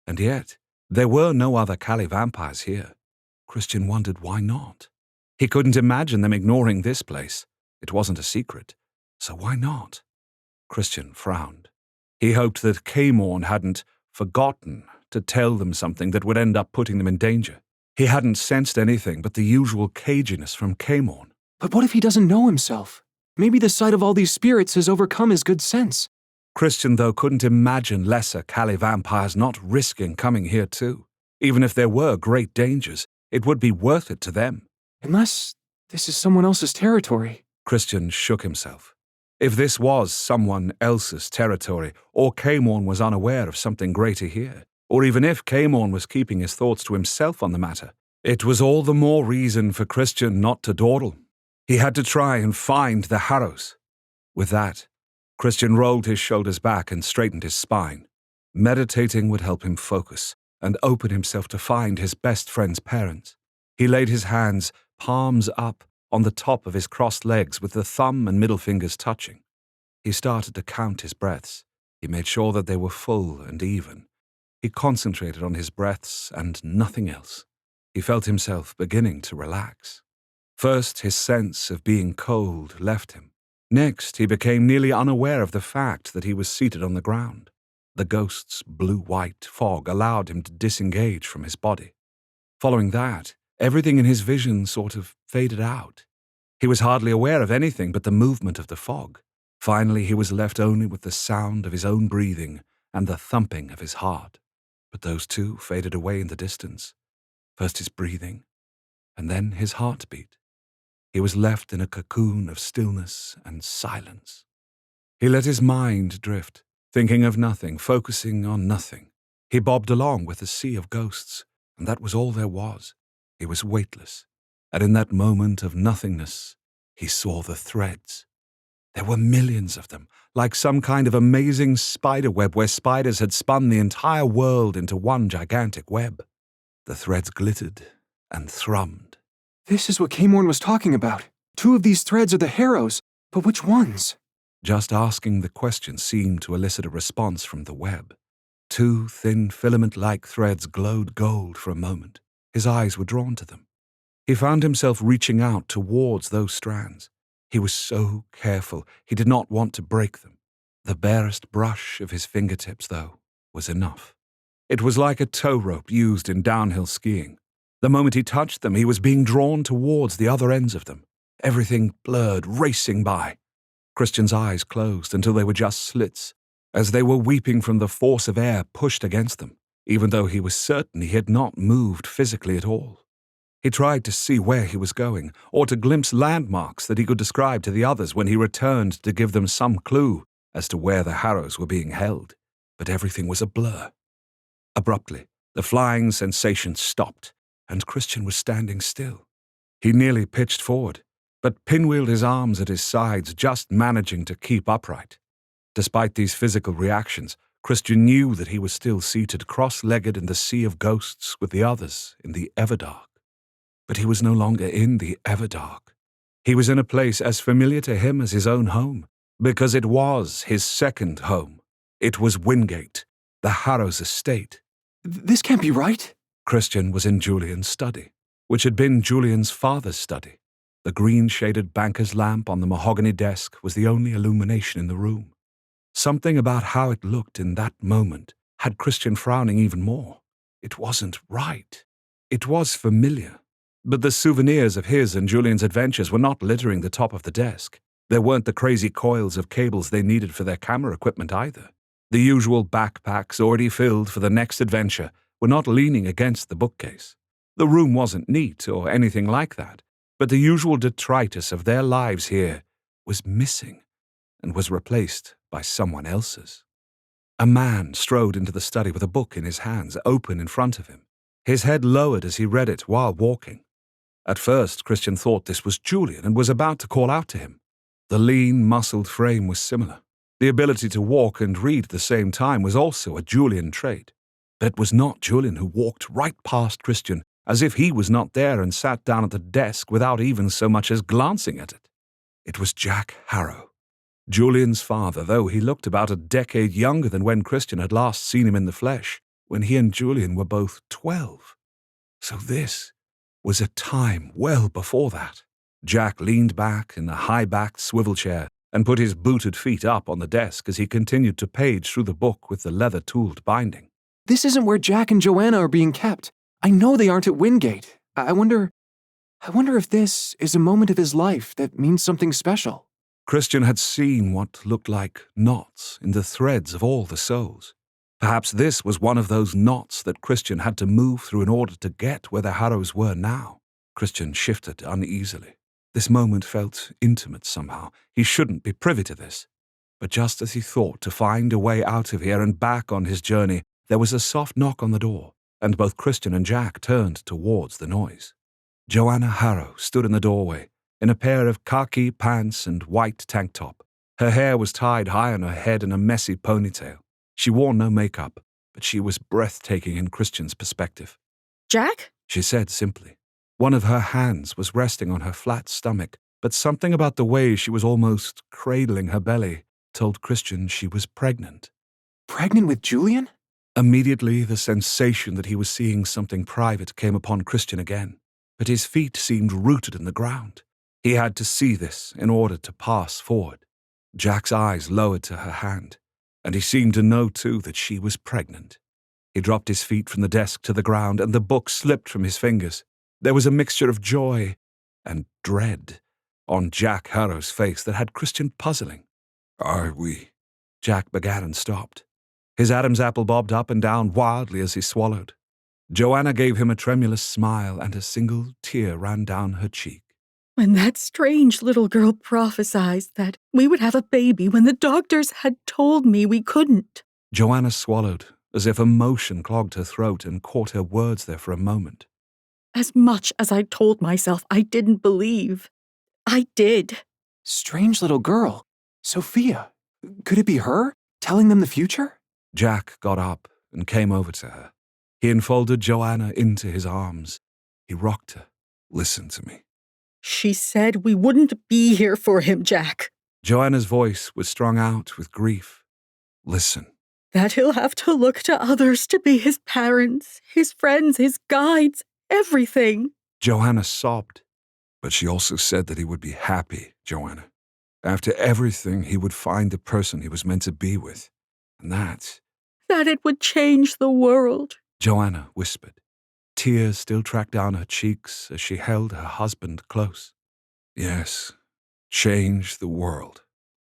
And yet, there were no other Callie vampires here. Christian wondered why not. He couldn't imagine them ignoring this place. It wasn't a secret, so why not? Christian frowned. He hoped that Caemorn hadn't forgotten to tell them something that would end up putting them in danger. He hadn't sensed anything but the usual caginess from Caemorn. But what if he doesn't know himself? Maybe the sight of all these spirits has overcome his good sense. Christian, though, couldn't imagine lesser Cali vampires not risking coming here too. Even if there were great dangers, it would be worth it to them. Unless this is someone else's territory. Christian shook himself. If this was someone else's territory, or Caemorn was unaware of something greater here, or even if Caemorn was keeping his thoughts to himself on the matter, it was all the more reason for Christian not to dawdle. He had to try and find the Harrows. With that, Christian rolled his shoulders back and straightened his spine. Meditating would help him focus and open himself to find his best friend's parents. He laid his hands, palms up, on the top of his crossed legs with the thumb and middle fingers touching. He started to count his breaths. He made sure that they were full and even. He concentrated on his breaths and nothing else. He felt himself beginning to relax. First, his sense of being cold left him. Next, he became nearly unaware of the fact that he was seated on the ground. The ghost's blue-white fog allowed him to disengage from his body. Following that, everything in his vision sort of faded out. He was hardly aware of anything but the movement of the fog. Finally, he was left only with the sound of his own breathing and the thumping of his heart. But those two faded away in the distance. First his breathing, and then his heartbeat. He was left in a cocoon of stillness and silence. He let his mind drift, thinking of nothing, focusing on nothing. He bobbed along with the sea of ghosts, and that was all there was. He was weightless, and in that moment of nothingness, he saw the threads. There were millions of them, like some kind of amazing spider web where spiders had spun the entire world into one gigantic web. The threads glittered and thrummed. This is what Caemorn was talking about. 2 of these threads are the Harrows, but which ones? Just asking the question seemed to elicit a response from the web. 2 thin filament-like threads glowed gold for a moment. His eyes were drawn to them. He found himself reaching out towards those strands. He was so careful, he did not want to break them. The barest brush of his fingertips, though, was enough. It was like a tow rope used in downhill skiing. The moment he touched them, he was being drawn towards the other ends of them. Everything blurred, racing by. Christian's eyes closed until they were just slits, as they were weeping from the force of air pushed against them, even though he was certain he had not moved physically at all. He tried to see where he was going, or to glimpse landmarks that he could describe to the others when he returned to give them some clue as to where the Harrows were being held, but everything was a blur. Abruptly, the flying sensation stopped, and Christian was standing still. He nearly pitched forward, but pinwheeled his arms at his sides, just managing to keep upright. Despite these physical reactions, Christian knew that he was still seated cross-legged in the sea of ghosts with the others in the Everdark. But he was no longer in the Everdark. He was in a place as familiar to him as his own home, because it was his second home. It was Wingate, the Harrows' estate. This can't be right. Christian was in Julian's study, which had been Julian's father's study. The green-shaded banker's lamp on the mahogany desk was the only illumination in the room. Something about how it looked in that moment had Christian frowning even more. It wasn't right. It was familiar. But the souvenirs of his and Julian's adventures were not littering the top of the desk. There weren't the crazy coils of cables they needed for their camera equipment either. The usual backpacks already filled for the next adventure were not leaning against the bookcase. The room wasn't neat or anything like that, but the usual detritus of their lives here was missing and was replaced by someone else's. A man strode into the study with a book in his hands, open in front of him. His head lowered as he read it while walking. At first, Christian thought this was Julian and was about to call out to him. The lean, muscled frame was similar. The ability to walk and read at the same time was also a Julian trait. But it was not Julian who walked right past Christian, as if he was not there, and sat down at the desk without even so much as glancing at it. It was Jack Harrow, Julian's father, though he looked about a decade younger than when Christian had last seen him in the flesh, when he and Julian were both 12. So this was a time well before that. Jack leaned back in the high-backed swivel chair and put his booted feet up on the desk as he continued to page through the book with the leather-tooled binding. This isn't where Jack and Joanna are being kept. I know they aren't at Wingate. I wonder if this is a moment of his life that means something special. Christian had seen what looked like knots in the threads of all the souls. Perhaps this was one of those knots that Christian had to move through in order to get where the Harrows were now. Christian shifted uneasily. This moment felt intimate somehow. He shouldn't be privy to this. But just as he thought to find a way out of here and back on his journey, there was a soft knock on the door, and both Christian and Jack turned towards the noise. Joanna Harrow stood in the doorway, in a pair of khaki pants and white tank top. Her hair was tied high on her head in a messy ponytail. She wore no makeup, but she was breathtaking in Christian's perspective. Jack? She said simply. One of her hands was resting on her flat stomach, but something about the way she was almost cradling her belly told Christian she was pregnant. Pregnant with Julian? Immediately, the sensation that he was seeing something private came upon Christian again, but his feet seemed rooted in the ground. He had to see this in order to pass forward. Jack's eyes lowered to her hand, and he seemed to know too that she was pregnant. He dropped his feet from the desk to the ground, and the book slipped from his fingers. There was a mixture of joy and dread on Jack Harrow's face that had Christian puzzling. "Are we?" Jack began and stopped. His Adam's apple bobbed up and down wildly as he swallowed. Joanna gave him a tremulous smile, and a single tear ran down her cheek. When that strange little girl prophesied that we would have a baby when the doctors had told me we couldn't. Joanna swallowed, as if emotion clogged her throat and caught her words there for a moment. As much as I told myself I didn't believe, I did. Strange little girl. Sophia. Could it be her? Telling them the future? Jack got up and came over to her. He enfolded Joanna into his arms. He rocked her. "Listen to me." She said we wouldn't be here for him, Jack. Joanna's voice was strung out with grief. "Listen." That he'll have to look to others to be his parents, his friends, his guides, everything. Joanna sobbed. But she also said that he would be happy, Joanna. After everything, he would find the person he was meant to be with. And that it would change the world, Joanna whispered. Tears still tracked down her cheeks as she held her husband close. Yes, change the world.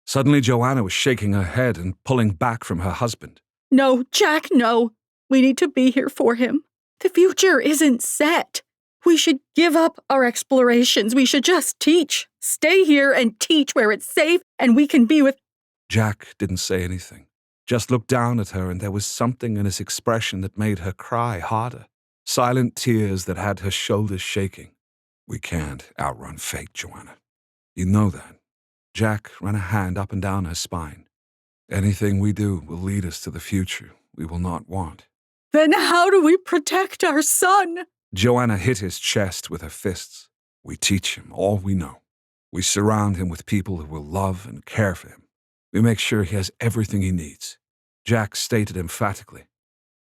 Suddenly, Joanna was shaking her head and pulling back from her husband. No, Jack, no. We need to be here for him. The future isn't set. We should give up our explorations. We should just teach. Stay here and teach where it's safe and we can be with... Jack didn't say anything, just looked down at her, and there was something in his expression that made her cry harder. Silent tears that had her shoulders shaking. We can't outrun fate, Joanna. You know that. Jack ran a hand up and down her spine. Anything we do will lead us to the future we will not want. Then how do we protect our son? Joanna hit his chest with her fists. We teach him all we know. We surround him with people who will love and care for him. We make sure he has everything he needs. Jack stated emphatically.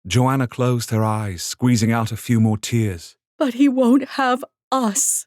Joanna closed her eyes, squeezing out a few more tears. But he won't have us.